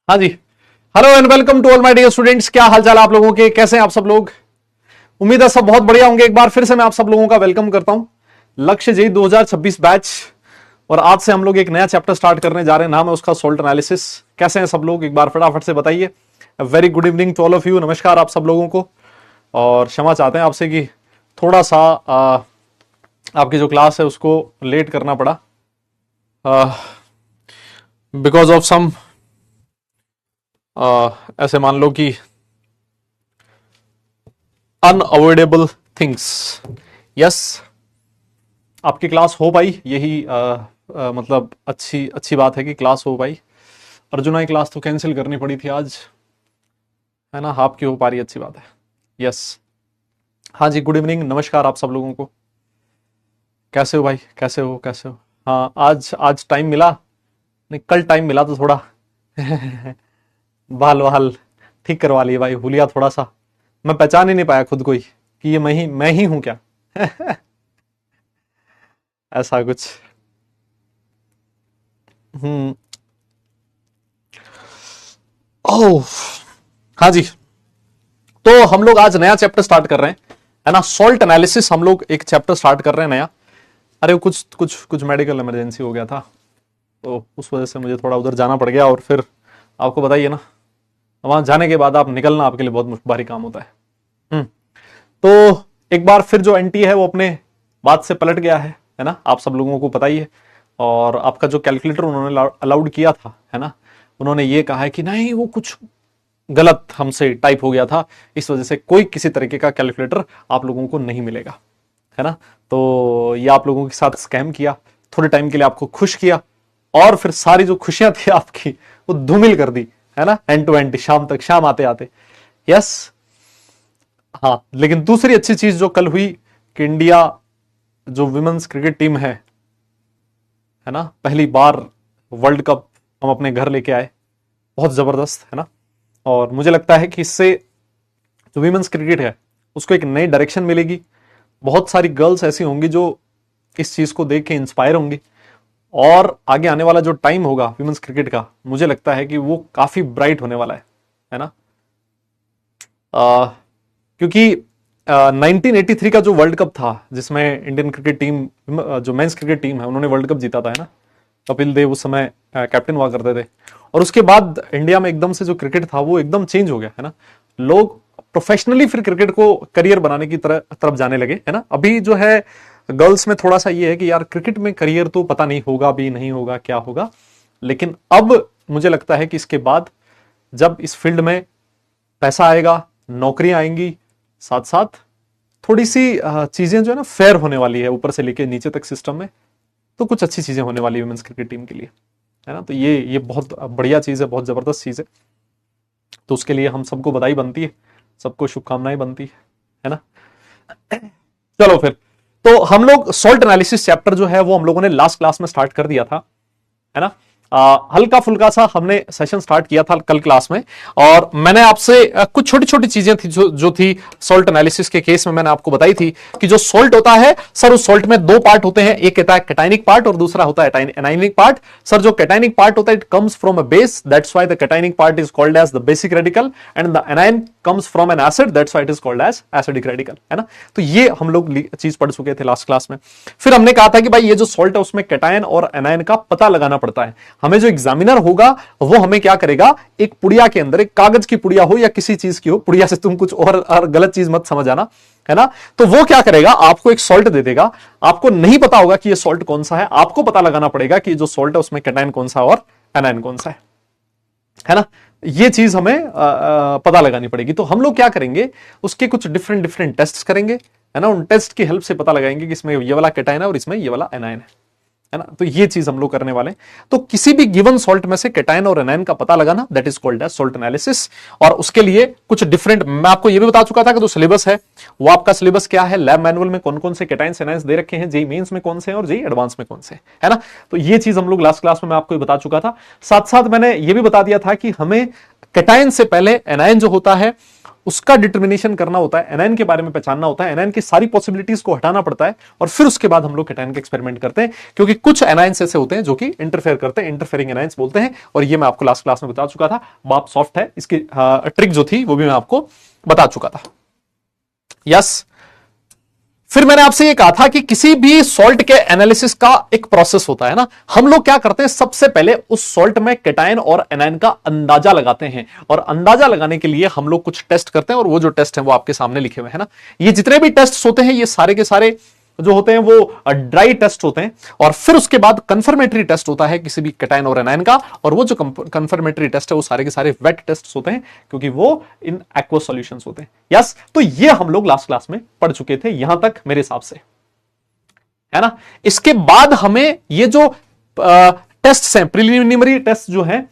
हाँ जी। Hello and welcome to all my dear students. क्या हालचाल आप लोगों के, कैसे हैं आप सब लोग? उम्मीद है सब बहुत बढ़िया होंगे। एक बार फिर से मैं आप सब लोगों का वेलकम करता हूं लक्ष्य जी 2026 बैच। और आज से हम लोग एक नया चैप्टर स्टार्ट करने जा रहे हैं, नाम है उसका सॉल्ट एनालिसिस। कैसे हैं सब लोग, एक बार फटाफट से बताइए। Very good evening to all of you, नमस्कार आप सब लोगों को। और क्षमा चाहते हैं आपसे कि थोड़ा सा आपकी जो क्लास है उसको लेट करना पड़ा बिकॉज ऑफ सम ऐसे मान लो कि अनअवॉइडेबल थिंग्स। यस, आपकी क्लास हो पाई, यही मतलब अच्छी अच्छी बात है कि क्लास हो पाई। अर्जुना की क्लास तो कैंसिल करनी पड़ी थी आज, है ना। आपकी हो पा रही, अच्छी बात है। यस, हाँ जी, गुड इवनिंग, नमस्कार आप सब लोगों को। कैसे हो भाई, कैसे हो, कैसे हो? हाँ, आज टाइम मिला नहीं, कल टाइम मिला तो थोड़ा बाल वाल ठीक करवा लिए भाई, हुलिया थोड़ा सा। मैं पहचान ही नहीं पाया खुद को ही कि ये मैं ही हूं क्या। ऐसा कुछ। हम्म। ओह, हाँ जी। तो हम लोग आज नया चैप्टर स्टार्ट कर रहे हैं, है ना। सॉल्ट एनालिसिस हम लोग एक चैप्टर स्टार्ट कर रहे हैं नया। अरे कुछ कुछ कुछ मेडिकल इमरजेंसी हो गया था, तो उस वजह से मुझे थोड़ा उधर जाना पड़ गया। और फिर आपको बताइए ना, वहां जाने के बाद आप निकलना आपके लिए बहुत भारी काम होता है। हम्म। तो एक बार फिर जो एनटी है वो अपने बात से पलट गया है ना, आप सब लोगों को पता ही है। और आपका जो कैलकुलेटर उन्होंने अलाउड किया था, है ना, उन्होंने ये कहा है कि नहीं, वो कुछ गलत हमसे टाइप हो गया था, इस वजह से कोई किसी तरीके का कैलकुलेटर आप लोगों को नहीं मिलेगा, है ना। तो ये आप लोगों के साथ स्कैम किया, थोड़े टाइम के लिए आपको खुश किया, और फिर सारी जो खुशियां थी आपकी वो धूमिल कर दी, है ना, एंड टू एंड, शाम तक, शाम आते आते। यस। हाँ, लेकिन दूसरी अच्छी चीज जो कल हुई कि इंडिया जो विमेन्स क्रिकेट टीम है ना, पहली बार वर्ल्ड कप हम अपने घर लेके आए, बहुत जबरदस्त, है ना। और मुझे लगता है कि इससे जो विमेन्स क्रिकेट है उसको एक नई डायरेक्शन मिलेगी। बहुत सारी गर्ल्स ऐसी होंगी जो इस चीज को देख के इंस्पायर होंगी, और आगे आने वाला जो टाइम होगा विमेन्स क्रिकेट का, मुझे लगता है कि वो काफी ब्राइट होने वाला है ना। क्योंकि 1983 का जो वर्ल्ड कप था जिसमें इंडियन क्रिकेट टीम, जो मेंस क्रिकेट टीम है, उन्होंने वर्ल्ड कप जीता था, है ना। कपिल देव उस समय कैप्टन हुआ करते थे। और उसके बाद इंडिया में एकदम से जो क्रिकेट था वो एकदम चेंज हो गया, है ना। लोग प्रोफेशनली फिर क्रिकेट को करियर बनाने की तरफ जाने लगे, है ना। अभी जो है गर्ल्स में थोड़ा सा ये है कि यार क्रिकेट में करियर तो पता नहीं होगा भी, नहीं होगा, क्या होगा। लेकिन अब मुझे लगता है कि इसके बाद जब इस फील्ड में पैसा आएगा, नौकरियां आएंगी, साथ साथ थोड़ी सी चीजें जो है ना फेयर होने वाली है, ऊपर से लेके नीचे तक सिस्टम में, तो कुछ अच्छी चीजें होने वाली है वुमेन्स क्रिकेट टीम के लिए, है ना। तो ये बहुत बढ़िया चीज है, बहुत जबरदस्त चीज है। तो उसके लिए हम सबको बधाई बनती है, सबको शुभकामनाएं बनती है ना। चलो फिर, तो हम लोग सॉल्ट एनालिसिस चैप्टर जो है वो हम लोगों ने लास्ट क्लास में स्टार्ट कर दिया था, है ना। हल्का फुल्का सा हमने सेशन स्टार्ट किया था कल क्लास में। और मैंने आपसे कुछ छोटी छोटी चीजें थी जो थी सॉल्ट एनालिसिस के केस में, मैंने आपको बताई थी कि जो सॉल्ट होता है सर, उस सॉल्ट में दो पार्ट होते हैं, एक होता है कैटाइनिक पार्ट और दूसरा होता है एनाइनिक पार्ट। सर, जो कैटाइनिक पार्ट होता है it comes from a base, that's why the cationic part is called as the basic radical, and the anion comes from an acid, that's why it is called as acidic radical, है ना। तो ये हम लोग चीज पढ़ चुके थे लास्ट क्लास में। फिर हमने कहा था कि भाई ये जो सॉल्ट है उसमें कैटायन और एनायन का पता लगाना पड़ता है। हमें जो एग्जामिनर होगा वो हमें क्या करेगा, एक पुड़िया के अंदर, एक कागज की पुड़िया हो या किसी चीज की हो, पुड़िया से तुम कुछ और गलत चीज मत समझ आना, है ना। तो वो क्या करेगा, आपको एक सॉल्ट दे देगा, आपको नहीं पता होगा कि ये सॉल्ट कौन सा है, आपको पता लगाना पड़ेगा कि जो सॉल्ट है उसमें कैटायन कौन सा और एनायन कौन सा है ना। ये चीज हमें पता लगानी पड़ेगी। तो हम लोग क्या करेंगे, उसके कुछ डिफरेंट डिफरेंट टेस्ट करेंगे, है ना। उन टेस्ट की हेल्प से पता लगाएंगे कि इसमें ये वाला कैटायन है और इसमें ये वाला एनायन है ना। तो ये चीज हम लोग करने वाले हैं। तो किसी भी गिवन सॉल्ट में से कैटायन और एनायन का पता लगाना, that is called as salt analysis. और उसके लिए कुछ डिफरेंट, मैं आपको ये भी बता चुका था कि जो सिलेबस है वो आपका सिलेबस क्या है, लैब मैनुअल में कौन कौन से कैटायन एनायन दे रखे हैं, जेई मेंस में कौन से हैं और जेई एडवांस में कौन से, है ना। तो ये चीज हम लोग लास्ट क्लास में मैं आपको बता चुका था। साथ साथ मैंने ये भी बता दिया था कि हमें कैटायन से पहले एनायन जो होता है उसका डिटर्मिनेशन करना होता है, एनायन के बारे में पहचानना होता है, एनायन की सारी पॉसिबिलिटीज को हटाना पड़ता है, और फिर उसके बाद हम लोग कैटायन के एक्सपेरिमेंट करते हैं, क्योंकि कुछ एनायंस ऐसे होते हैं जो कि इंटरफेयर करते हैं, इंटरफेयरिंग एनायंस बोलते हैं, और ये मैं आपको लास्ट क्लास में बता चुका था। बाप सॉफ्ट है, इसकी ट्रिक जो थी वो भी मैं आपको बता चुका था। यस, फिर मैंने आपसे ये कहा था कि किसी भी सॉल्ट के एनालिसिस का एक प्रोसेस होता है ना। हम लोग क्या करते हैं, सबसे पहले उस सॉल्ट में कैटायन और एनायन का अंदाजा लगाते हैं, और अंदाजा लगाने के लिए हम लोग कुछ टेस्ट करते हैं, और वो जो टेस्ट है वो आपके सामने लिखे हुए हैं ना। ये जितने भी टेस्ट होते हैं ये सारे के सारे जो होते हैं वो ड्राई टेस्ट होते हैं, और फिर उसके बाद कंफर्मेटरी टेस्ट होता है किसी भी कैटायन और एनायन का, और वो जो कंफर्मेटरी टेस्ट है वो सारे के सारे वेट टेस्ट होते हैं, क्योंकि वो इन एक्वस सॉल्यूशंस होते हैं। यस, तो ये हम लोग लास्ट क्लास में पढ़ चुके थे यहां तक मेरे हिसाब से, है ना। इसके बाद हमें ये जो टेस्ट हैं, प्रिलिमिनरी टेस्ट जो है,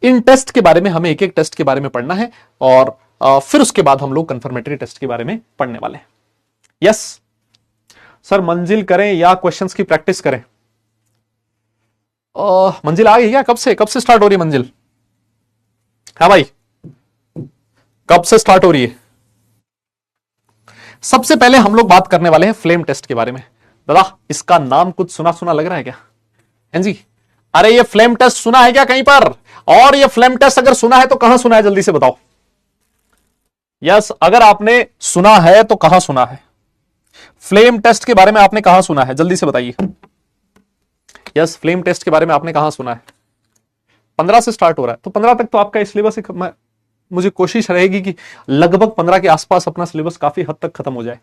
इन टेस्ट के बारे में हमें एक एक टेस्ट के बारे में पढ़ना है, और फिर उसके बाद हम लोग कंफर्मेटरी टेस्ट के बारे में पढ़ने वाले हैं। यस सर, मंजिल करें या क्वेश्चंस की प्रैक्टिस करें? मंजिल आ गई क्या? कब से स्टार्ट हो रही है मंजिल? हाँ भाई, कब से स्टार्ट हो रही है? सबसे पहले हम लोग बात करने वाले हैं फ्लेम टेस्ट के बारे में। दादा, इसका नाम कुछ सुना सुना लग रहा है क्या? हैं जी? अरे ये फ्लेम टेस्ट सुना है क्या कहीं पर? और ये फ्लेम टेस्ट अगर सुना है तो कहां सुना है, जल्दी से बताओ। यस, अगर आपने सुना है तो कहां सुना है? फ्लेम टेस्ट के बारे में आपने कहां सुना है, जल्दी से बताइए। यस, फ्लेम टेस्ट के बारे में आपने कहां सुना है? 15 से स्टार्ट हो रहा है, तो 15 तक तो आपका सिलेबस, मुझे कोशिश रहेगी कि लगभग 15 के आसपास अपना सिलेबस काफी हद तक खत्म हो जाए,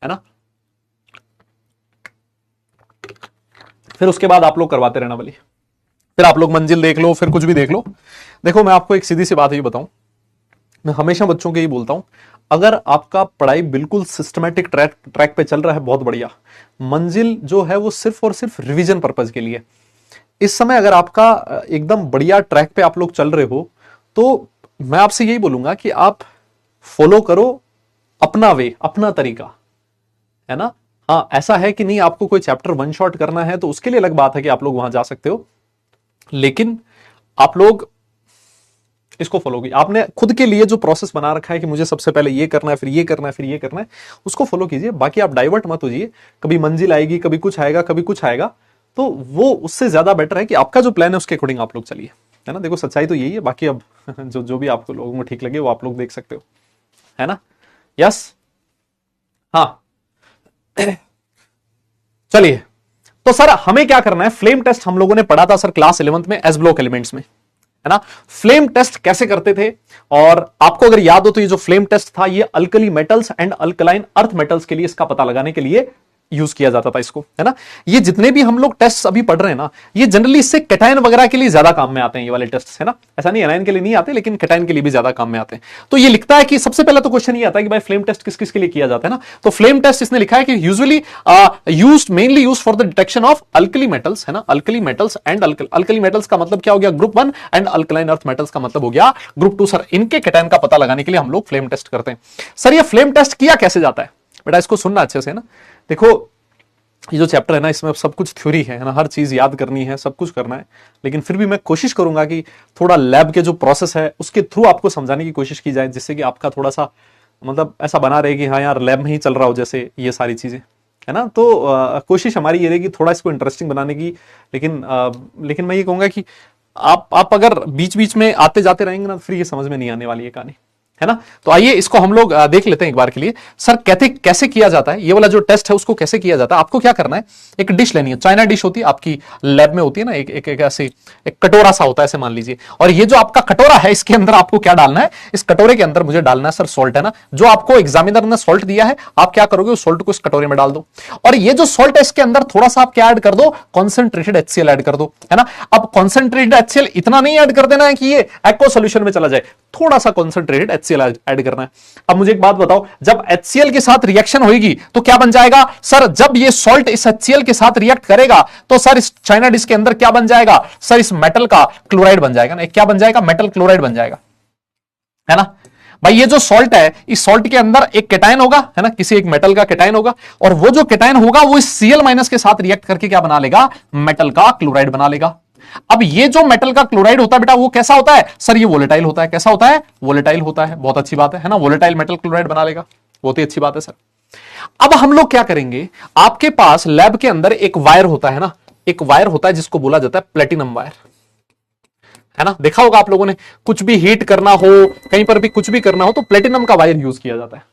है ना। फिर उसके बाद आप लोग करवाते रहना वाली, फिर आप लोग मंजिल देख लो, फिर कुछ भी देख लो। देखो, मैं आपको एक सीधी सी बात ये बताऊं, मैं हमेशा बच्चों के ही बोलता हूं, अगर आपका पढ़ाई बिल्कुल सिस्टमैटिक ट्रैक पे चल रहा है, बहुत बढ़िया। मंजिल जो है वो सिर्फ और सिर्फ रिवीजन पर्पज के लिए। इस समय अगर आपका एकदम बढ़िया ट्रैक पे आप लोग चल रहे हो, तो मैं आपसे यही बोलूंगा कि आप फॉलो करो अपना वे, अपना तरीका, है ना। हाँ, ऐसा है कि नहीं आपको कोई चैप्टर वन शॉट करना है तो उसके लिए अलग बात है कि आप लोग वहां जा सकते हो, लेकिन आप लोग इसको फॉलो कीजिए। आपने खुद के लिए जो प्रोसेस बना रखा है कि मुझे सबसे पहले ये करना है, फिर ये करना है, फिर ये करना है, उसको फॉलो कीजिए। बाकी आप डाइवर्ट मत होइए, कभी मंजिल आएगी, कभी कुछ आएगा, कभी कुछ आएगा, तो वो उससे ज्यादा बेटर है कि आपका जो प्लान है उसके अकॉर्डिंग आप लोग चलिए, है ना। देखो, सच्चाई तो यही है, बाकी अब जो भी आपको लोगों को ठीक लगे वो आप लोग देख सकते हो, है ना। यस, हाँ, चलिए। तो सर हमें क्या करना है, फ्लेम टेस्ट हम लोगों ने पढ़ा था सर क्लास 11th में एस ब्लॉक एलिमेंट्स में, है ना। फ्लेम टेस्ट कैसे करते थे, और आपको अगर याद हो तो ये जो फ्लेम टेस्ट था ये alkali metals and alkaline earth metals के लिए इसका पता लगाने के लिए यूज किया जाता था इसको, है ना। ये जितने भी हम लोग टेस्ट अभी पढ़ रहे हैं ना, ये जनरली इससे कैटायन वगैरह के लिए ज्यादा काम में आते हैं, ये वाले टेस्ट, है ना। ऐसा नहीं एनायन के लिए नहीं आते, लेकिन कैटायन के लिए भी ज्यादा काम में आते हैं। तो ये लिखता है कि सबसे पहला तो क्वेश्चन ये आता है कि भाई फ्लेम टेस्ट किस किस के लिए किया जाता है ना। तो फ्लेम टेस्ट इसने लिखा है कि usually used mainly used for the detection of alkali metals, है ना। Alkali metals and alkali metals का मतलब क्या हो गया, group 1, and alkaline earth metals का मतलब हो गया ग्रुप 2। सर इनके कैटायन का पता लगाने के लिए हम लोग फ्लेम टेस्ट करते हैं। सर ये फ्लेम टेस्ट किया कैसे जाता है, बेटा इसको सुनना अच्छे से, ना। देखो, ये जो चैप्टर है ना, इसमें सब कुछ थ्योरी है ना, हर चीज याद करनी है, सब कुछ करना है, लेकिन फिर भी मैं कोशिश करूंगा कि थोड़ा लैब के जो प्रोसेस है उसके थ्रू आपको समझाने की कोशिश की जाए, जिससे कि आपका थोड़ा सा मतलब ऐसा बना रहे कि हाँ यार लैब में ही चल रहा हो जैसे ये सारी चीजें, है ना। तो कोशिश हमारी ये रहेगी थोड़ा इसको इंटरेस्टिंग बनाने की, लेकिन मैं ये कहूंगा कि आप अगर बीच बीच में आते जाते रहेंगे ना, फिर ये समझ में नहीं आने वाली है कहानी, है ना। तो आइए इसको हम लोग देख लेते हैं एक बार के लिए। सर कहते कैसे किया जाता है ये वाला जो टेस्ट है, उसको कैसे किया जाता है। आपको क्या करना है, एक डिश लेनी है, चाइना डिश होती है आपकी लैब में होती है ना, एक ऐसे एक कटोरा सा होता है, ऐसे मान लीजिए, और ये जो आपका कटोरा है इसके अंदर आपको क्या डालना है, इस कटोरे के अंदर मुझे डालना है सर सॉल्ट, है ना। जो आपको एग्जामिनर ने सॉल्ट दिया है, आप क्या करोगे, उस सॉल्ट को इस कटोरे में डाल दो, और ये जो सॉल्ट है इसके अंदर थोड़ा सा आप क्या ऐड कर दो, कॉन्सेंट्रेटेड HCl ऐड कर दो, है ना। अब कॉन्सेंट्रेटेड HCl इतना नहीं ऐड कर देना है कि ये एक्वा सॉल्यूशन में चला जाए, थोड़ा सा कॉन्सेंट्रेटेड HCl ऐड करना है। अब मुझे एक बात बताओ, जब HCl के साथ रिएक्शन होगी तो क्या बन जाएगा सर, जब ये सॉल्ट इस HCl के साथ रिएक्ट करेगा तो सर इस चाइना डिश के अंदर क्या बन जाएगा सर, इस मेटल का क्लोराइड बन जाएगा ना। क्या बन जाएगा, मेटल क्लोराइड बन जाएगा, है ना। भाई ये जो सॉल्ट है, इस सॉल्ट के अंदर एक कैटायन होगा, है ना, किसी एक मेटल का कैटायन होगा, और वो जो कैटायन होगा वो इस Cl- के साथ रिएक्ट करके क्या बना लेगा, मेटल का क्लोराइड बना लेगा। अब ये जो मेटल का क्लोराइड होता है बेटा वो कैसा होता है सर, ये वोलेटाइल होता है। कैसा होता है, वोलेटाइल होता है। बहुत अच्छी बात है ना, वोलेटाइल मेटल क्लोराइड बना लेगा, बहुत ही अच्छी बात है सर। अब हम लोग क्या करेंगे, आपके पास लैब के अंदर एक वायर होता है ना, एक वायर होता है जिसको बोला जाता है प्लेटिनम वायर, है ना। देखा होगा आप लोगों ने, कुछ भी हीट करना हो, कहीं पर भी कुछ भी करना हो तो प्लेटिनम का वायर यूज किया जाता है।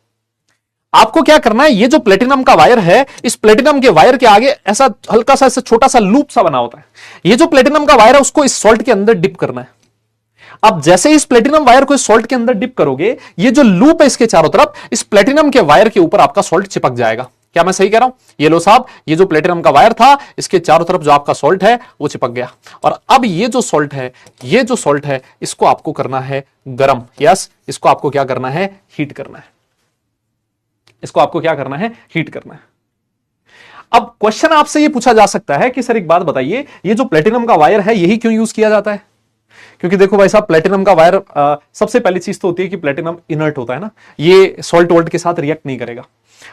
आपको क्या करना है, ये जो प्लेटिनम का वायर है, इस प्लेटिनम के वायर के आगे ऐसा हल्का सा ऐसा छोटा सा लूप सा बना होता है। ये जो प्लेटिनम का वायर है उसको इस सॉल्ट के अंदर डिप करना है। अब जैसे इस प्लेटिनम वायर को इस सॉल्ट के अंदर डिप करोगे, ये जो लूप है इसके चारों तरफ, इस प्लेटिनम के वायर के ऊपर आपका सॉल्ट चिपक जाएगा। क्या मैं सही कह रहा हूं? ये लो साहब, ये जो प्लेटिनम का वायर था, इसके चारों तरफ जो आपका सॉल्ट है वो चिपक गया। और अब ये जो सॉल्ट है, ये जो सॉल्ट है, इसको आपको करना है गर्म। यस, इसको आपको क्या करना है, हीट करना है। इसको आपको क्या करना है, हीट करना है। अब क्वेश्चन आपसे ये पूछा जा सकता है कि सर एक बात बताइए, ये जो प्लेटिनम का वायर है यही क्यों यूज किया जाता है? क्योंकि देखो भाई साहब, प्लेटिनम का वायर सबसे पहली चीज तो होती है कि प्लेटिनम इनर्ट होता है ना, ये सॉल्ट वोल्ट के साथ रिएक्ट नहीं करेगा।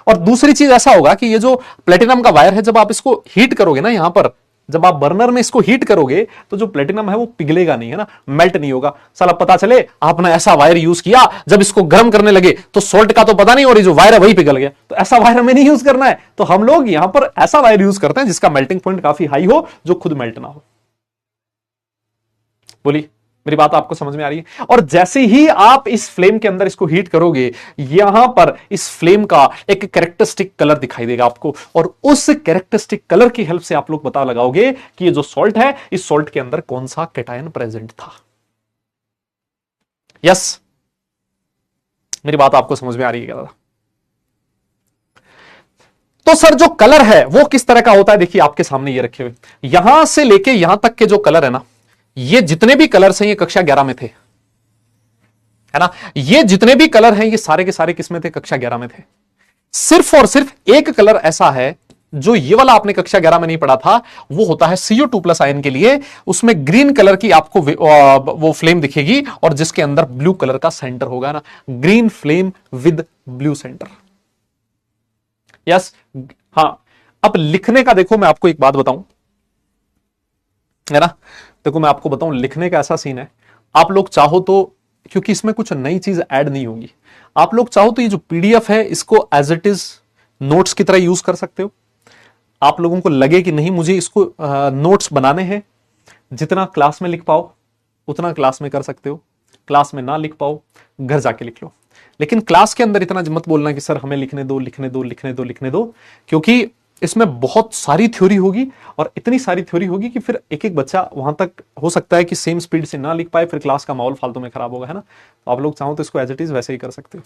और दूसरी चीज ऐसा होगा कि ये जो प्लेटिनम का वायर है, जब आप इसको हीट करोगे ना, यहां पर जब आप बर्नर में इसको हीट करोगे तो जो प्लेटिनम है वो पिघलेगा नहीं, है ना, मेल्ट नहीं होगा। साला पता चले आपने ऐसा वायर यूज किया, जब इसको गर्म करने लगे तो सॉल्ट का तो पता नहीं और ये जो वायर है वही पिघल गया। तो ऐसा वायर हमें नहीं यूज करना है। तो हम लोग यहां पर ऐसा वायर यूज करते हैं जिसका मेल्टिंग पॉइंट काफी हाई हो, जो खुद मेल्ट ना हो। बोलिए, मेरी बात आपको समझ में आ रही है? और जैसे ही आप इस फ्लेम के अंदर इसको हीट करोगे, यहां पर इस फ्लेम का एक कैरेक्टरिस्टिक कलर दिखाई देगा आपको, और उस कैरेक्टरिस्टिक कलर की हेल्प से आप लोग पता लगाओगे कि ये जो सॉल्ट है, इस सॉल्ट के अंदर कौन सा कैटायन प्रेजेंट था। यस, मेरी बात आपको समझ में आ रही है क्या दादा? तो सर जो कलर है वो किस तरह का होता है, देखिए आपके सामने ये रखे हुए, यहां से लेके यहां तक के जो कलर है ना, ये जितने भी कलर्स हैं ये कक्षा 11 में थे, है ना। ये जितने भी कलर हैं ये सारे के सारे किसमें थे, कक्षा 11 में थे। सिर्फ और सिर्फ एक कलर ऐसा है जो ये वाला आपने कक्षा 11 में नहीं पढ़ा था, वो होता है CO2+ आयन के लिए। उसमें ग्रीन कलर की आपको वो फ्लेम दिखेगी और जिसके अंदर ब्लू कलर का सेंटर होगा ना, green flame with blue centre. Yes, हाँ। अब लिखने का देखो, मैं आपको एक बात बताऊं, है ना, देखो मैं आपको बताऊं, लिखने का ऐसा सीन है, आप लोग चाहो तो, क्योंकि इसमें कुछ नई चीज ऐड नहीं होगी, आप लोग चाहो तो ये जो PDF है इसको एज इट इज नोट्स की तरह यूज कर सकते हो। आप लोगों को लगे कि नहीं मुझे इसको नोट्स बनाने हैं, जितना क्लास में लिख पाओ उतना क्लास में कर सकते हो, क्लास में ना लिख पाओ घर जाके लिख लो। लेकिन क्लास के अंदर इतना मत बोलना कि सर हमें लिखने दो लिखने दो लिखने दो लिखने दो, क्योंकि इसमें बहुत सारी थ्योरी होगी और इतनी सारी थ्योरी होगी कि फिर एक एक बच्चा वहां तक हो सकता है कि सेम स्पीड से ना लिख पाए, फिर क्लास का माहौल फालतू में खराब होगा, है ना। तो आप लोग चाहो तो इसको एज इट इज वैसे ही कर सकते हो,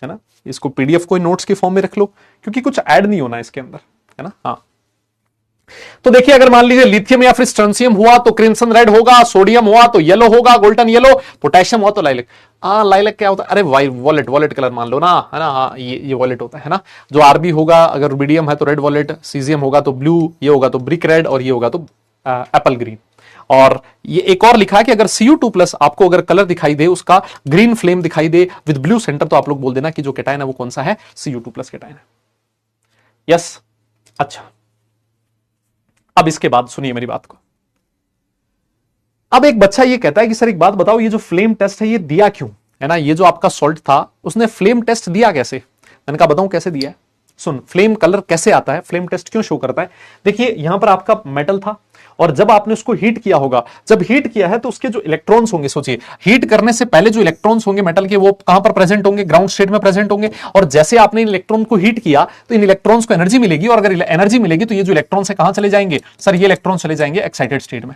है ना। इसको PDF कोई नोट्स के फॉर्म में रख लो, क्योंकि कुछ ऐड नहीं होना इसके अंदर, है ना। हाँ, तो देखिए अगर मान लीजिए लिथियम या फिर स्ट्रोंशियम हुआ तो क्रिम्सन रेड होगा, सोडियम हुआ तो येलो होगा, गोल्डन येलो, पोटेशियम हुआ तो लाइलैक। लाइलैक क्या होता है, अरे वॉलेट, वॉलेट कलर मान लो ना, है ना। हाँ, ये वॉलेट होता है ना। जो RB होगा, अगर रुबिडियम है तो रेड वॉलेट, सीजियम होगा तो ब्लू, ये होगा तो ब्रिक रेड, और ये होगा तो एप्पल ग्रीन। और ये एक और लिखा है कि अगर CO2+ आपको अगर कलर दिखाई दे, उसका ग्रीन फ्लेम दिखाई दे विद ब्लू सेंटर, तो आप लोग बोल देना कि जो कैटायन है वो कौन सा है, CO2+ कैटायन है। यस, अच्छा। अब इसके बाद सुनिए मेरी बात को। अब एक बच्चा ये कहता है कि सर एक बात बताओ, ये जो फ्लेम टेस्ट है ये दिया क्यों, है ना। ये जो आपका सॉल्ट था उसने फ्लेम टेस्ट दिया कैसे? मैंने कहा बताऊं कैसे दिया है। सुन, फ्लेम कलर कैसे आता है, फ्लेम टेस्ट क्यों शो करता है। देखिए यहां पर आपका मेटल था और जब आपने उसको हीट किया होगा, जब हीट किया है तो उसके जो इलेक्ट्रॉन्स होंगे, सोचिए हीट करने से पहले जो इलेक्ट्रॉन्स होंगे मेटल के, वो कहां पर प्रेजेंट होंगे, ग्राउंड स्टेट में प्रेजेंट होंगे। और जैसे आपने इन इलेक्ट्रॉन को हीट किया तो इन इलेक्ट्रॉन्स को एनर्जी मिलेगी, और अगर एनर्जी मिलेगी तो ये जो इलेक्ट्रॉन्स है कहां चले जाएंगे, सर ये इलेक्ट्रॉन चले जाएंगे एक्साइटेड स्टेट में।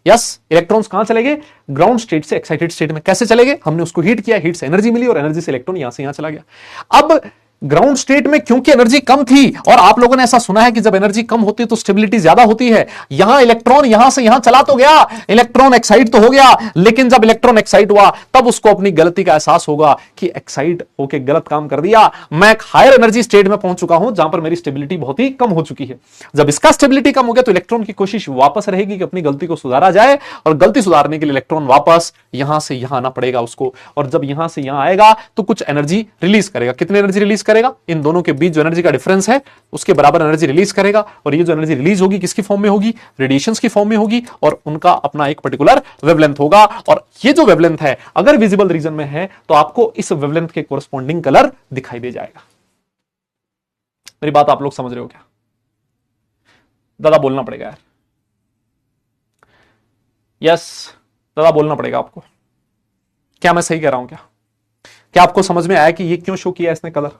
यस, इलेक्ट्रॉन्स कहां चले गए, ग्राउंड स्टेट से एक्साइटेड स्टेट में। कैसे चले गए, हमने उसको हीट किया, हीट से एनर्जी मिली और एनर्जी से इलेक्ट्रॉन यहां से यहां चला गया। अब ग्राउंड स्टेट में क्योंकि एनर्जी कम थी, और आप लोगों ने ऐसा सुना है कि जब एनर्जी कम होती है तो स्टेबिलिटी ज्यादा होती है, यहां इलेक्ट्रॉन यहां से यहां चला तो गया, इलेक्ट्रॉन एक्साइट तो हो गया, लेकिन जब इलेक्ट्रॉन एक्साइट हुआ तब उसको अपनी गलती का एहसास होगा कि एक्साइट होकर गलत काम कर दिया, मैं एक हायर एनर्जी स्टेट में पहुंच चुका हूं जहां पर मेरी स्टेबिलिटी बहुत ही कम हो चुकी है। जब इसका स्टेबिलिटी कम हो गया तो इलेक्ट्रॉन की कोशिश वापस रहेगी कि अपनी गलती को सुधारा जाए, और गलती सुधारने के लिए इलेक्ट्रॉन वापस यहां से यहां आना पड़ेगा उसको, और जब यहां से यहां आएगा तो कुछ एनर्जी रिलीज करेगा। कितनी एनर्जी रिलीज करेगा, इन दोनों के बीच जो एनर्जी का डिफरेंस है उसके बराबर एनर्जी रिलीज करेगा, और ये जो एनर्जी रिलीज होगी किसकी फॉर्म में होगी, रेडिएशंस की फॉर्म में होगी, और उनका अपना एक पर्टिकुलर वेवलेंथ होगा। और ये जो वेवलेंथ है अगर विजिबल रीजन में है तो आपको इस वेवलेंथ के कोरस्पॉन्डिंग कलर दिखाई दे जाएगा। मेरी बात आप लोग समझ रहे हो क्या? दादा बोलना पड़ेगा यार, यस दादा बोलना पड़ेगा आपको। क्या मैं सही कह रहा हूं? क्या आपको समझ में आया कि ये क्यों शो किया इसने कलर?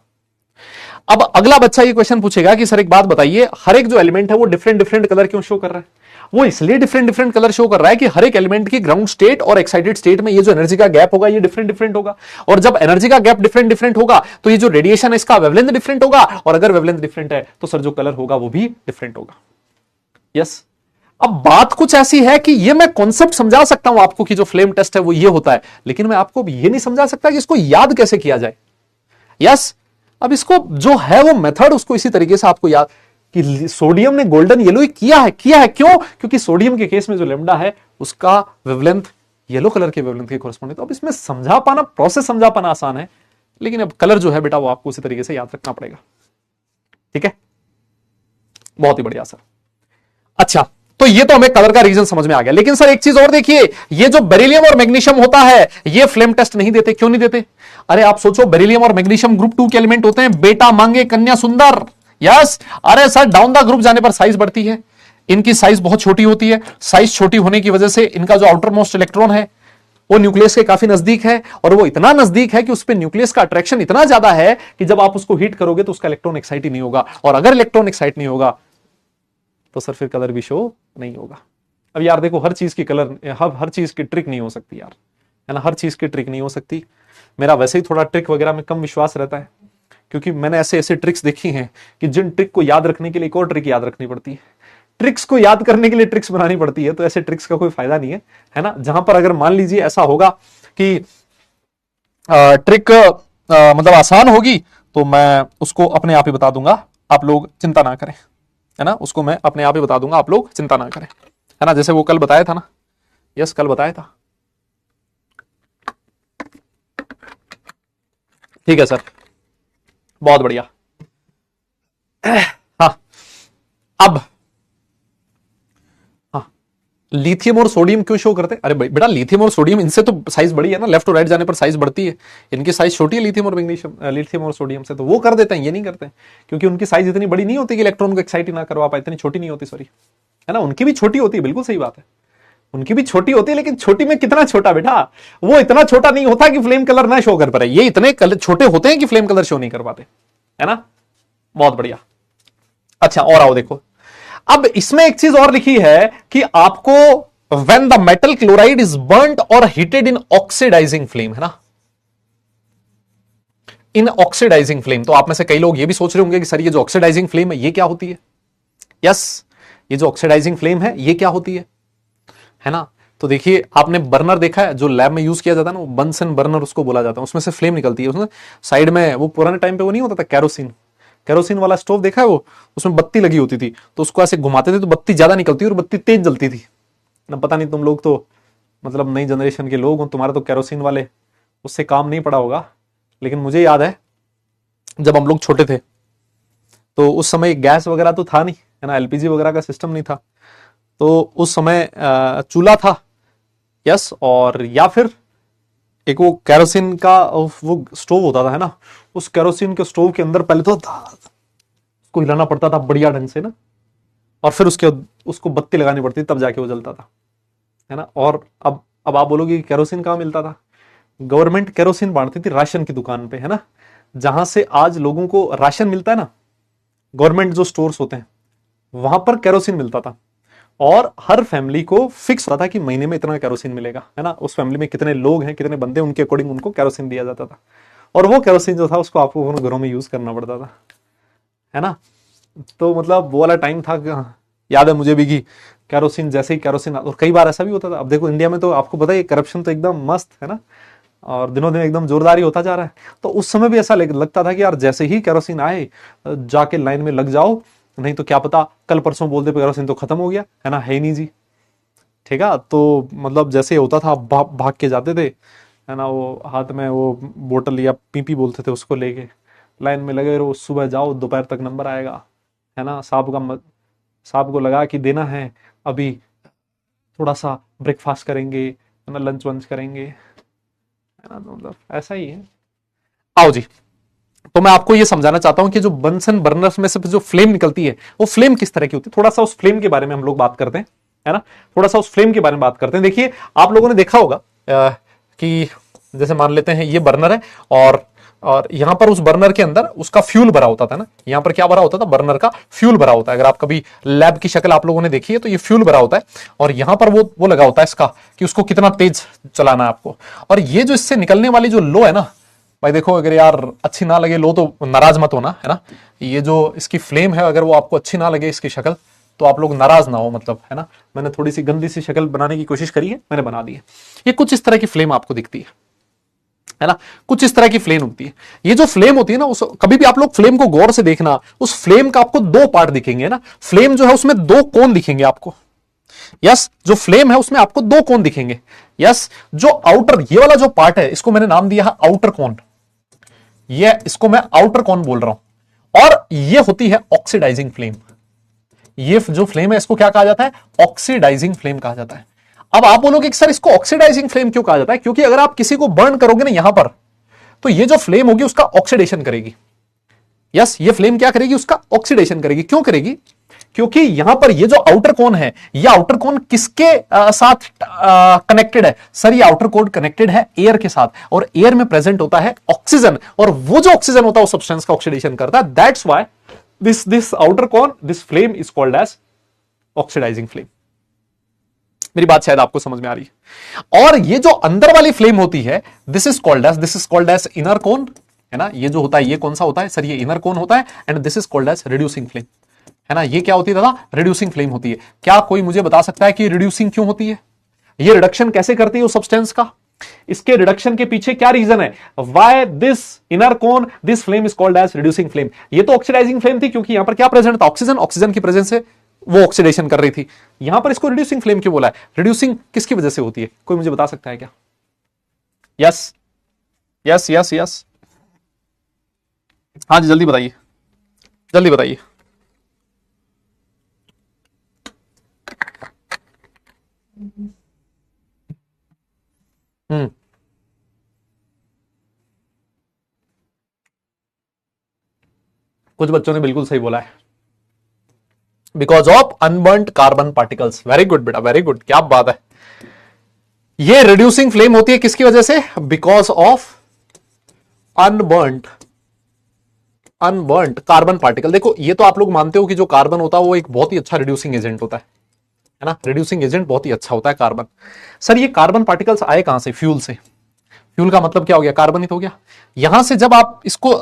अब अगला बच्चा ये क्वेश्चन पूछेगा कि सर एक बात बताइए, हर एक जो एलिमेंट है वो डिफरेंट डिफरेंट कलर क्यों शो कर रहा है? वो इसलिए डिफरेंट डिफरेंट कलर शो कर रहा है कि हर एक एलिमेंट की ग्राउंड स्टेट और एक्साइटेड स्टेट में ये जो एनर्जी का गैप होगा ये डिफरेंट डिफरेंट होगा, और जब एनर्जी का गैप डिफरेंट डिफरेंट होगा तो ये जो रेडिएशन है इसका वेवलेंथ डिफरेंट होगा, और अगर वेवलेंथ डिफरेंट है तो सर जो कलर होगा वो भी डिफरेंट होगा। यस। अब बात कुछ ऐसी है कि ये मैं कॉन्सेप्ट समझा सकता हूं आपको कि जो फ्लेम टेस्ट है वो ये होता है, लेकिन मैं आपको ये नहीं समझा सकता कि इसको याद कैसे किया जाए। यस। अब इसको जो है वो मेथड उसको इसी तरीके से आपको याद कि सोडियम ने गोल्डन येलो किया है क्यों? क्योंकि सोडियम के केस में जो लेमडा है उसका वेवलेंथ येलो कलर के वेवलेंथ के कोरस्पॉन्डिंग। तो अब इसमें समझा पाना, प्रोसेस समझा पाना आसान है, लेकिन अब कलर जो है बेटा वो आपको उसी तरीके से याद रखना पड़ेगा। ठीक है, बहुत ही बढ़िया सर। अच्छा, तो ये तो हमें कलर का रीजन समझ में आ गया, लेकिन सर एक चीज और देखिए, ये जो बेरिलियम और मैग्नीशियम होता है ये फ्लेम टेस्ट नहीं देते। क्यों नहीं देते? अरे आप सोचो, बेरिलियम और मैग्नीशियम ग्रुप 2 के एलिमेंट होते हैं, बेटा मांगे कन्या सुंदर। यस। अरे सर डाउन द ग्रुप जाने पर साइज बढ़ती है, इनकी साइज बहुत छोटी होती है। साइज छोटी होने की वजह से इनका जो आउटर मोस्ट इलेक्ट्रॉन है वो न्यूक्लियस के काफी नजदीक है, और वो इतना नजदीक है कि उस पर न्यूक्लियस का अट्रैक्शन इतना ज्यादा है कि जब आप उसको हीट करोगे तो उसका इलेक्ट्रॉन एक्साइट ही नहीं होगा, और अगर इलेक्ट्रॉन एक्साइट नहीं होगा तो सर फिर कलर भी शो नहीं होगा। अब यार देखो, हर चीज की कलर, हर चीज की ट्रिक नहीं हो सकती यार, है ना, हर चीज की ट्रिक नहीं हो सकती। मेरा वैसे ही थोड़ा ट्रिक वगैरह में कम विश्वास रहता है, क्योंकि मैंने ऐसे ऐसे ट्रिक्स देखी हैं कि जिन ट्रिक को याद रखने के लिए एक और ट्रिक याद रखनी पड़ती है, ट्रिक्स को याद करने के लिए ट्रिक्स बनानी पड़ती है, तो ऐसे ट्रिक्स का कोई फायदा नहीं है ना। जहां पर अगर मान लीजिए ऐसा होगा कि ट्रिक मतलब आसान होगी तो मैं उसको अपने आप ही बता दूंगा, आप लोग चिंता ना करें, है ना, उसको मैं अपने आप ही बता दूंगा, आप लोग चिंता ना करें, है ना। जैसे वो कल बताया था ना, यस कल बताया था। ठीक है सर, बहुत बढ़िया। हाँ, अब हाँ, लिथियम और सोडियम क्यों शो करते हैं? अरे बेटा लिथियम और सोडियम इनसे तो साइज बड़ी है ना, लेफ्ट और राइट जाने पर साइज बढ़ती है, इनकी साइज छोटी है लिथियम और मैग्नीशियम, लिथियम और सोडियम से, तो वो कर देते हैं, ये नहीं करते हैं, क्योंकि उनकी साइज इतनी बड़ी नहीं होती कि इलेक्ट्रॉन को एक्साइट ही ना करवा पाए, इतनी छोटी नहीं होती, सॉरी, है ना। उनकी भी छोटी होती है, बिल्कुल सही बात है, उनकी भी छोटी होती है, लेकिन छोटी में कितना छोटा बेटा, वो इतना छोटा नहीं होता कि फ्लेम कलर ना शो कर पाए, ये इतने छोटे होते हैं कि फ्लेम कलर शो नहीं कर पाते, है ना। बहुत बढ़िया। अच्छा, और आओ देखो, अब इसमें एक चीज और लिखी है कि आपको when the metal chloride is burned और हीटेड इन ऑक्सीडाइजिंग फ्लेम, है ना, इन ऑक्सीडाइजिंग फ्लेम। तो आप में से कई लोग ये भी सोच रहे होंगे कि सर ये जो ऑक्सीडाइजिंग फ्लेम है ये क्या होती है? यस, ये जो ऑक्सीडाइजिंग फ्लेम है ये क्या होती है ना। तो देखिए, आपने बर्नर देखा है जो लैब में यूज किया जाता है ना, वो बंसन बर्नर उसको बोला जाता है, उसमें से फ्लेम निकलती है, उसमें साइड में वो पुराने टाइम पे वो नहीं होता था कैरोसिन वाला स्टोव देखा है, वो उसमें बत्ती लगी होती थी, तो उसको ऐसे घुमाते थे तो बत्ती ज्यादा निकलती और बत्ती तेज जलती थी ना। पता नहीं तुम लोग तो मतलब नई जनरेशन के लोग हो, तुम्हारे तो कैरोसिन वाले उससे काम नहीं पड़ा होगा, लेकिन मुझे याद है जब हम लोग छोटे थे तो उस समय गैस वगैरह तो था नहीं, है ना, एलपीजी वगैरह का सिस्टम नहीं था, तो उस समय चूल्हा था, यस, और या फिर एक वो कैरोसिन का वो स्टोव होता था, है ना, उस कैरोसिन के स्टोव के अंदर पहले तो उसको हिलाना पड़ता था बढ़िया ढंग से ना, और फिर उसको बत्ती लगानी पड़ती तब जाके वो जलता था, है ना। और अब आप बोलोगे कि कैरोसिन कहाँ मिलता था? गवर्नमेंट कैरोसिन बांटती थी राशन की दुकान पे, है ना, जहां से आज लोगों को राशन मिलता है ना, गवर्नमेंट जो स्टोर्स होते हैं वहां पर कैरोसिन मिलता था, और हर फैमिली को फिक्स होता था कि महीने में इतना कैरोसिन मिलेगा, है ना, उस फैमिली में कितने लोग हैं, कितने बंदे, उनके अकॉर्डिंग उनको कैरोसिन दिया जाता था, और वो कैरोसिन जो था उसको आपको घरों में यूज करना पड़ता था, है ना। तो मतलब वो वाला टाइम था, याद है मुझे भी कि कैरोसिन, जैसे ही कैरोसिन, और कई बार ऐसा भी होता था। अब देखो इंडिया में तो आपको पता है करप्शन तो एकदम मस्त है ना, और दिनों दिन एकदम जोरदार ही होता जा रहा है, तो उस समय भी ऐसा लगता था कि यार जैसे ही कैरोसिन आए जाके लाइन में लग जाओ, नहीं तो क्या पता कल परसों बोल दे कैरोसिन तो खत्म हो गया, है ना, है ही नहीं जी, ठीक है। तो मतलब जैसे होता था भाग के जाते थे, है ना, वो हाथ में वो बोतल या पीपी बोलते थे उसको लेके लाइन में लगे रहो, सुबह जाओ दोपहर तक नंबर आएगा, है ना। साहब को लगा कि देना है, अभी थोड़ा सा ब्रेकफास्ट करेंगे, है ना, लंच वंच करेंगे, है ना, तो मतलब ऐसा ही है। आओ जी, तो मैं आपको ये समझाना चाहता हूं कि जो बंसन बर्नर्स में से जो फ्लेम निकलती है वो फ्लेम किस तरह की होती है। थोड़ा सा उस फ्लेम के बारे में हम लोग बात करते हैं, है ना, थोड़ा सा उस फ्लेम के बारे में बात करते हैं। देखिए आप लोगों ने देखा होगा कि जैसे मान लेते हैं ये बर्नर है और यहां पर उस बर्नर के अंदर उसका फ्यूल भरा होता था ना, यहां पर क्या भरा होता था, बर्नर का फ्यूल भरा होता है। अगर आप कभी लैब की शक्ल आप लोगों ने देखी है तो ये फ्यूल भरा होता है और यहां पर वो लगा होता है इसका कि उसको कितना तेज चलाना है आपको। और ये जो इससे निकलने वाली जो लो है ना भाई, देखो अगर यार अच्छी ना लगे लो तो नाराज मत होना, है ना। ये जो इसकी फ्लेम है अगर वो आपको अच्छी ना लगे इसकी शक्ल तो आप लोग नाराज ना हो, मतलब, है ना। मैंने थोड़ी सी गंदी सी शक्ल बनाने की कोशिश करी है, मैंने बना दी है। ये कुछ इस तरह की फ्लेम आपको दिखती है ना, कुछ इस तरह की फ्लेम होती है। ये जो फ्लेम होती है ना, उस कभी भी आप लोग फ्लेम को गौर से देखना, उस फ्लेम का आपको दो पार्ट दिखेंगे ना, फ्लेम जो है उसमें दो कोन दिखेंगे आपको। यस, जो फ्लेम है उसमें आपको दो कोन दिखेंगे। यस, जो आउटर ये वाला जो पार्ट है इसको मैंने नाम दिया है आउटर कोन, ये इसको मैं आउटर कोन बोल रहा हूं। और ये होती है ऑक्सीडाइजिंग फ्लेम। ये जो फ्लेम है इसको क्या कहा जाता है, ऑक्सीडाइजिंग फ्लेम कहा जाता है। अब आप बोलोगे कि सर इसको ऑक्सीडाइजिंग फ्लेम क्यों कहा जाता है, क्योंकि अगर आप किसी को बर्न करोगे ना यहां पर, तो ये जो फ्लेम होगी उसका ऑक्सीडेशन करेगी। यस, ये फ्लेम क्या करेगी, उसका ऑक्सीडेशन करेगी। क्यों करेगी, क्योंकि यहां पर ये जो आउटर कोन है, ये आउटर कोन किसके साथ कनेक्टेड है सर, ये आउटर कोन कनेक्टेड है एयर के साथ, और एयर में प्रेजेंट होता है ऑक्सीजन, और वो जो ऑक्सीजन होता है वो सब्सटेंस का ऑक्सीडेशन करता है। That's why this outer cone, this flame is called as oxidizing flame. मेरी बात शायद आपको समझ में आ रही है। और ये जो अंदर वाली फ्लेम होती है, this is called as inner cone, है ना। ये जो होता है ये कौन सा होता है सर, ये इनर कोन होता है, and this is called as reducing flame, है ना। ये क्या होती है दादा, रिड्यूसिंग फ्लेम होती है। क्या कोई मुझे बता सकता है कि रिड्यूसिंग क्यों होती है, ये रिडक्शन कैसे करती है उस सब्सटेंस का, इसके रिडक्शन के पीछे क्या रीजन है, why this inner cone, this flame is called as reducing flame. ये तो ऑक्सीडाइजिंग फ्लेम थी क्योंकि यहां पर क्या प्रेजेंट था, ऑक्सीजन, ऑक्सीजन की प्रेजेंस से वो ऑक्सीडेशन कर रही थी। यहां पर इसको रिड्यूसिंग फ्लेम क्यों बोला है, रिड्यूसिंग किसकी वजह से होती है, कोई मुझे बता सकता है क्या। यस यस यस यस, हाँ जी, जल्दी बताइए, जल्दी बताइए। हम्म, कुछ बच्चों ने बिल्कुल सही बोला है, because of unburned carbon particles. Very good बेटा, वेरी गुड, क्या बात है। ये रिड्यूसिंग फ्लेम होती है किसकी वजह से, because of unburned carbon particle. देखो ये तो आप लोग मानते हो कि जो कार्बन होता है वो एक बहुत ही अच्छा रिड्यूसिंग एजेंट होता है ना, रिड्यूसिंग एजेंट बहुत ही अच्छा होता है कार्बन। सर ये कार्बन पार्टिकल्स आए कहां से, फ्यूल से। फ्यूल का मतलब क्या हो गया, कार्बन ही तो हो गया। यहां से जब आप इसको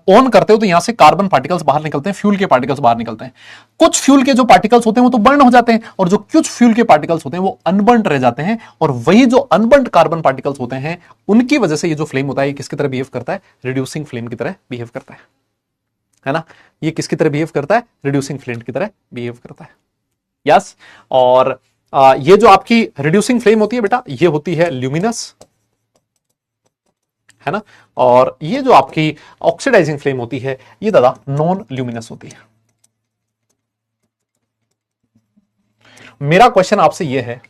ऑन करते हो तो यहां से कार्बन पार्टिकल्स बाहर निकलते हैं, फ्यूल के पार्टिकल्स बाहर निकलते हैं। कुछ फ्यूल के जो पार्टिकल्स होते हैं वो तो बर्न हो जाते हैं, और जो कुछ फ्यूल के पार्टिकल्स होते हैं वो अनबर्न रह जाते हैं, और वही जो अनबर्न कार्बन पार्टिकल्स होते हैं उनकी वजह से ये जो फ्लेम होता है ये किसकी तरह बिहेव करता है, रिड्यूसिंग फ्लेम की तरह बिहेव करता है ना। ये किसकी तरह बिहेव करता है, रिड्यूसिंग फ्लेम की तरह बिहेव करता है। यस, और ये जो आपकी रिड्यूसिंग फ्लेम होती है बेटा, ये होती है ल्यूमिनस, है ना। और ये जो आपकी ऑक्सीडाइजिंग फ्लेम होती है ये दादा नॉन ल्यूमिनस होती है। मेरा क्वेश्चन आपसे ये है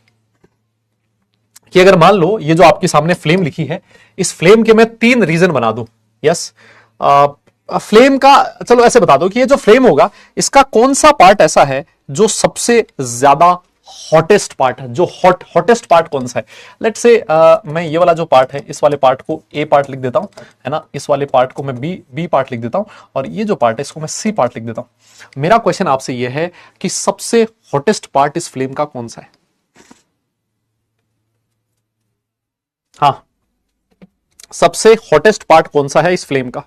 कि अगर मान लो ये जो आपके सामने फ्लेम लिखी है, इस फ्लेम के मैं 3 रीजन बना दूं। यस, फ्लेम का चलो ऐसे बता दो कि ये जो फ्लेम होगा इसका कौन सा पार्ट ऐसा है जो सबसे ज्यादा हॉटेस्ट पार्ट है, जो हॉटेस्ट पार्ट कौन सा है। लेट से मैं ये वाला जो पार्ट है इस वाले पार्ट को ए पार्ट लिख देता हूं, है ना। इस वाले पार्ट को मैं बी पार्ट लिख देता हूं, और ये जो पार्ट है इसको मैं सी पार्ट लिख देता हूं। मेरा क्वेश्चन आपसे ये है कि सबसे हॉटेस्ट पार्ट इस फ्लेम का कौन सा है। हाँ, सबसे हॉटेस्ट पार्ट कौन सा है इस फ्लेम का।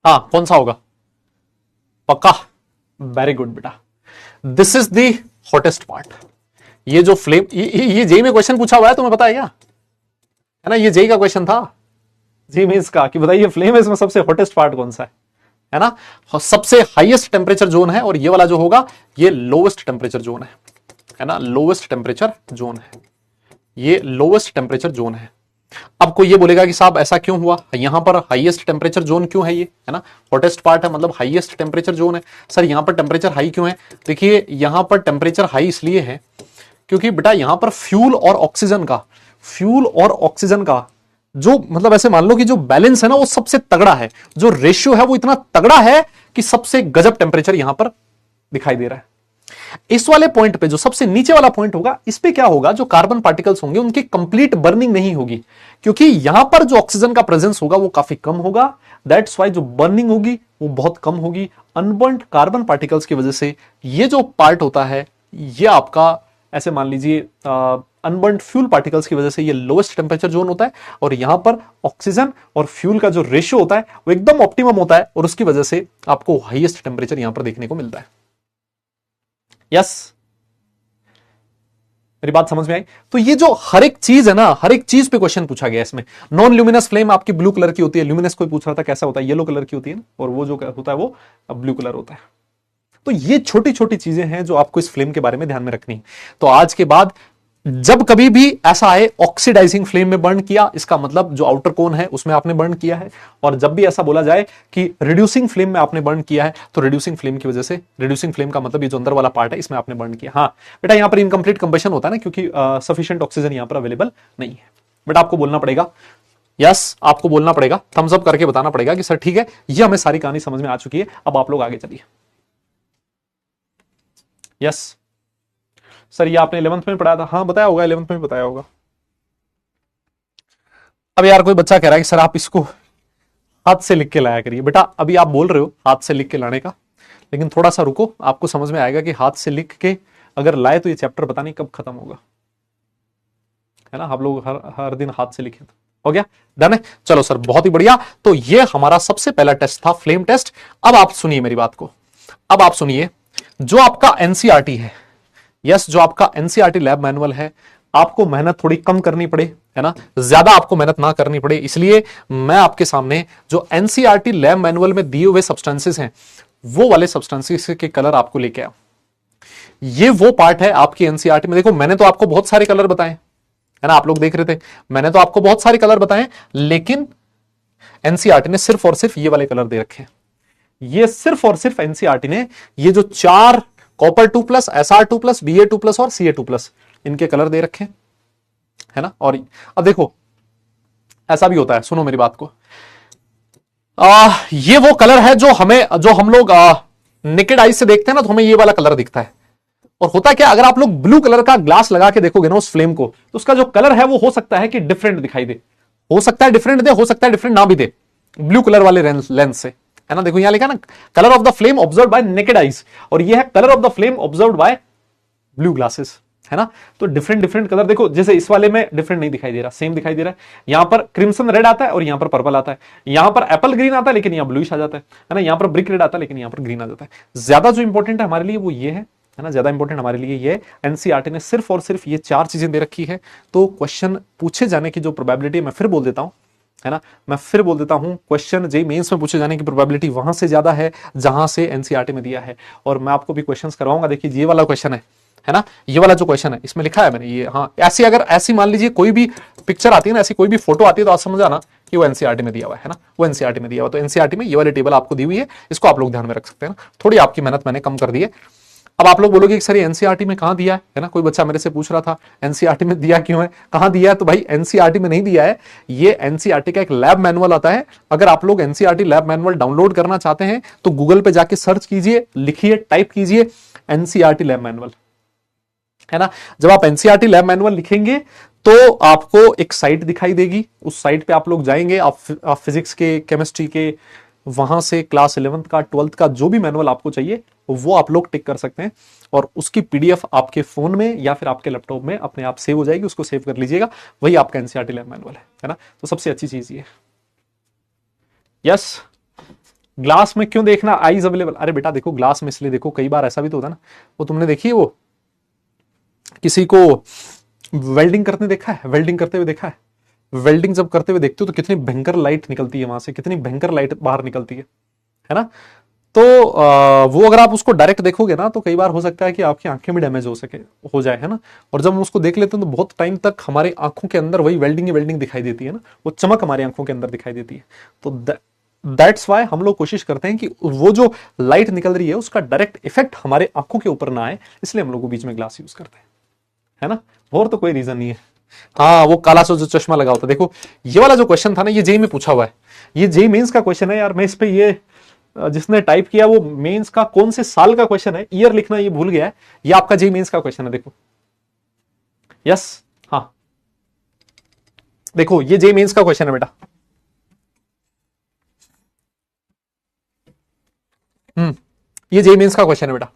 हाँ, कौन सा होगा, पक्का, वेरी गुड बेटा। This is the hottest part. ये जो फ्लेम, ये जेई में क्वेश्चन पूछा हुआ है, तुम्हें पता है क्या? है ना, ये जेई का क्वेश्चन था जी में इसका, कि बताइए फ्लेम है इसमें सबसे हॉटेस्ट पार्ट कौन सा है ना? सबसे हाईएस्ट टेम्परेचर जोन है, और ये वाला जो होगा ये लोवेस्ट टेम्परेचर जोन है ना, लोवेस्ट टेम्परेचर जोन है, ये लोवेस्ट टेम्परेचर जोन है। अब कोई ये बोलेगा कि साहब ऐसा क्यों हुआ, यहां पर हाईएस्ट टेम्परेचर जोन क्यों है, ये है ना हॉटेस्ट पार्ट है, मतलब हाईएस्ट टेम्परेचर जोन है। सर यहां पर टेम्परेचर हाई क्यों है? देखिए यहां पर टेम्परेचर हाई इसलिए है क्योंकि बेटा यहां पर फ्यूल और ऑक्सीजन का जो मतलब ऐसे मान लो कि जो बैलेंस है ना वो सबसे तगड़ा है, जो रेशियो है वो इतना तगड़ा है कि सबसे गजब टेम्परेचर यहां पर दिखाई दे रहा है। इस वाले पॉइंट पे जो सबसे नीचे वाला पॉइंट होगा, इस पे क्या होगा, जो कार्बन पार्टिकल्स होंगे उनकी कंप्लीट बर्निंग नहीं होगी, क्योंकि यहां पर जो ऑक्सीजन का प्रेजेंस होगा वो काफी कम होगा। दैट्स वाई जो बर्निंग होगी वो बहुत कम होगी। अनबर्न्ड कार्बन पार्टिकल्स की वजह से ये जो पार्ट होता है, ये आपका ऐसे मान लीजिए अनबर्न्ड फ्यूल पार्टिकल्स की वजह से ये लोएस्ट टेम्परेचर जोन होता है, और यहां पर ऑक्सीजन और फ्यूल का जो रेशियो होता है वो एकदम ऑप्टिमम होता है, और उसकी वजह से आपको हाईएस्ट टेम्परेचर यहां पर देखने को मिलता है। यस, मेरी बात समझ में आई? तो ये जो हर एक चीज है ना, हर एक चीज पे क्वेश्चन पूछा गया इसमें। नॉन ल्यूमिनस फ्लेम आपकी ब्लू कलर की होती है, ल्यूमिनस कोई पूछ रहा था कैसा होता है, येलो कलर की होती है ना, और वो जो होता है वो ब्लू कलर होता है। तो ये छोटी छोटी चीजें हैं जो आपको इस फ्लेम के बारे में ध्यान में रखनी है। तो आज के बाद जब कभी भी ऐसा आए ऑक्सीडाइजिंग फ्लेम में बर्न किया, इसका मतलब जो आउटर कोन है उसमें आपने बर्न किया है, और जब भी ऐसा बोला जाए कि रिड्यूसिंग फ्लेम में आपने बर्न किया है, तो रिड्यूसिंग फ्लेम की वजह से, रिड्यूसिंग फ्लेम का मतलब ये जो अंदर वाला पार्ट है इसमें आपने बर्न किया। हाँ बेटा, यहां पर इनकंप्लीट कंबशन होता है ना, क्योंकि सफिशिएंट ऑक्सीजन यहां पर अवेलेबल नहीं है। बेटा आपको बोलना पड़ेगा, यस आपको बोलना पड़ेगा, थम्स अप करके बताना पड़ेगा कि सर ठीक है, ये हमें सारी कहानी समझ में आ चुकी है, अब आप लोग आगे चलिए। यस सर, ये आपने 11th में पढ़ाया था? हाँ बताया होगा, 11th में बताया होगा। अब यार कोई बच्चा कह रहा है कि सर आप इसको हाथ से लिख के लाया करिए। बेटा अभी आप बोल रहे हो हाथ से लिख के लाने का, लेकिन थोड़ा सा रुको, आपको समझ में आएगा कि हाथ से लिख के अगर लाए तो ये चैप्टर पता नहीं कब खत्म होगा, है ना। आप लोग हर दिन हाथ से लिखे, हो गया डन है। चलो सर बहुत ही बढ़िया। तो ये हमारा सबसे पहला टेस्ट था, फ्लेम टेस्ट। अब आप सुनिए मेरी बात को, अब आप सुनिए, जो आपका एनसीईआरटी है, यस जो आपका एनसीईआरटी लैब मैनुअल है, आपको मेहनत थोड़ी कम करनी पड़े, है ना, ज्यादा आपको मेहनत ना करनी पड़े, इसलिए मैं आपके सामने जो एनसीईआरटी लैब मैनुअल में दिए हुए सब्सटेंसेस हैं, वो वाले सब्सटेंसेस के कलर आपको लेके आओ। ये वो पार्ट है आपकी एनसीईआरटी में। देखो मैंने तो आपको बहुत सारे कलर बताए, है ना, आप लोग देख रहे थे, मैंने तो आपको बहुत सारे कलर बताए, लेकिन एनसीईआरटी ने सिर्फ और सिर्फ ये वाले कलर दे रखे हैं। ये सिर्फ और सिर्फ एनसीईआरटी ने ये जो 4 कॉपर 2+, SR 2+, BA 2+ और CA 2+ इनके कलर दे रखे हैं, है ना। और अब देखो ऐसा भी होता है, सुनो मेरी बात को, ये वो कलर है जो हम लोग नेकेड आइज से देखते हैं ना, तो हमें ये वाला कलर दिखता है। और होता क्या, अगर आप लोग ब्लू कलर का ग्लास लगा के देखोगे ना उस फ्लेम को, तो उसका जो कलर है वो हो सकता है कि डिफरेंट दिखाई दे, हो सकता है डिफरेंट दे, हो सकता है डिफरेंट ना भी दे ब्लू कलर वाले लेंस से, है ना। देखो यहां लिखा ना, colour of the flame observe by naked eyes, और ये है colour of the flame observe by blue glasses, है ना। तो डिफरेंट डिफरेंट कलर देखो, जैसे इस वाले में डिफरेंट नहीं दिखाई दे रहा, सेम दिखाई दे रहा है। यहां पर क्रिम्सन रेड आता है और यहां पर पर्पल आता है, यहां पर एप्पल ग्रीन आता है लेकिन यहां ब्लूइश आ जाता है ना, यहां पर ब्रिक रेड आता है लेकिन यहां पर ग्रीन आ जाता है। ज्यादा जो इंपॉर्टेंट है हमारे लिए वो ये है ना, ज्यादा इंपॉर्टेंट हमारे लिए ये एनसीईआरटी ने सिर्फ और सिर्फ ये 4 चीजें दे रखी है। तो क्वेश्चन पूछे जाने की जो प्रोबेबिलिटी, मैं फिर बोल देता हूं, है ना, मैं फिर बोल देता हूं, क्वेश्चन जेईई मेंस में पूछे जाने की प्रोबेबिलिटी वहां से ज्यादा है जहां से एनसीईआरटी में दिया है। और मैं आपको भी क्वेश्चंस करवाऊंगा। देखिए ये वाला क्वेश्चन है ना, ये वाला जो क्वेश्चन है इसमें लिखा है मैंने ये, हाँ ऐसी अगर ऐसी मान लीजिए कोई भी पिक्चर आती है ना, ऐसी कोई भी फोटो आती है, तो आप समझ आना कि वो एनसीईआरटी में दिया हुआ है ना, वो एनसीईआरटी में दिया हुआ। तो एनसीईआरटी में ये वाली टेबल आपको दी हुई है, इसको आप लोग ध्यान में रख सकते हैं ना। थोड़ी आपकी मेहनत मैंने कम कर दी है। अब आप लोग बोलोगे कि सर ये एनसीईआरटी में कहां दिया है ना, कोई बच्चा मेरे से पूछ रहा था एनसीईआरटी में दिया क्यों है, कहां दिया है। तो भाई एनसीईआरटी में नहीं दिया है, ये एनसीईआरटी का एक लैब मैनुअल आता है। अगर आप लोग एनसीईआरटी लैब मैनुअल डाउनलोड करना चाहते हैं तो गूगल पे जाके सर्च कीजिए, लिखिए, टाइप कीजिए एनसीईआरटी लैब मैनुअल, है ना। जब आप एनसीईआरटी लैब मैनुअल लिखेंगे तो आपको एक साइट दिखाई देगी, उस साइट पे आप लोग जाएंगे, आप फिजिक्स के, केमिस्ट्री के, वहां से क्लास 11th का, 12th का जो भी मैनुअल आपको चाहिए वो आप लोग टिक कर सकते हैं, और उसकी पीडीएफ आपके फोन में या फिर आपके लैपटॉप में अपने आप सेव हो जाएगी, उसको सेव कर लीजिएगा, वही आपका एनसीईआरटी लैब मैनुअल है ना। तो सबसे अच्छी चीज ये। यस, ग्लास में क्यों देखना आईज अवेलेबल? अरे बेटा देखो ग्लास में इसलिए देखो, कई बार ऐसा भी तो होता है ना, वो तुमने देखी है वो किसी को वेल्डिंग करते देखा है, वेल्डिंग करते हुए देखा है? वेल्डिंग जब करते हुए देखते हो तो कितनी भयंकर लाइट निकलती है वहां से, कितनी भयंकर लाइट बाहर निकलती है ना? तो वो अगर आप उसको डायरेक्ट देखोगे ना तो कई बार हो सकता है कि आपकी आंखें भी डैमेज हो जाए, है ना? और जब हम उसको देख लेते हैं तो बहुत टाइम तक हमारी आंखों के अंदर वही वेल्डिंग ही वेल्डिंग दिखाई देती है ना, वो चमक हमारी आंखों के अंदर दिखाई देती है। तो दैट्स वाई हम लोग कोशिश करते हैं कि वो जो लाइट निकल रही है उसका डायरेक्ट इफेक्ट हमारे आंखों के ऊपर ना आए, इसलिए हम लोग बीच में ग्लास यूज करते हैं, है ना? और तो कोई रीजन नहीं है। हाँ, वो काला सा जो चश्मा लगा होता है, देखो ये वाला जो क्वेश्चन था ना, ये जेई में पूछा हुआ है, ये जेई मेंस का क्वेश्चन है यार। मैं इस पे ये जिसने टाइप किया वो मेंस का कौन से साल का क्वेश्चन है, ईयर लिखना ये भूल गया है। ये आपका जेई मेंस का क्वेश्चन है, देखो। यस, हाँ देखो ये जेई मेंस का क्वेश्चन है बेटा। ये जेई मेंस का क्वेश्चन है बेटा।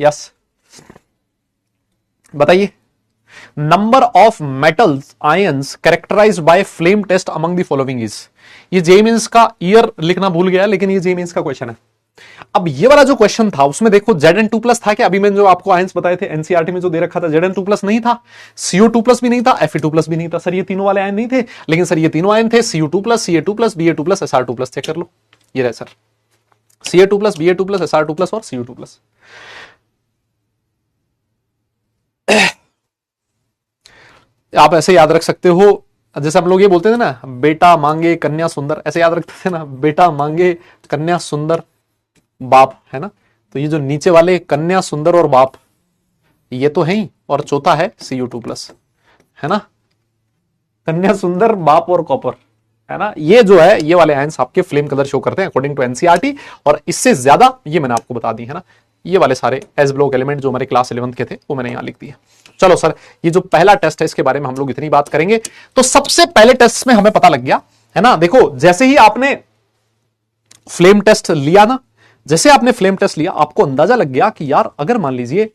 यस, बताइए। Number of metals ions characterized by flame test among the following is. ये जेई मेंस का ईयर लिखना भूल गया, लेकिन ये जेई मेंस का क्वेश्चन है। अब ये वाला जो क्वेश्चन था उसमें देखो Zn2+ था क्या? अभी मैंने जो आपको आयंस बताए थे एनसीईआरटी में जो दे रखा था, Zn2+ नहीं था, CO2+ भी नहीं था, Fe2+ भी नहीं था। सर ये तीनों वाले आयन नहीं थे, लेकिन सर ये तीनों आयन थे, CO2+, Ca2+, Ba2+, Sr2+। Check कर लो, ये रहे सर, Ca2+, Ba2+, Sr2+ और Cu2+। आप ऐसे याद रख सकते हो, जैसे हम लोग ये बोलते थे ना, बेटा मांगे कन्या सुंदर, ऐसे याद रखते थे ना, बेटा मांगे कन्या सुंदर बाप, है ना? तो ये जो नीचे वाले कन्या सुंदर और बाप, ये तो है ही, और चौथा है Cu2+, है ना? कन्या सुंदर, बाप और कॉपर, है ना? ये जो है ये वाले आयंस आपके फ्लेम कलर शो करते हैं अकॉर्डिंग टू एनसीईआरटी, और इससे ज्यादा ये मैंने आपको बता दी, है ना? ये वाले सारे एस ब्लॉक एलिमेंट जो हमारे क्लास 11th के थे वो मैंने यहां लिख दिए। चलो सर, ये जो पहला टेस्ट है इसके बारे में हम लोग इतनी बात करेंगे। तो सबसे पहले टेस्ट में हमें पता लग गया, है ना? देखो जैसे ही आपने फ्लेम टेस्ट लिया ना, जैसे आपने फ्लेम टेस्ट लिया, आपको अंदाजा लग गया कि यार अगर मान लीजिए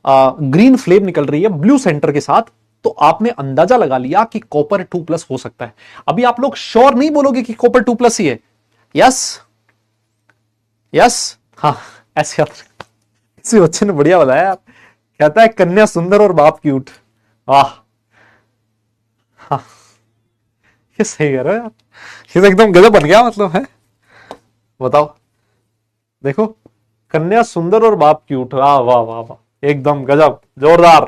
ग्रीन फ्लेम निकल रही है ब्लू सेंटर के साथ, तो आपने अंदाजा लगा लिया कि कॉपर 2+ हो सकता है। अभी आप लोग श्योर नहीं बोलोगे कि कॉपर 2+ ही है। यस यस, हाँ ऐसे किसी बच्चे ने बढ़िया बताया यार, कहता है कन्या सुंदर और बाप क्यूट। वाह, हाँ ये सही कह रहे हो यार, ये तो एकदम गजब बन गया, मतलब है। बताओ, देखो कन्या सुंदर और बाप क्यूट, वाह वाह वाह वाह, एकदम गजब, जोरदार,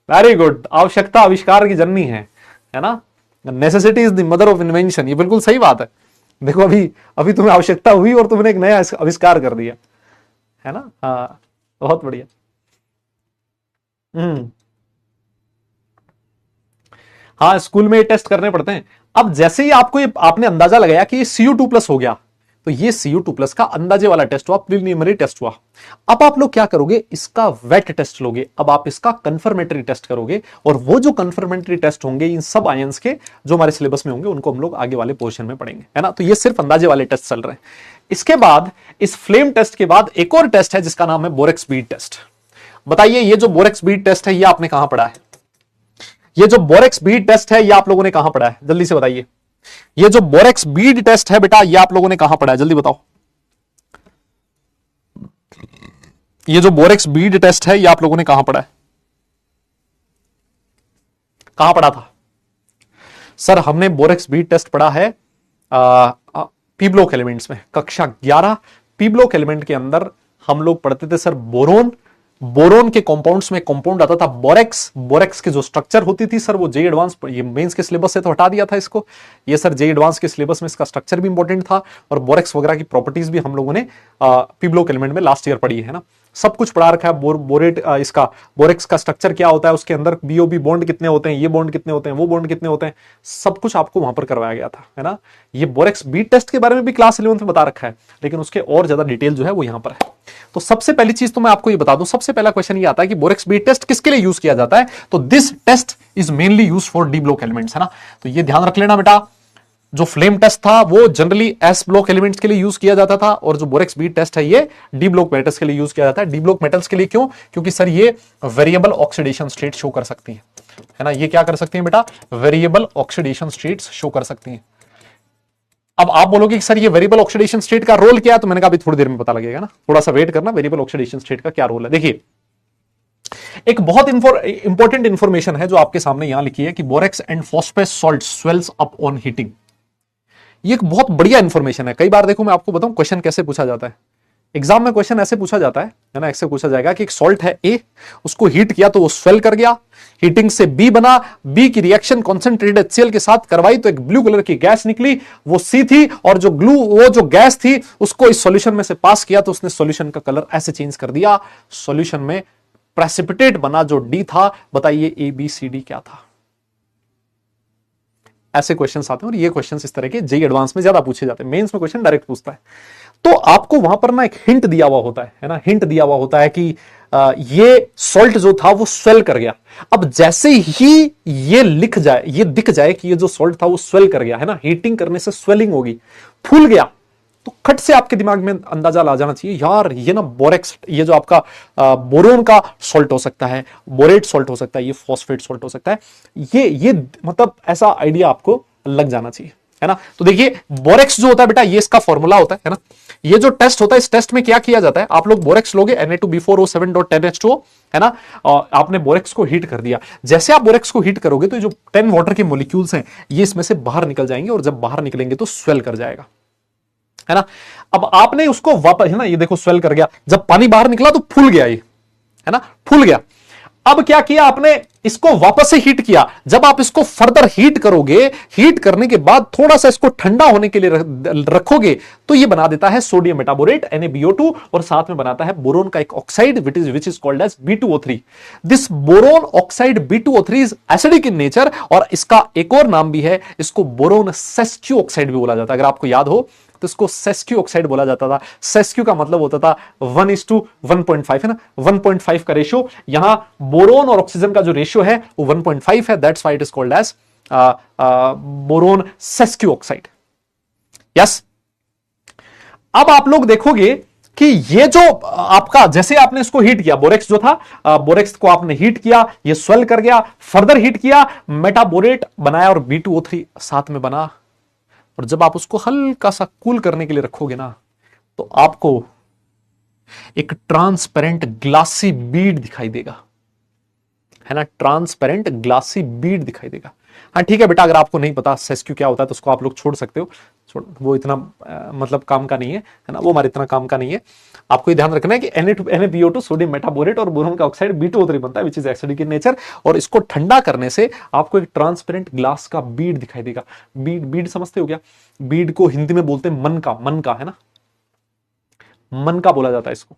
वेरी गुड। आवश्यकता आविष्कार की जननी है ना? Necessity is the mother of invention, ये बिल्कुल सही बात है। देखो अभी अभी तुम्हें आवश्यकता हुई और तुमने एक नया आविष्कार कर दिया, है ना? हाँ बहुत बढ़िया। हाँ स्कूल में ये टेस्ट करने पड़ते हैं। अब जैसे ही आपको ये आपने अंदाजा लगाया कि ये Cu2+ हो गया, तो ये Cu2+ का अंदाजे वाला टेस्ट हुआ, प्रीलिमिनरी टेस्ट हुआ। अब आप लोग क्या करोगे, इसका वेट टेस्ट लोगे, अब आप इसका कंफर्मेटरी टेस्ट करोगे, और वो जो कंफर्मेटरी टेस्ट होंगे इन सब आयंस के जो हमारे सिलेबस में होंगे, उनको हम लोग आगे वाले पोर्शन में पढ़ेंगे, है ना? तो ये सिर्फ अंदाजे वाले टेस्ट चल रहे हैं। इसके बाद इस फ्लेम टेस्ट के बाद एक और टेस्ट है जिसका नाम है बोरेक्स स्पीड टेस्ट। बताइए ये जो बोरेक्स स्पीड टेस्ट है ये आपने कहां पढ़ा है? ये जो बोरेक्स बीड टेस्ट है ये आप लोगों ने कहां पढ़ा है? जल्दी से बताइए। ये जो बोरेक्स बीड टेस्ट है बेटा, ये आप लोगों ने कहां पढ़ा है? जल्दी बताओ। ये जो बोरेक्स बीड टेस्ट है ये आप लोगों ने कहां पढ़ा है? कहां पढ़ा था? सर हमने बोरेक्स बीड टेस्ट पढ़ा है पी ब्लॉक एलिमेंट्स में, कक्षा 11 पी ब्लॉक एलिमेंट के अंदर हम लोग पढ़ते थे सर बोरोन। बोरोन के कंपाउंड्स में कंपाउंड आता था बोरेक्स। बोरेक्स की जो स्ट्रक्चर होती थी सर वो जे एडवांस, ये मेंस के सिलेबस से तो हटा दिया था इसको, ये सर जे एडवांस के सिलेबस में इसका स्ट्रक्चर भी इंपॉर्टेंट था, और बोरेक्स वगैरह की प्रॉपर्टीज भी हम लोगों ने पी ब्लॉक एलिमेंट में लास्ट ईयर पढ़ी है ना? सब कुछ पढ़ा रखा है। बोरेट इसका बोरेक्स का स्ट्रक्चर क्या होता है, उसके अंदर बीओबी बॉन्ड कितने होते हैं, ये बॉन्ड कितने होते हैं, वो बॉन्ड कितने होते हैं, सब कुछ आपको वहां पर करवाया गया था, है ना? ये बोरेक्स बीट टेस्ट के बारे में भी क्लास 11th में बता रखा है, लेकिन उसके और ज्यादा डिटेल जो है वो यहां पर है। तो सबसे पहली चीज तो मैं आपको ये बता दूं, सबसे पहला क्वेश्चन ये आता है कि बोरेक्स बीट टेस्ट किसके लिए यूज किया जाता है? तो this test is mainly use for D block elements, है ना? तो ये ध्यान रख लेना बेटा, जो फ्लेम टेस्ट था वो जनरली एस ब्लॉक एलिमेंट्स के लिए यूज किया जाता था, और जो बोरेक्स बीट टेस्ट है ये डी ब्लॉक मेटल्स के लिए यूज किया जाता है। डी ब्लॉक मेटल्स के लिए क्यों? क्योंकि सर ये वेरिएबल ऑक्सीडेशन स्टेट शो कर सकती है ना? ये क्या कर सकती है बेटा? वेरिएबल ऑक्सीडेशन स्टेट्स शो कर सकती हैं। अब आप बोलोगे कि सर ये वेरिएबल ऑक्सीडेशन स्टेट का रोल क्या है, तो मैंने कहा अभी थोड़ी देर में पता लगेगा ना, थोड़ा सा वेट करना, वेरिएबल ऑक्सीडेशन स्टेट का क्या रोल है। देखिए एक बहुत इंपॉर्टेंट इंफॉर्मेशन है जो आपके सामने यहां लिखी है कि borax and phosphate salt swells up on heating. ये एक बहुत बढ़िया इंफॉर्मेशन है। कई बार देखो मैं आपको बताऊं क्वेश्चन कैसे पूछा जाता है एग्जाम में, क्वेश्चन ऐसे पूछा जाता है ना, ऐसे पूछा जाएगा कि एक सॉल्ट है ए, उसको हीट किया तो वो स्वेल कर गया, हीटिंग से बी बना, बी की रिएक्शन कॉन्सेंट्रेटेड HCl के साथ करवाई तो एक ब्लू कलर की गैस निकली, वो सी थी, और वो जो गैस थी उसको इस सॉल्यूशन में से पास किया तो उसने सॉल्यूशन का कलर ऐसे चेंज कर दिया, सॉल्यूशन में प्रेसिपिटेट बना जो डी था। बताइए ए बी सी डी क्या था? ऐसे क्वेश्चंस आते हैं और ये क्वेश्चंस इस तरह के जेईई एडवांस में ज्यादा पूछे जाते हैं। मेंस में क्वेश्चन डायरेक्ट पूछता है, तो आपको वहां पर ना एक हिंट दिया हुआ होता है ना, हिंट दिया हुआ होता है कि ये सॉल्ट जो था वो स्वेल कर गया। अब जैसे ही ये लिख जाए, ये दिख जाए कि ये जो सॉल्ट था वो स्वेल कर गया है ना, हीटिंग करने से स्वेलिंग होगी, फूल गया, तो खट से आपके दिमाग में अंदाजा ला जाना चाहिए यार ये ना बोरेक्स, ये जो आपका बोरोन का सॉल्ट हो सकता है, बोरेट सॉल्ट हो सकता है, ये फॉस्फेट सॉल्ट हो सकता है, ये मतलब ऐसा आइडिया आपको लग जाना चाहिए, है ना। तो देखिए बोरेक्स जो होता है बेटा, ये इसका फॉर्मूला होता है ना। ये जो टेस्ट होता है, इस टेस्ट में क्या किया जाता है, आप लोग बोरेक्स लोगे Na2B4O7.10H2O, है ना, आपने बोरेक्स को हीट कर दिया। जैसे आप बोरेक्स को हीट करोगे तो जो 10 वाटर के मॉलिक्यूल्स हैं ये इसमें से बाहर निकल जाएंगे, और जब बाहर निकलेंगे तो स्वेल कर जाएगा, है ना। अब आपने उसको वापस, है ना, ये देखो स्वेल कर गया, जब पानी बाहर निकला तो फूल गया, ये है ना, फूल गया। अब क्या किया आपने, इसको वापस से हीट किया। जब आप इसको फर्दर हीट करोगे, हीट करने के बाद थोड़ा सा इसको ठंडा होने के लिए रखोगे तो ये बना देता है सोडियम मेटाबोरेट NaBO2, और साथ में बनाता है बोरोन का एक oxide which is called as B2O3। This boron oxide B2O3 is acidic in nature, और इसका एक और नाम भी है, इसको बोरोन सेस्क्यू ऑक्साइड भी बोला जाता है। अगर आपको याद हो तो इसको सेस्क्यू ऑक्साइड बोला जाता था। सेस्क्यू का मतलब होता था 1:1.5, है ना, 1.5 का रेशियो। यहां बोरोन और ऑक्सीजन का जो रेशियो है वो 1.5 है, that's why it is called as boron sesquioxide. Yes, अब आप लोग देखोगे कि ये जो आपका, जैसे आपने इसको हीट किया, बोरेक्स जो था, बोरेक्स को आपने हीट किया, ये स्वेल कर गया, फर्दर हीट किया, मेटाबोरेट बनाया और B2O3 साथ में बना, और जब आप उसको हल्का सा कूल करने के लिए रखोगे ना तो आपको एक ट्रांसपेरेंट ग्लासी बीड दिखाई देगा, है ना, ट्रांसपेरेंट ग्लासी बीड दिखाई देगा। हाँ ठीक है बेटा, अगर आपको नहीं पता सेस्क्यू क्या होता है तो उसको आप लोग छोड़ सकते हो, वो इतना मतलब काम का नहीं है ना, वो हमारे इतना काम का नहीं है। आपको ये ध्यान रखना है कि NaBO2 सोडियम मेटाबोरेट और बोरोन का ऑक्साइड B2O3 बनता है, which is acidic in nature, और इसको ठंडा करने से आपको एक ट्रांसपेरेंट ग्लास का बीड दिखाई देगा। बीड समझते हो क्या? बीड को हिंदी में बोलते हैं मन का, है ना, मन का बोला जाता है इसको।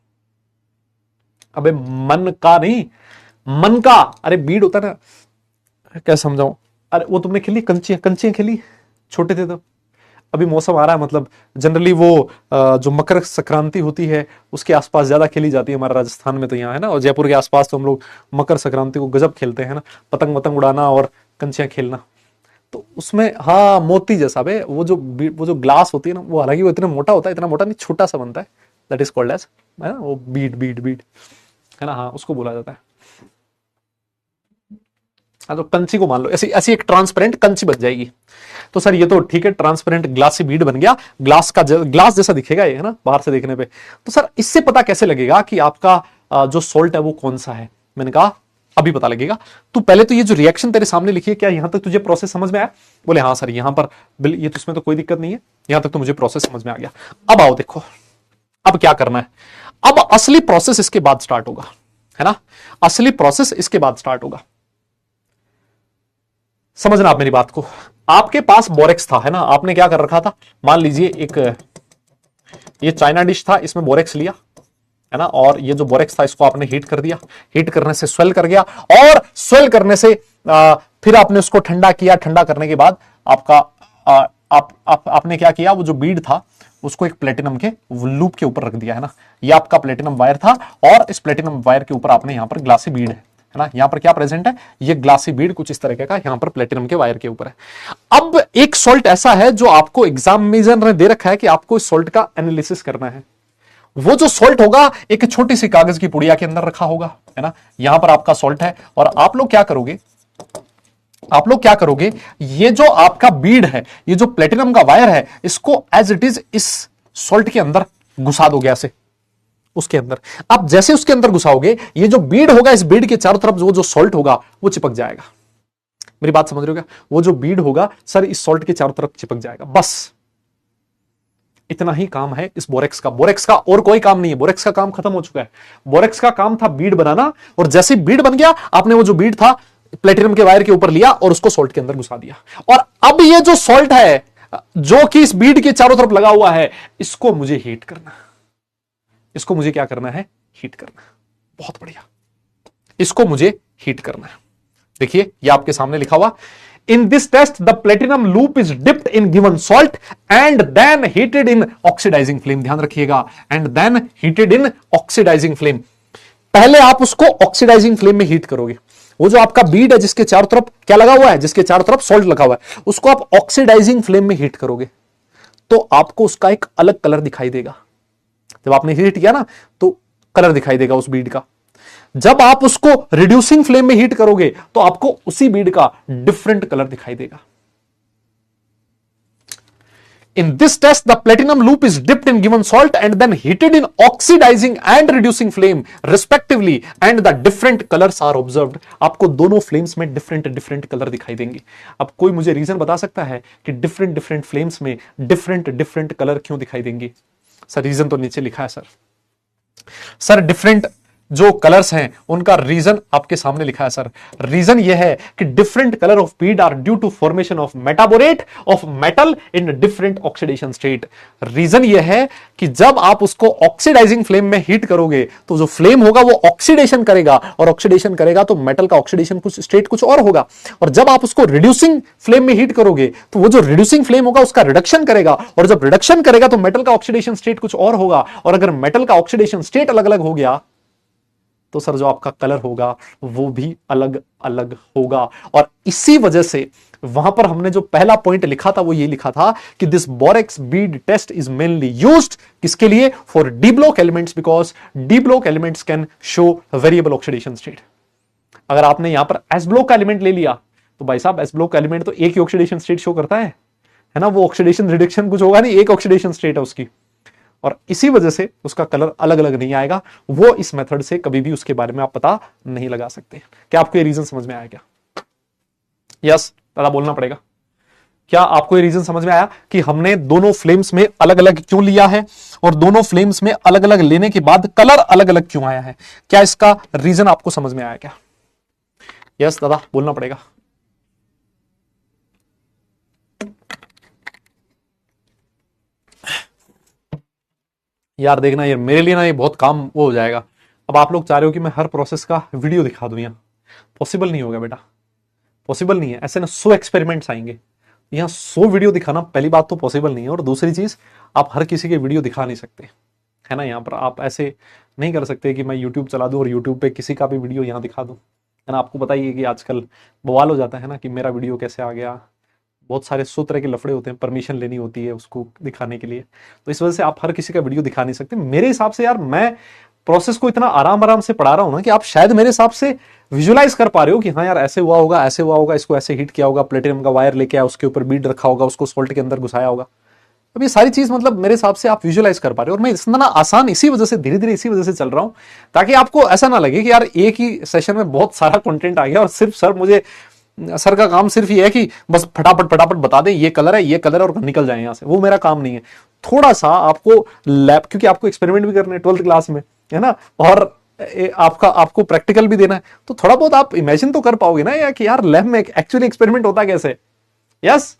अबे मन का नहीं, मन का, अरे बीड होता है ना, क्या समझाऊं, अरे वो तुमने खेली कंचियां खेली छोटे थे तो, अभी मौसम आ रहा है, मतलब जनरली वो जो मकर संक्रांति होती है उसके आसपास ज्यादा खेली जाती है हमारे राजस्थान में, तो यहाँ है ना, और जयपुर के आसपास तो हम लोग मकर संक्रांति को गजब खेलते हैं ना, पतंग वतंग उड़ाना और कंचियां खेलना। तो उसमें हाँ मोती जैसा बे, वो जो ग्लास होती है ना, वो हालांकि वो इतना मोटा होता है, इतना मोटा नहीं, छोटा सा बनता है, दैट इज कॉल्ड एज, है ना, वो बीड है ना, हाँ उसको बोला जाता है। हाँ, तो कंची को मान लो ऐसी एक ट्रांसपेरेंट कंची बन जाएगी। तो सर ये तो ठीक है, ट्रांसपेरेंट ग्लासी बीड बन गया, ग्लास जैसा दिखेगा ये, है ना, बाहर से देखने पे। तो सर इससे पता कैसे लगेगा कि आपका जो सॉल्ट है वो कौन सा है? मैंने कहा अभी पता लगेगा। तो पहले तो ये जो रिएक्शन तेरे सामने लिखी है, क्या यहां तक तुझे प्रोसेस समझ में आया? बोले हाँ सर, यहां पर ये तो, इसमें तो कोई दिक्कत नहीं है, यहां तक तो मुझे प्रोसेस समझ में आ गया। अब आओ देखो, अब क्या करना है, अब असली प्रोसेस इसके बाद स्टार्ट होगा, है ना, असली प्रोसेस इसके बाद स्टार्ट होगा। समझना आप मेरी बात को। आपके पास बोरेक्स था, है ना, आपने क्या कर रखा था, मान लीजिए एक ये चाइना डिश था, इसमें बोरेक्स लिया, है ना, और ये जो बोरेक्स था इसको आपने हीट कर दिया, हीट करने से स्वेल कर गया, और स्वेल करने से फिर आपने उसको ठंडा किया, ठंडा करने के बाद आपका आपने क्या किया, वो जो बीड था उसको एक प्लेटिनम के लूप के ऊपर रख दिया, है ना, ये आपका प्लेटिनम वायर था, और इस प्लेटिनम वायर के ऊपर आपने यहां पर ग्लासी बीड है ना, यहां पर क्या प्रेजेंट है, ये ग्लासी बीड कुछ इस तरह का यहां पर प्लेटिनम के वायर के ऊपर है। अब एक सॉल्ट ऐसा है जो आपको एग्जामिनर ने दे रखा है कि आपको इस सॉल्ट का एनालिसिस करना है। वो जो सॉल्ट होगा एक छोटी सी कागज की पुड़िया के अंदर रखा होगा, है ना, यहां पर आपका सॉल्ट है, और आप लोग क्या करोगे, आप लोग क्या करोगे, ये जो आपका बीड है, ये जो प्लेटिनम का वायर है, इसको एज इट इज इस सॉल्ट के अंदर घुसा दोगे ऐसे उसके अंदर। अब जैसे उसके अंदर घुसाओगे, ये जो बीड होगा, इस बीड के चारों तरफ वो जो सॉल्ट होगा वो चिपक जाएगा। मेरी बात समझ रहे हो क्या? वो जो बीड होगा सर इस सॉल्ट के चारों तरफ चिपक जाएगा। बस इतना ही काम है इस बोरेक्स का। बोरेक्स का और कोई काम नहीं है, बोरेक्स का काम खत्म हो चुका है। बोरेक्स का काम था बीड बनाना, और जैसे बीड बन गया, आपने वो जो बीड था प्लेटिनम के वायर के ऊपर लिया और उसको सॉल्ट के अंदर घुसा दिया। और अब ये जो सॉल्ट है जो कि इस बीड के चारों तरफ लगा हुआ है, इसको मुझे हीट करना, इसको मुझे क्या करना है, हीट करना। बहुत बढ़िया, इसको मुझे हीट करना है। देखिए ये आपके सामने लिखा हुआ, in this test the platinum loop is dipped in given salt and then heated in oxidizing flame. ध्यान रखिएगा, and then heated in oxidizing flame. पहले आप उसको ऑक्सीडाइजिंग फ्लेम में हीट करोगे। वो जो आपका बीड है जिसके चारों तरफ क्या लगा हुआ है, जिसके चारों तरफ सॉल्ट लगा हुआ है, उसको आप ऑक्सीडाइजिंग फ्लेम में हीट करोगे तो आपको उसका एक अलग कलर दिखाई देगा। जब आपने हीट किया ना तो कलर दिखाई देगा उस बीड का। जब आप उसको रिड्यूसिंग फ्लेम में हीट करोगे तो आपको उसी बीड का डिफरेंट कलर दिखाई देगा। In this test, the platinum loop is dipped in given salt and then heated in oxidizing and reducing flame respectively, and the different colors are observed. आपको दोनों फ्लेम्स में डिफरेंट कलर दिखाई देंगे। अब कोई मुझे रीजन बता सकता है कि डिफरेंट फ्लेम्स में डिफरेंट कलर क्यों दिखाई देंगे? सर रीजन तो नीचे लिखा है सर डिफरेंट जो कलर्स हैं उनका रीजन आपके सामने लिखा है सर। रीजन यह है कि different colour of bead are due to formation of metaborate of metal in different oxidation state. Reason यह है कि जब आप उसको ऑक्सीडाइजिंग फ्लेम में हीट करोगे तो जो फ्लेम होगा वो ऑक्सीडेशन करेगा, और ऑक्सीडेशन करेगा तो मेटल का ऑक्सीडेशन कुछ स्टेट कुछ और होगा। और जब आप उसको रिड्यूसिंग फ्लेम में हीट करोगे तो वो जो रिड्यूसिंग फ्लेम होगा उसका रिडक्शन करेगा, और जब रिडक्शन करेगा तो मेटल का ऑक्सीडेशन स्टेट कुछ और होगा। और अगर मेटल का ऑक्सीडेशन स्टेट अलग अलग हो गया तो सर जो आपका कलर होगा वो भी अलग अलग होगा। और इसी वजह से वहां पर हमने जो पहला पॉइंट लिखा था वो ये लिखा था कि this borax bead test is mainly used किसके लिए? For D block elements, because D block elements can show variable oxidation state. अगर आपने यहां पर एस ब्लॉक का एलिमेंट ले लिया तो भाई साहब एस ब्लॉक का एलिमेंट तो एक ही ऑक्सीडेशन स्टेट शो करता है ना, वो ऑक्सीडेशन रिडक्शन कुछ होगा नहीं, एक ऑक्सीडेशन स्टेट है उसकी, और इसी वजह से उसका कलर अलग अलग नहीं आएगा। वो इस मेथड से कभी भी उसके बारे में आप पता नहीं लगा सकते। क्या आपको ये रीजन समझ में आया क्या? यस दादा बोलना पड़ेगा। क्या आपको ये रीजन समझ में आया कि हमने दोनों फ्लेम्स में अलग अलग क्यों लिया है, और दोनों फ्लेम्स में अलग अलग लेने के बाद कलर अलग अलग क्यों आया है? क्या इसका रीजन आपको समझ में आया क्या? यस दादा बोलना पड़ेगा। यार देखना, ये मेरे लिए ना ये बहुत काम वो हो जाएगा। अब आप लोग चाह रहे हो कि मैं हर प्रोसेस का वीडियो दिखा दूं, यहाँ पॉसिबल नहीं होगा बेटा, पॉसिबल नहीं है। ऐसे ना 100 एक्सपेरिमेंट्स आएंगे, यहाँ 100 वीडियो दिखाना पहली बात तो पॉसिबल नहीं है, और दूसरी चीज आप हर किसी के वीडियो दिखा नहीं सकते है ना। यहाँ पर आप ऐसे नहीं कर सकते कि मैं यूट्यूब चला दूं और यूट्यूब पे किसी का भी वीडियो यहाँ दिखा दूं, है ना। आपको बताइए कि आजकल बवाल हो जाता है ना कि मेरा वीडियो कैसे आ गया, बहुत सारे 100 तरह के लफड़े होते हैं, परमिशन लेनी होती है उसको दिखाने के लिए। तो इस वजह से आप हर किसी का वीडियो दिखा नहीं सकते। मेरे हिसाब से यार मैं प्रोसेस को इतना आराम से पढ़ा रहा हूं ना कि आप शायद मेरे हिसाब से विजुलाइज कर पा रहे हो कि हाँ यार ऐसे हुआ होगा, ऐसे हुआ होगा, इसको ऐसे हीट किया होगा, प्लेटिनम का वायर लेके आया, उसके ऊपर बीड रखा होगा, उसको सॉल्ट के अंदर घुसाया होगा। अब ये सारी चीज मतलब मेरे हिसाब से आप विजुलाइज कर पा रहे हो, और मैं इतना आसान इसी वजह से धीरे धीरे इसी वजह से चल रहा हूं ताकि आपको ऐसा ना लगे कि यार एक ही सेशन में बहुत सारा कंटेंट आ गया और सिर्फ सर का काम सिर्फ ये है कि बस फटाफट बता दें ये कलर है और निकल जाए यहां से। वो मेरा काम नहीं है। थोड़ा सा आपको लैब, क्योंकि आपको एक्सपेरिमेंट भी करने 12th क्लास में, है ना, और आपको प्रैक्टिकल भी देना है, तो थोड़ा बहुत आप इमेजिन तो कर पाओगे ना यार कि यार लैब में एक्चुअली एक्सपेरिमेंट होता कैसे। यस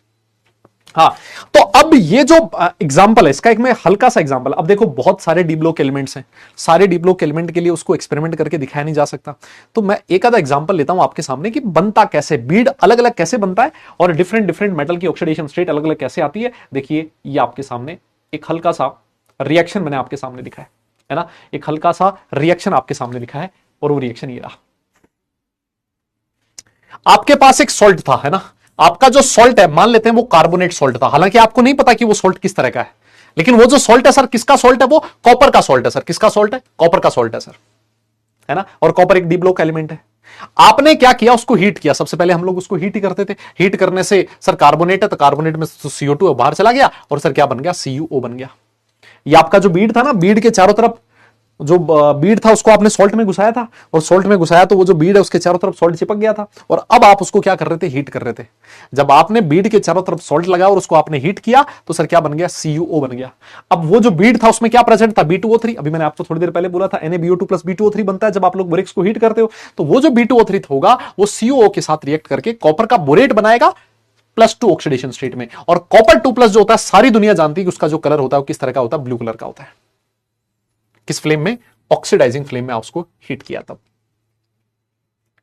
हाँ, तो अब ये जो एग्जांपल है इसका एक मैं हल्का सा एग्जांपल, अब देखो बहुत सारे डी ब्लॉक एलिमेंट्स हैं, सारे डी ब्लॉक एलिमेंट के लिए उसको एक्सपेरिमेंट करके दिखाया नहीं जा सकता, तो मैं एक आधा एग्जांपल लेता हूं आपके सामने कि बनता कैसे, बीड अलग अलग कैसे बनता है और डिफरेंट मेटल की ऑक्सीडेशन स्टेट अलग अलग कैसे आती है। देखिए ये आपके सामने एक हल्का सा रिएक्शन मैंने आपके सामने लिखा है ना, एक हल्का सा रिएक्शन आपके सामने लिखा है, और वो रिएक्शन ये रहा। आपके पास एक सॉल्ट था, है ना, आपका जो सॉल्ट है मान लेते हैं वो कार्बोनेट सॉल्ट था, हालांकि आपको नहीं पता कि वो सॉल्ट किस तरह का है, लेकिन वो जो सॉल्ट है सर किसका सॉल्ट है, वो कॉपर का सॉल्ट है सर। किसका सॉल्ट है? कॉपर का सॉल्ट है सर, है ना, और कॉपर एक डी ब्लॉक एलिमेंट है। आपने क्या किया, उसको हीट किया। सबसे पहले हम लोग उसको हीट ही करते थे। हीट करने से सर कार्बोनेट है तो कार्बोनेट में CO2 बाहर चला गया और सर क्या बन गया, CuO बन गया। ये आपका जो बीड था ना, बीड के चारों तरफ जो बीड था उसको आपने सॉल्ट में घुसाया था, और सॉल्ट में घुसाया तो वो जो बीड है उसके चारों तरफ सॉल्ट चिपक गया था, और अब आप उसको क्या कर रहे थे, हीट कर रहे थे। जब आपने बीड के चारों तरफ सॉल्ट लगाया और उसको आपने हीट किया तो सर क्या बन गया, CuO बन गया। अब वो जो बीड था उसमें क्या प्रेजेंट था, B2O3। अभी मैंने आपको थोड़ी देर पहले बोला था NaBO2 प्लस B2O3 बनता है जब आप लोग बोरेक्स को हीट करते हो। तो वो जो B2O3 होगा वो CuO के साथ रिएक्ट करके कॉपर का बोरेट बनाएगा +2 ऑक्सीडेशन स्टेट में। और कॉपर 2+ जो होता है, सारी दुनिया जानती है कि उसका जो कलर होता है वो किस तरह का होता है, ब्लू कलर का होता है। किस फ्लेम में, ऑक्सीडाइजिंग फ्लेम में आप उसको हीट किया तब।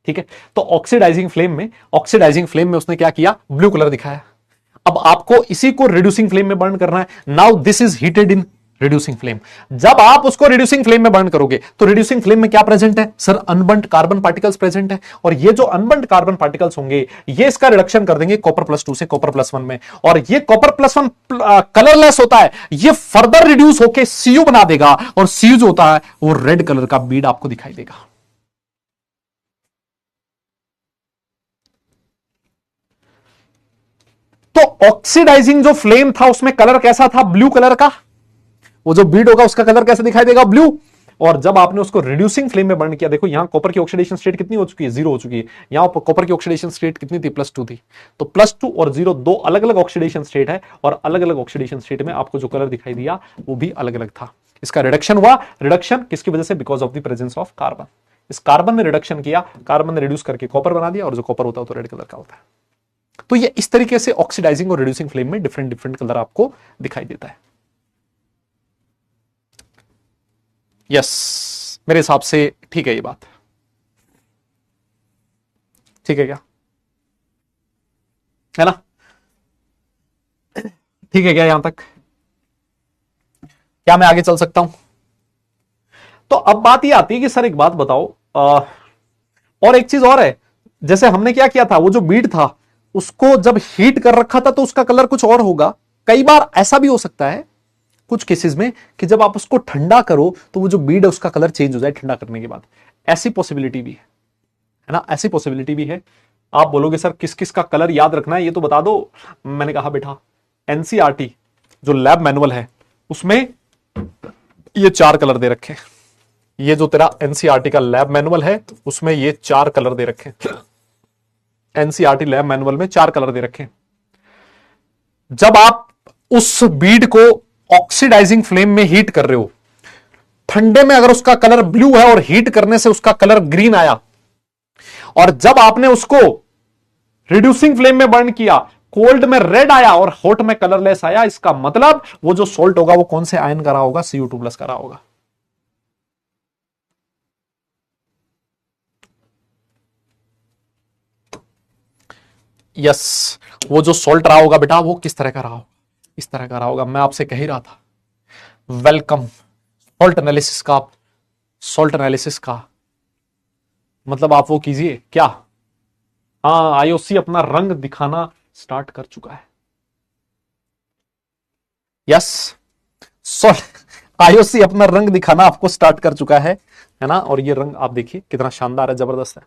ठीक है, तो ऑक्सीडाइजिंग फ्लेम में उसने क्या किया, ब्लू कलर दिखाया। अब आपको इसी को रिड्यूसिंग फ्लेम में बर्न करना है। Now this is heated in reducing flame. जब आप उसको रिड्यूसिंग फ्लेम में बर्न करोगे तो रिड्यूसिंग फ्लेम में क्या प्रेजेंट है, sir unburned carbon particles present है, और ये जो अनबर्न्ड कार्बन पार्टिकल्स होंगे ये इसका रिडक्शन कर देंगे कॉपर +2 से कॉपर +1 में, और ये कॉपर +1 कलरलेस होता है, ये फर्दर रिड्यूस होकर Cu बना देगा, और Cu जो होता है वो रेड कलर का बीड आपको दिखाई देगा। तो ऑक्सीडाइजिंग जो फ्लेम था उसमें कलर कैसा था, ब्लू कलर का। वो जो बीड होगा उसका कलर कैसे दिखाई देगा, ब्लू। और जब आपने उसको रिड्यूसिंग फ्लेम में बर्न किया, देखो यहां कॉपर की ऑक्सीडेशन स्टेट कितनी हो चुकी है, 0 हो चुकी है। यहां कॉपर की ऑक्सीडेशन स्टेट कितनी थी, +2 थी। तो +2 और 0 दो अलग अलग ऑक्सीडेशन स्टेट है, और अलग अलग ऑक्सीडेशन स्टेट में आपको जो कलर दिखाई दिया वो भी अलग अलग था। इसका रिडक्शन हुआ, रिडक्शन किसकी वजह से, because of the presence of carbon. इस कार्बन ने रिडक्शन किया, कार्बन ने रिड्यूस करके कॉपर बना दिया, और जो कॉपर होता है तो रेड कलर का होता है। तो ये इस तरीके से ऑक्सीडाइजिंग और रिड्यूसिंग फ्लेम में डिफरेंट डिफरेंट कलर आपको दिखाई देता है। यस, मेरे हिसाब से ठीक है ये बात, ठीक है क्या, है ना, ठीक है क्या यहां तक, क्या मैं आगे चल सकता हूं। तो अब बात ये आती है कि सर एक बात बताओ, और एक चीज और है, जैसे हमने क्या किया था, वो जो बीड था उसको जब हीट कर रखा था तो उसका कलर कुछ और होगा। कई बार ऐसा भी हो सकता है कुछ केसेस में कि जब आप उसको ठंडा करो तो वो जो बीड है उसका कलर चेंज हो जाए ठंडा करने के बाद। ऐसी पॉसिबिलिटी भी है ना, ऐसी पॉसिबिलिटी भी है। आप बोलोगे सर किस किस का कलर याद रखना है ये तो बता दो। मैंने कहा बेटा NCERT जो लैब मैनुअल है उसमें ये 4 कलर दे रखे। ये जो तेरा NCERT का लैब मैनुअल है उसमें ये 4 कलर दे रखे। NCERT लैब मैनुअल में 4 कलर दे रखे। जब आप उस बीड को ऑक्सीडाइजिंग फ्लेम में हीट कर रहे हो, ठंडे में अगर उसका कलर ब्लू है और हीट करने से उसका कलर ग्रीन आया, और जब आपने उसको रिड्यूसिंग फ्लेम में बर्न किया कोल्ड में रेड आया और हॉट में कलरलेस आया, इसका मतलब वो जो सॉल्ट होगा वो कौन से आयन का रहा होगा, Cu2+ का रहा होगा। यस, वो जो सॉल्ट रहा होगा बेटा वो किस तरह का रहा होगा, इस तरह का रहा होगा। मैं आपसे कह ही रहा था, वेलकम सॉल्ट एनालिसिस का। सॉल्ट एनालिसिस का मतलब आप वो कीजिए क्या, हाँ IOC अपना रंग दिखाना स्टार्ट कर चुका है। यस, सॉल्ट IOC अपना रंग दिखाना आपको स्टार्ट कर चुका है ना। और ये रंग आप देखिए कितना शानदार है, जबरदस्त है।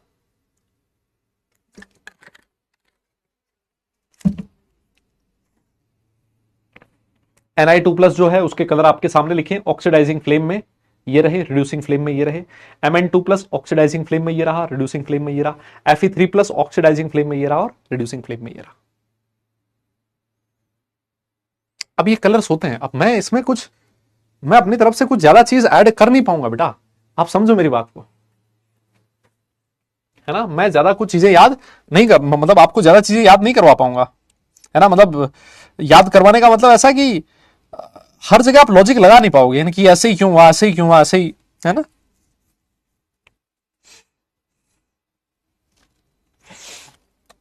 Ni2+ जो है उसके कलर आपके सामने लिखे, ऑक्सीडाइजिंग फ्लेम में ये रहे, रिड्यूसिंग फ्लेम में ये रहे। Mn2+ ऑक्सीडाइजिंग फ्लेम में ये रहा, रिड्यूसिंग फ्लेम में ये रहा। Fe3+ ऑक्सीडाइजिंग फ्लेम में ये रहा और रिड्यूसिंग फ्लेम में ये रहा। अब ये कलर्स होते हैं। अब मैं अपनी तरफ से कुछ ज्यादा चीज ऐड कर नहीं पाऊंगा बेटा, आप समझो मेरी बात को, है ना। मैं ज्यादा कुछ चीजें याद नहीं कर, मतलब आपको ज्यादा चीजें याद नहीं करवा पाऊंगा, है ना। मतलब याद करवाने का मतलब ऐसा कि हर जगह आप लॉजिक लगा नहीं पाओगे, यानी कि ऐसे ही क्यों हुआ, ऐसे ही क्यों हुआ, ऐसे ही, है ना।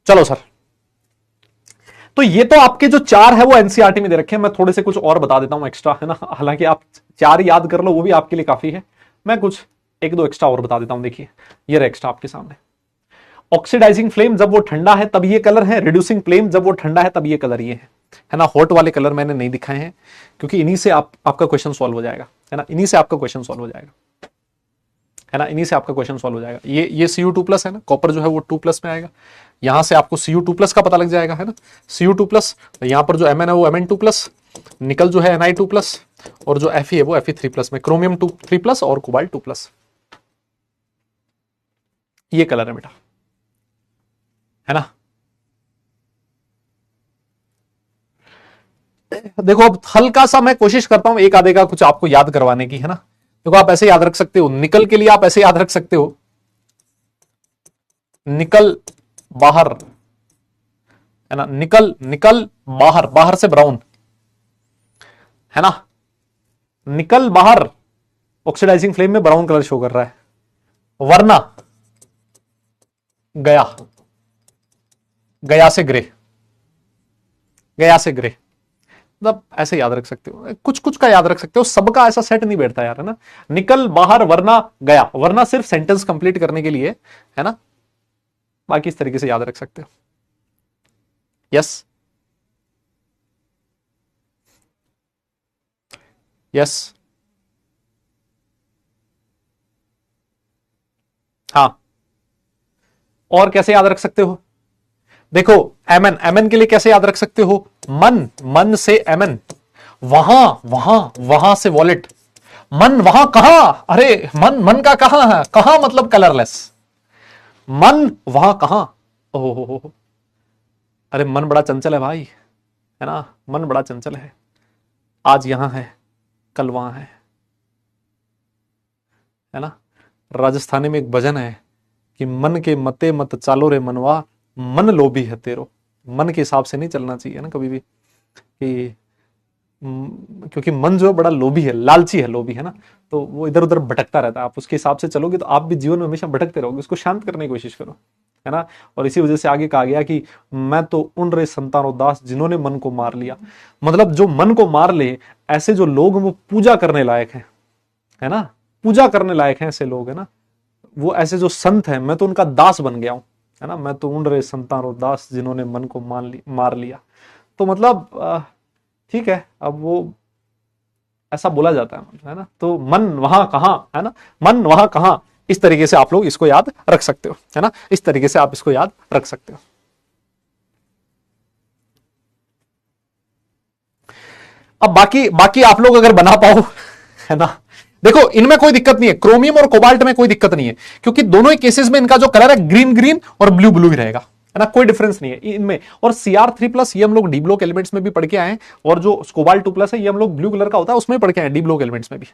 चलो सर, तो ये तो आपके जो 4 है वो NCERT में दे रखे हैं। मैं थोड़े से कुछ और बता देता हूं एक्स्ट्रा, है ना। हालांकि आप 4 ही याद कर लो वो भी आपके लिए काफी है। मैं कुछ 1-2 एक्स्ट्रा और बता देता हूं। देखिए ये रहा एक्स्ट्रा आपके सामने। ऑक्सीडाइजिंग फ्लेम जब वो ठंडा है तब ये कलर है, रिड्यूसिंग फ्लेम जब वो ठंडा है तब ये कलर ये है ना। हॉट वाले कलर मैंने नहीं दिखाए हैं क्योंकि इन्हीं से आपका क्वेश्चन सॉल्व हो जाएगा, है ना। इन्हीं से आपका क्वेश्चन सॉल्व हो जाएगा, है ना, इन्हीं से आपका क्वेश्चन सॉल्व हो जाएगा। ये Cu2+ है ना, कॉपर जो है वो 2+ में आएगा, यहां से आपको Cu2+ का पता लग जाएगा, है ना, Cu2+, यहां पर जो Mn है वो Mn2+, निकल जो है Ni2+, और जो Fe है वो Fe3+ में, क्रोमियम 3+ और कोबाल्ट 2+। ये कलर है बेटा, है ना। देखो अब हल्का सा मैं कोशिश करता हूं एक आधे का कुछ आपको याद करवाने की, है ना। देखो आप ऐसे याद रख सकते हो, निकल के लिए आप ऐसे याद रख सकते हो, निकल बाहर, है ना, निकल निकल बाहर, बाहर से ब्राउन, है ना, निकल बाहर ऑक्सीडाइजिंग फ्लेम में ब्राउन कलर शो कर रहा है, वरना गया, गया से ग्रे, गया से ग्रे, मतलब ऐसे याद रख सकते हो, कुछ कुछ का याद रख सकते हो, सबका ऐसा सेट नहीं बैठता यार, है ना। निकल बाहर वरना गया, वरना सिर्फ सेंटेंस कंप्लीट करने के लिए, है ना, बाकी इस तरीके से याद रख सकते हो। यस यस, हाँ, और कैसे याद रख सकते हो, देखो एमएन, एमएन के लिए कैसे याद रख सकते हो, मन, मन से एमएन, वहां वहां वहां से वॉलेट, मन वहां कहां, अरे मन, मन का कहां है, कहां मतलब कलरलेस, मन वहां कहां, ओहो, अरे मन बड़ा चंचल है भाई, है ना, मन बड़ा चंचल है, आज यहां है कल वहां है ना। राजस्थानी में एक भजन है कि मन के मते मत चालो रे मनवा, मन लोभी है तेरो, मन के हिसाब से नहीं चलना चाहिए ना कभी भी, कि क्योंकि मन जो बड़ा लोभी है, लालची है, लोभी है ना, तो वो इधर उधर भटकता रहता है, आप उसके हिसाब से चलोगे तो आप भी जीवन में हमेशा भटकते रहोगे, उसको शांत करने की कोशिश करो, है ना। और इसी वजह से आगे कहा गया कि मैं तो उन रे संतानों दास जिन्होंने मन को मार लिया, मतलब जो मन को मार ले, ऐसे जो लोग वो पूजा करने लायक है ना, पूजा करने लायक है ऐसे लोग, है ना, वो ऐसे जो संत हैं, मैं तो उनका दास बन गया हूं, है ना, मैं तो उन रे संतानों दास जिन्होंने मन को मार लिया। तो मतलब ठीक है, अब वो ऐसा बोला जाता है ना, तो मन वहां कहां, है ना, मन वहां कहां, इस तरीके से आप लोग इसको याद रख सकते हो, है ना, इस तरीके से आप इसको याद रख सकते हो। अब बाकी बाकी आप लोग अगर बना पाओ, है ना, देखो इनमें कोई दिक्कत नहीं है, क्रोमियम और कोबाल्ट में कोई दिक्कत नहीं है, क्योंकि दोनों ही केसेस में इनका जो कलर है ग्रीन ग्रीन और ब्लू ब्लू ही रहेगा, है ना, कोई डिफरेंस नहीं है इनमें। और Cr3+ ये हम लोग डी ब्लॉक एलिमेंट्स में भी पढ़ के आए हैं, और जो कोबाल्ट 2+ है ये हम लोग ब्लू कलर का होता है उसमें पढ़ के आए डी ब्लॉक एलिमेंट्स में भी,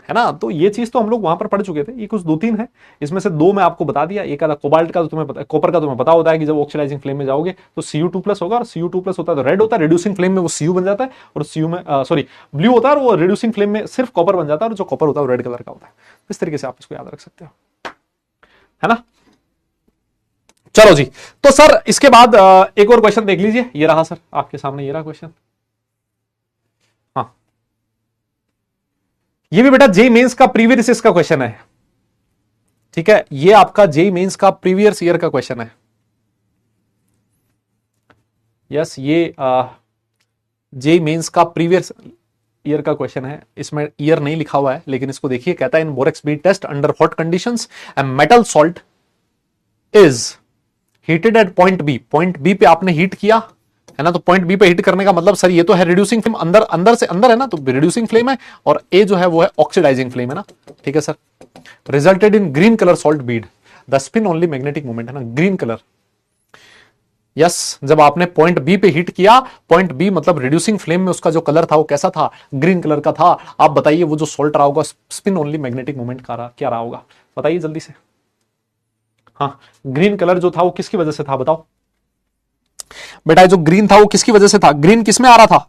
है ना। तो ये चीज तो हम लोग वहां पर पढ़ चुके थे, ये कुछ 2-3 है, इसमें से 2 मैं आपको बता दिया। एक आधा कोबाल्ट का तो तुम्हें पता, कॉपर का तुम्हें पता होता है कि जब ऑक्सीडाइजिंग फ्लेम में जाओगे तो Cu2+ होगा, और Cu2+ होता है तो रेड होता है, रिड्यूसिंग फ्लेम में वो Cu बन जाता है, और Cu में सॉरी ब्लू होता है, और वो रिड्यूसिंग फ्लेम में सिर्फ कॉपर बन जाता है, और जो कॉपर होता है वो रेड कलर का होता है। इस तरीके से आप इसको याद रख सकते हो, है ना। चलो जी, तो सर इसके बाद एक और क्वेश्चन देख लीजिए, ये रहा सर आपके सामने, ये रहा क्वेश्चन। हाँ, ये भी बेटा जेई मेंस का प्रीवियस का क्वेश्चन है, ठीक है, ये आपका जेई मेंस का प्रीवियस ईयर का क्वेश्चन है। यस, ये जेई मेंस का प्रीवियस ईयर का क्वेश्चन है, इसमें ईयर नहीं लिखा हुआ है, लेकिन इसको देखिए, कहता है in borax bead test under hot conditions a metal salt is heated at point B, point B पे आपने हीट किया, है ना, तो पॉइंट बी पे हीट करने का मतलब सर ये तो है रिड्यूसिंग फ्लेम, अंदर अंदर से अंदर है ना, तो रिड्यूसिंग फ्लेम है, और ए जो है वो है ऑक्सीडाइजिंग फ्लेम, है ना, ठीक है sir. Resulted in green colour salt Beed, the spin only magnetic moment, है ना, ग्रीन कलर। यस, जब आपने पॉइंट बी पे हीट किया, पॉइंट बी मतलब रिड्यूसिंग फ्लेम में उसका जो कलर था वो कैसा था, ग्रीन कलर का था। आप बताइए वो जो सॉल्ट रहा होगा स्पिन ओनली मैग्नेटिक मोमेंट क्या रहा होगा, बताइए जल्दी से। हाँ, ग्रीन कलर जो था वो किसकी वजह से था, बताओ बेटा, जो ग्रीन था वो किसकी वजह से था, ग्रीन किसमें आ रहा था,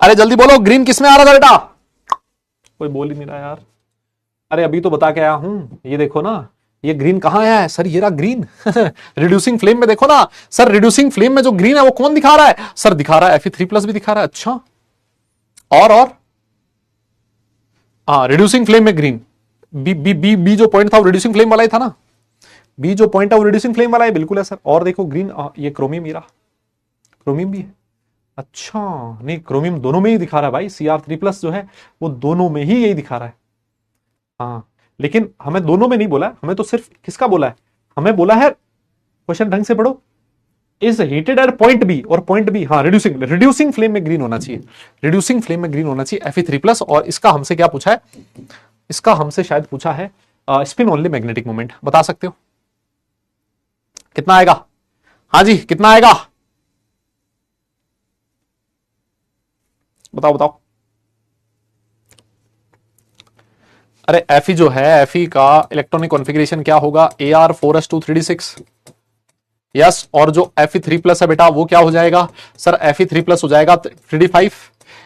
अरे जल्दी बोलो, ग्रीन किसमें आ रहा था बेटा, कोई बोल ही नहीं रहा यार, अरे अभी तो बता के आया हूं, ये देखो ना, ये ग्रीन कहां आया है सर, ये रहा ग्रीन रिड्यूसिंग फ्लेम में देखो ना सर, रिड्यूसिंग फ्लेम में जो ग्रीन है वो कौन दिखा रहा है सर, दिखा रहा है Fe3+ भी दिखा रहा है, अच्छा, और हाँ, रिड्यूसिंग फ्लेम में ग्रीन, बी जो पॉइंट था वो रिड्यूसिंग फ्लेम वाला ही था ना, बी जो पॉइंट है वो रिड्यूसिंग फ्लेम वाला है, बिल्कुल है सर। और देखो ग्रीन, ये क्रोमियम, ही रहा क्रोमियम भी है, अच्छा, नहीं क्रोमियम दोनों में ही दिखा रहा है भाई, Cr3+ जो है वो दोनों में ही यही दिखा रहा है, हाँ, लेकिन हमें दोनों में नहीं बोला है, हमें तो सिर्फ किसका बोला है, हमें बोला है, क्वेश्चन ढंग से पढ़ो, is heated at point B, और पॉइंट बी, हाँ रिड्यूसिंग फ्लेम में ग्रीन होना चाहिए, रिड्यूसिंग फ्लेम में ग्रीन होना चाहिए Fe3+। और इसका हमसे क्या पूछा है, इसका हमसे शायद पूछा है स्पिन ओनली मैग्नेटिक मोमेंट, बता सकते हो कितना आएगा? हाँ जी, कितना आएगा बताओ बताओ। अरे Fe जो है, Fe का इलेक्ट्रॉनिक कॉन्फ़िगरेशन क्या होगा, Ar4s2 3d6। यस, और जो Fe3+ है बेटा वो क्या हो जाएगा सर, Fe3+ हो जाएगा 3d5।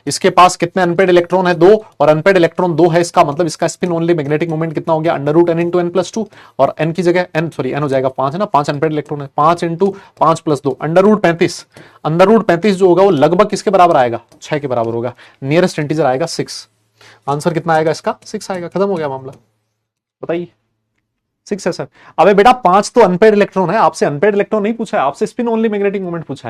इसके पास कितने अनपेड इलेक्ट्रॉन है, 2, और अनपेड इलेक्ट्रॉन 2 है, इसका मतलब इसका स्पिन ओनली मैग्नेटिक मोमेंट कितना हो गया, √n × n+2, और n की जगह n हो जाएगा 5 है ना, 5 अनपेड इलेक्ट्रॉन है, 5 × 5 + 2 √35। √35 जो होगा वो लगभग किसके बराबर आएगा, 6 के बराबर होगा, नियरेस्ट इंटीजर आएगा 6। आंसर कितना आएगा इसका, 6 आएगा, खत्म हो गया मामला। बताइए 6 है सर। अबे बेटा 5 तो अनपेड इलेक्ट्रॉन है, आपसे अनपेड इलेक्ट्रॉन नहीं पूछा है, आपसे स्पिन ओनली मैग्नेटिक मोमेंट पूछा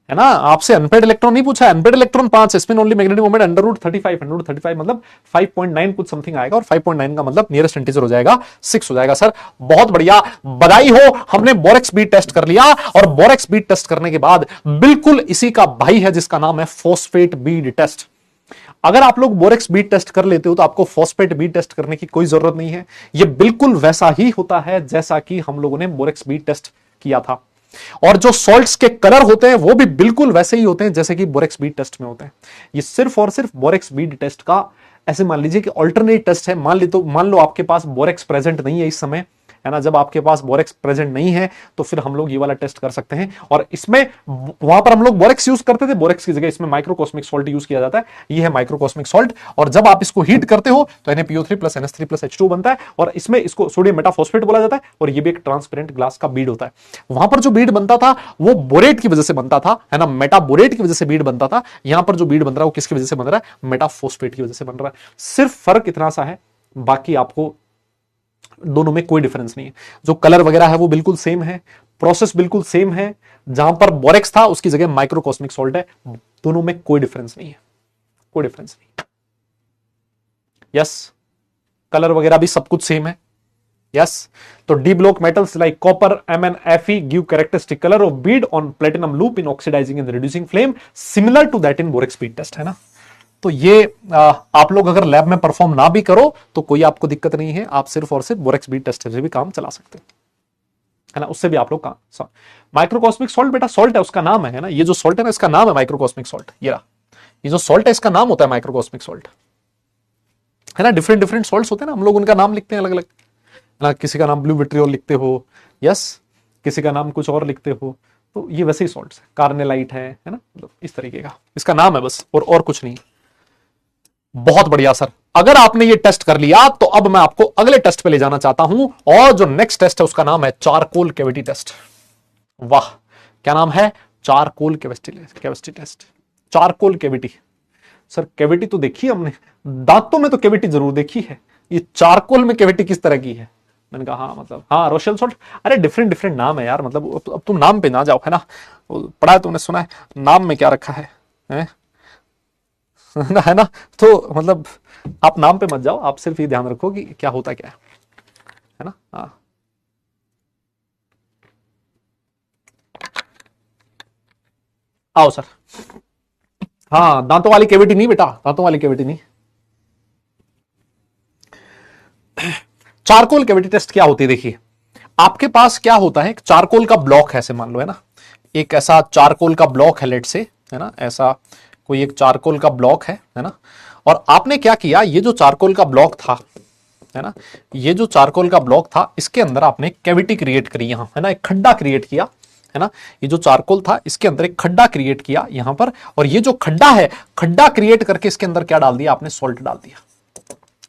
है ना, आपसे अनपेड इलेक्ट्रॉन नहीं पूछा है, अनपेड इलेक्ट्रॉन 5 है, स्पिन ओनली मैग्नेटिक मोमेंट √35 मतलब 5.9 कुछ समथिंग आएगा, और 5.9 का मतलब नियरेस्ट इंटीजर हो जाएगा 6 हो जाएगा सर। बहुत बढ़िया, बधाई हो, हमने बोरेक्स बीट टेस्ट कर लिया, और बोरेक्स बीट टेस्ट करने के बाद बिल्कुल इसी का भाई है जिसका नाम है फॉस्फेट बीट टेस्ट। अगर आप लोग बोरेक्स बीट टेस्ट कर लेते हो तो आपको फॉस्फेट बीट टेस्ट करने की कोई जरूरत नहीं है, यह बिल्कुल वैसा ही होता है जैसा कि हम लोगों ने बोरेक्स बीट टेस्ट किया था, और जो सॉल्ट्स के कलर होते हैं वो भी बिल्कुल वैसे ही होते हैं जैसे कि बोरेक्स बीट टेस्ट में होते हैं। ये सिर्फ और सिर्फ बोरेक्स बीट टेस्ट का ऐसे मान लीजिए कि अल्टरनेट टेस्ट है। मान लो आपके पास बोरेक्स प्रेजेंट नहीं है इस समय, है ना, जब आपके पास बोरेक्स प्रेजेंट नहीं है तो फिर हम लोग ये वाला टेस्ट कर सकते हैं, और इसमें वहां पर हम लोग बोरेक्स यूज करते थे, बोरेक्स की जगह इसमें माइक्रोकॉस्मिक सॉल्ट यूज किया जाता है, ये है माइक्रोकॉस्मिक सॉल्ट, और जब आप इसको हीट करते हो तो NaPO3 + NH3 + H2 बनता है, और इसमें इसको सोडियम मेटाफॉस्फेट बोला जाता है, और ये भी एक ट्रांसपेरेंट ग्लास का बीड होता है। वहां पर जो बीड बनता था वो बोरेट की वजह से बनता था, है ना, मेटाबोरेट की वजह से बीड बनता था। यहां पर जो बीड बन रहा है वो किसकी वजह से बन रहा है, मेटाफॉस्फेट की वजह से बन रहा है। सिर्फ फर्क इतना सा है, बाकी आपको दोनों में कोई डिफरेंस नहीं है। जो कलर वगैरह है वो बिल्कुल सेम है, प्रोसेस बिल्कुल सेम है, जहां पर बोरेक्स था उसकी जगह माइक्रोकॉस्मिक सॉल्ट है, दोनों में कोई डिफरेंस नहीं है, कोई डिफरेंस नहीं। यस, कलर वगैरह भी सब कुछ सेम है। यस, तो D block metals like copper, Mn, Fe give characteristic colour of bead on platinum loop in oxidizing and reducing flame similar to that in borax bead test, है ना। तो ये आप लोग अगर लैब में परफॉर्म ना भी करो तो कोई आपको दिक्कत नहीं है, आप सिर्फ और सिर्फ बोरेक्स बीट टेस्ट से भी काम चला सकते हैं, है ना, उससे भी आप लोग काम। माइक्रोकॉस्मिक सॉल्ट बेटा सॉल्ट है, उसका नाम है ना, ये जो सॉल्ट है ना इसका नाम है माइक्रोकॉस्मिक सॉल्ट। ये जो सॉल्ट है इसका नाम होता है माइक्रोकॉस्मिक सॉल्ट, है ना। डिफरेंट डिफरेंट सॉल्ट्स होते हैं ना, हम लोग उनका नाम लिखते हैं अलग अलग, है ना, किसी का नाम ब्लू विट्रियोल लिखते हो, यस, किसी का नाम कुछ और लिखते हो, तो ये वैसे ही सॉल्ट्स है, कार्नेलाइट है ना, मतलब इस तरीके का इसका नाम है बस, और कुछ नहीं। बहुत बढ़िया सर, अगर आपने ये टेस्ट कर लिया तो अब मैं आपको अगले टेस्ट पे ले जाना चाहता हूं, और जो नेक्स्ट टेस्ट है उसका नाम है चारकोल कैविटी टेस्ट। वाह, क्या नाम है, charcoal cavity test. Charcoal cavity, sir cavity तो देखी है हमने, दांतों में तो कैविटी जरूर देखी है, ये चारकोल में कैविटी किस तरह की है। मैंने कहा हाँ, मतलब हाँ, रोशेल सॉल्ट, अरे डिफरेंट डिफरेंट नाम है यार, मतलब अब तुम नाम पे ना जाओ, है ना, पढ़ा है तुमने, सुना है नाम में क्या रखा है? है ना, तो मतलब आप नाम पे मत जाओ, आप सिर्फ ये ध्यान रखो कि क्या होता क्या है ना। हाँ, आओ सर। हाँ, दांतों वाली कैविटी नहीं बेटा, दांतों वाली कैविटी नहीं। चारकोल कैविटी टेस्ट क्या होती है, देखिए आपके पास क्या होता है, चारकोल का ब्लॉक है ऐसे मान लो, है ना, एक ऐसा चारकोल का ब्लॉक है लेट से, है ना, ऐसा कोई एक चारकोल का ब्लॉक है ना, और आपने क्या किया, ये जो चारकोल का ब्लॉक था, है ना, ये जो चारकोल का ब्लॉक था इसके अंदर आपने कैविटी क्रिएट करी यहां, है ना, एक खड्डा क्रिएट किया, है ना, ये जो चारकोल था इसके अंदर एक खड्डा क्रिएट किया यहां पर, और ये जो खड्डा है, खड्डा क्रिएट करके इसके अंदर क्या डाल दिया आपने, सॉल्ट डाल दिया,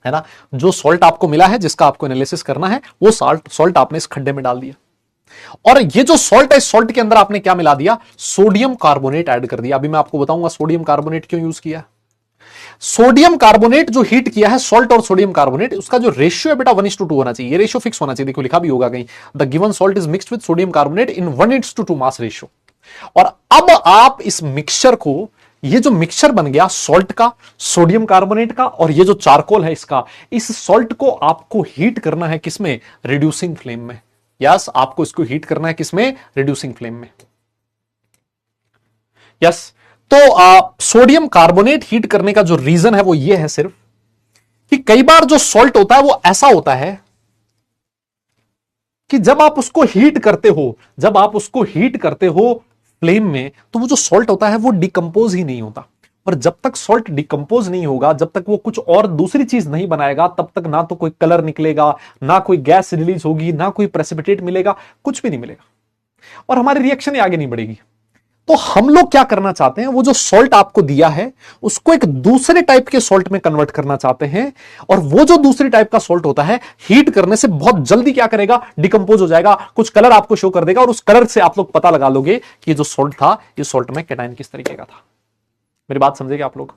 है ना। जो सॉल्ट आपको मिला है जिसका आपको एनालिसिस करना है वो सॉल्ट आपने इस खड्डे में डाल दिया, और ये जो सॉल्ट है इस सॉल्ट के अंदर आपने क्या मिला दिया, सोडियम कार्बोनेट ऐड कर दिया। अभी मैं आपको बताऊंगा सोडियम कार्बोनेट क्यों यूज किया। सोडियम कार्बोनेट जो हीट किया है, सॉल्ट और सोडियम कार्बोनेट, उसका जो रेशियो है बेटा 1:2 होना चाहिए, ये रेशियो फिक्स होना चाहिए, देखो लिखा भी होगा कहीं, the given salt is mixed with sodium carbonate in 1:2 mass ratio. और अब आप इस मिक्सचर को ये जो मिक्सचर बन गया सॉल्ट का, सोडियम कार्बोनेट का, और ये जो चारकोल है इसका, इस सॉल्ट को आपको हीट करना है किसमें? रिड्यूसिंग फ्लेम में। यस, आपको इसको हीट करना है किसमें? रिड्यूसिंग फ्लेम में। यस, तो सोडियम कार्बोनेट हीट करने का जो रीजन है वो ये है सिर्फ कि कई बार जो सॉल्ट होता है वो ऐसा होता है कि जब आप उसको हीट करते हो, जब आप उसको हीट करते हो फ्लेम में, तो वो जो सॉल्ट होता है वो डिकम्पोज ही नहीं होता। और जब तक सॉल्ट डिकम्पोज नहीं होगा, जब तक वो कुछ और दूसरी चीज नहीं बनाएगा, तब तक ना तो कोई कलर निकलेगा, ना कोई गैस रिलीज होगी, ना कोई प्रेसिपिटेट मिलेगा, कुछ भी नहीं मिलेगा, और हमारी रिएक्शन आगे नहीं बढ़ेगी। तो हम लोग क्या करना चाहते हैं, वो जो सॉल्ट आपको दिया है उसको एक दूसरे टाइप के सॉल्ट में कन्वर्ट करना चाहते हैं, और वो जो दूसरी टाइप का सॉल्ट होता है हीट करने से बहुत जल्दी क्या करेगा? डिकम्पोज हो जाएगा, कुछ कलर आपको शो कर देगा, और उस कलर से आप लोग पता लगा लोगे कि जो सॉल्ट था, ये सॉल्ट में कैटायन किस तरीके का था। मेरी बात समझेगा आप लोग?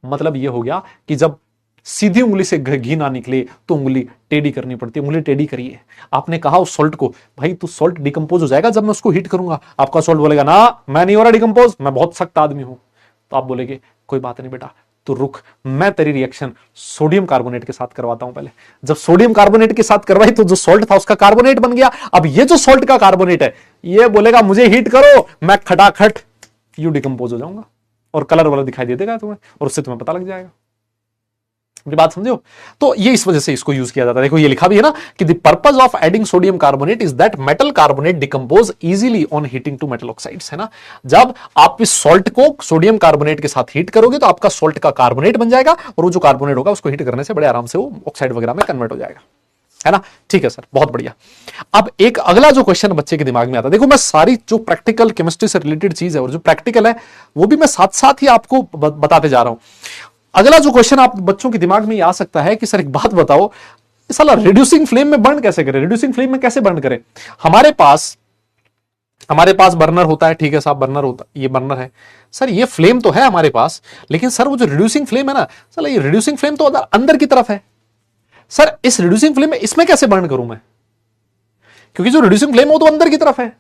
मतलब ये हो गया कि जब सीधी उंगली से घी ना निकले तो उंगली टेढ़ी करनी पड़ती है। उंगली टेढ़ी करिए। आपने कहा उस सॉल्ट को, भाई तू सॉल्ट डिकम्पोज हो जाएगा जब मैं उसको हीट करूंगा। आपका सॉल्ट बोलेगा ना मैं नहीं हो रहा डिकम्पोज, मैं बहुत सख्त आदमी हूं। तो आप बोलेगे कोई बात नहीं बेटा, तो रुक, मैं तेरी रिएक्शन सोडियम कार्बोनेट के साथ करवाता हूं। पहले जब सोडियम कार्बोनेट के साथ करवाई तो जो सॉल्ट था उसका कार्बोनेट बन गया। अब ये जो सॉल्ट का कार्बोनेट है ये बोलेगा मुझे हीट करो, मैं खटाखट यू डिकम्पोज हो जाऊंगा, और कलर वाला दिखाई दे देगा तुम्हें, और उससे तुम्हें पता लग जाएगा। मेरी बात समझो? तो ये इस वजह से इसको यूज किया जाता है। देखो ये लिखा भी है ना कि the purpose of adding sodium carbonate is that metal carbonate decompose easily on heating to metal oxides, है ना। जब आप इस सॉल्ट को सोडियम कार्बोनेट के साथ हीट करोगे तो आपका सॉल्ट का कार्बोनेट बन जाएगा, और वो जो कार्बोनेट होगा उसको हीट करने से बड़े आराम से वो ऑक्साइड वगैरह में कन्वर्ट हो जाएगा, है ना। ठीक है सर, बहुत बढ़िया। अब एक अगला जो क्वेश्चन बच्चे के दिमाग में आता है, देखो मैं सारी जो प्रैक्टिकल केमिस्ट्री से रिलेटेड चीज है और जो प्रैक्टिकल है वो भी मैं साथ साथ ही आपको बताते जा रहा हूं। अगला जो क्वेश्चन आप बच्चों के दिमाग में आ सकता है कि सर एक बात बताओ, साला रिड्यूसिंग फ्लेम में बर्न कैसे करें? रिड्यूसिंग फ्लेम में कैसे बर्न करें? हमारे पास बर्नर होता है, ठीक है साहब, बर्नर होता, ये बर्नर है सर, ये फ्लेम तो है हमारे पास, लेकिन सर वो जो रिड्यूसिंग फ्लेम है ना, साला ये रिड्यूसिंग फ्लेम तो अंदर की तरफ है। सर इस रिड्यूसिंग फ्लेम में इसमें कैसे बर्न करूं मैं? क्योंकि जो रिड्यूसिंग फ्लेम है वो तो अंदर की तरफ है।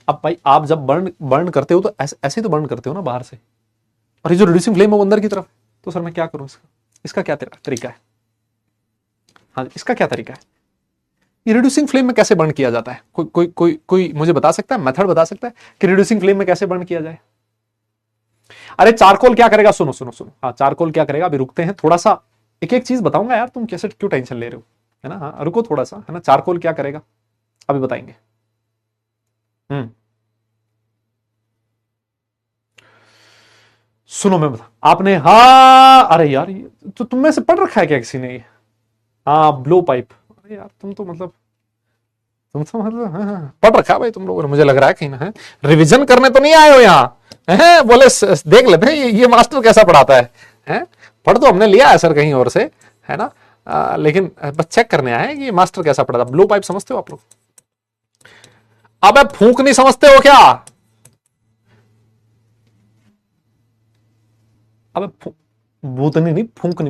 अब भाई आप जब बर्न करते हो तो ऐसे तो बर्न करते हो ना बाहर से, और ये जो रिड्यूसिंग फ्लेम है वो अंदर की तरफ। तो सर मैं क्या करूं इसका क्या तरीका है? हाँ, इसका क्या तरीका है? ये रिड्यूसिंग फ्लेम में कैसे बर्न किया जाता है? कोई मुझे बता सकता है, मेथड बता सकता है कि रिड्यूसिंग फ्लेम में कैसे बर्न किया जाए? अरे चारकोल क्या करेगा, सुनो सुनो सुनो, हाँ चारकोल क्या करेगा, अभी रुकते हैं थोड़ा सा, एक एक चीज बताऊंगा यार, तुम कैसे क्यों टेंशन ले रहे हो, है ना। हाँ रुको थोड़ा सा, है ना। चारकोल क्या करेगा अभी बताएंगे। सुनो मैं बता, आपने, हाँ अरे यार ये तो तुम में से पढ़ रखा है क्या किसी ने ये? हाँ ब्लो पाइप, अरे यार तुम तो मतलब हाँ, हाँ, पढ़ रखा है भाई तुम लोगों ने, मुझे लग रहा है कहीं ना है। रिविजन करने तो नहीं आए हो यहाँ, हैं? बोले देख लेते हैं ये मास्टर कैसा पढ़ाता है, हैं? पढ़ तो हमने लिया है सर कहीं और से, है ना। लेकिन बस चेक करने आए हैं कि ये मास्टर कैसा पढ़ाता। ब्लो पाइप समझते हो आप लोग? अब फूंक नहीं समझते हो क्या? अब भूतनी नहीं,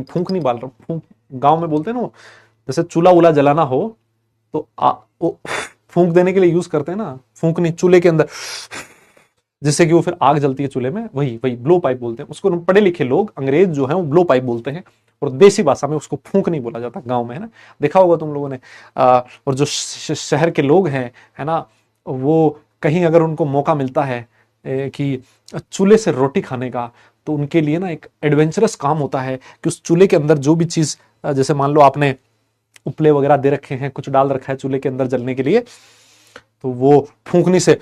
फूंकनी बाल रहा हूं। गांव में बोलते हैं ना, जैसे चूल्हा उला जलाना हो तो वो फूंक देने के लिए यूज करते हैं ना, फूंकनी चूल्हे के अंदर, जिससे कि वो फिर आग जलती है चूल्हे में, वही ब्लो पाइप बोलते हैं उसको। पढ़े लिखे लोग अंग्रेज जो है वो ब्लो पाइप बोलते हैं, और देसी भाषा में उसको फूंक नहीं बोला जाता गांव में, है ना। देखा होगा तुम लोगों ने। और जो शहर के लोग हैं, है ना, वो कहीं अगर उनको मौका मिलता है कि चूल्हे से रोटी खाने का, तो उनके लिए ना एक एडवेंचरस काम होता है कि उस चूल्हे के अंदर जो भी चीज, जैसे मान लो आपने उपले वगैरह दे रखे हैं, कुछ डाल रखा है चूल्हे के अंदर जलने के लिए, तो वो फूंकनी से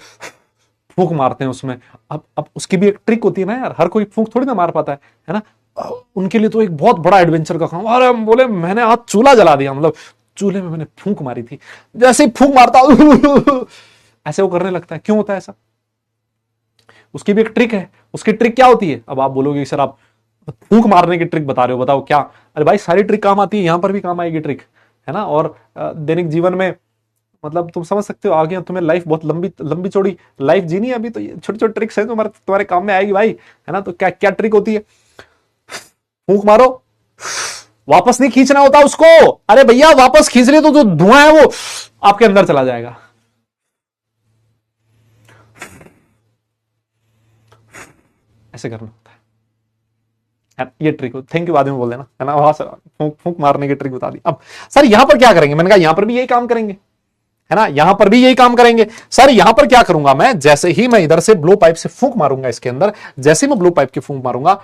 फूंक मारते हैं उसमें। अब उसकी भी एक ट्रिक होती है ना यार, हर कोई फूंक थोड़ी ना मार पाता है ना। उनके लिए तो एक बहुत बड़ा एडवेंचर का काम। अरे हम बोले मैंने आज चूल्हा जला दिया, मतलब चूल्हे में मैंने फूंक मारी थी। जैसे ही फूंक मारता ऐसे वो करने लगता है। क्यों होता है ऐसा? उसकी भी एक ट्रिक है। उसकी ट्रिक क्या होती है? अब आप बोलोगे सर आप फूंक मारने की ट्रिक बता रहे हो, बताओ क्या? अरे भाई सारी ट्रिक काम आती है, यहां पर भी काम आएगी ट्रिक, है ना। और दैनिक जीवन में मतलब तुम समझ सकते हो, आगे तुम्हें लाइफ बहुत लंबी चौड़ी लाइफ जीनी है, अभी तो ये छोटी छोटी ट्रिक्स है तुम्हारे काम में आएगी भाई, है ना। तो क्या क्या ट्रिक होती है? फूंक मारो, वापस नहीं खींचना होता उसको। अरे भैया वापस खींच रहे तो जो धुआं है वो आपके अंदर चला जाएगा। ऐसे करना होता है। ये ट्रिक हो, थैंक यू बाद में बोल देना, है ना, वहां से फूंक फूंक मारने की ट्रिक बता दी। अब सर यहां पर क्या करेंगे, मैंने कहा यहां पर भी यही काम करेंगे, है ना, यहां पर भी यही काम करेंगे। सर यहां पर क्या करूंगा मैं, जैसे ही मैं इधर से ब्लो पाइप से फूंक मारूंगा इसके अंदर, जैसे मैं ब्लो पाइप की फूंक मारूंगा,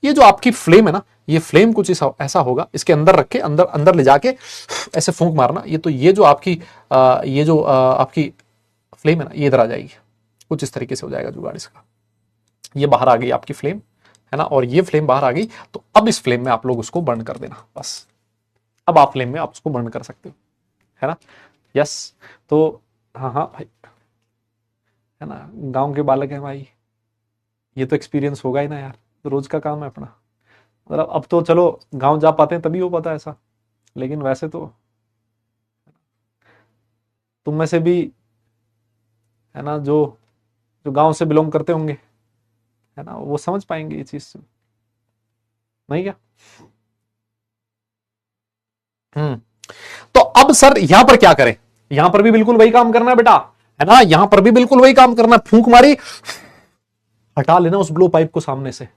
ये जो आपकी फ्लेम है ना, ये फ्लेम कुछ ऐसा होगा, इसके अंदर रख के अंदर अंदर ले जाके ऐसे फूंक मारना, ये जो आपकी आपकी फ्लेम है ना, ये इधर आ जाएगी, कुछ इस तरीके से हो जाएगा जुगाड़ इसका। ये बाहर आ गई आपकी फ्लेम, है ना, और ये फ्लेम बाहर आ गई, तो अब इस फ्लेम में आप लोग उसको बर्न कर देना बस। अब आप फ्लेम में आप उसको बर्न कर सकते हो, है ना। यस, तो हाँ हाँ भाई, है ना, गांव के बालक हैं भाई, ये तो एक्सपीरियंस होगा ही ना यार, रोज का काम है अपना। मतलब अब तो चलो गांव जा पाते हैं तभी हो पाता है ऐसा, लेकिन वैसे तो तुम में से भी, है ना, जो जो गांव से बिलोंग करते होंगे, है ना, वो समझ पाएंगे ये चीज, नहीं क्या। तो अब सर यहां पर क्या करें, यहां पर भी बिल्कुल वही काम करना है बेटा, है ना, यहां पर भी बिल्कुल वही काम करना है। फूंक मारी, हटा लेना उस ब्लो पाइप को सामने से।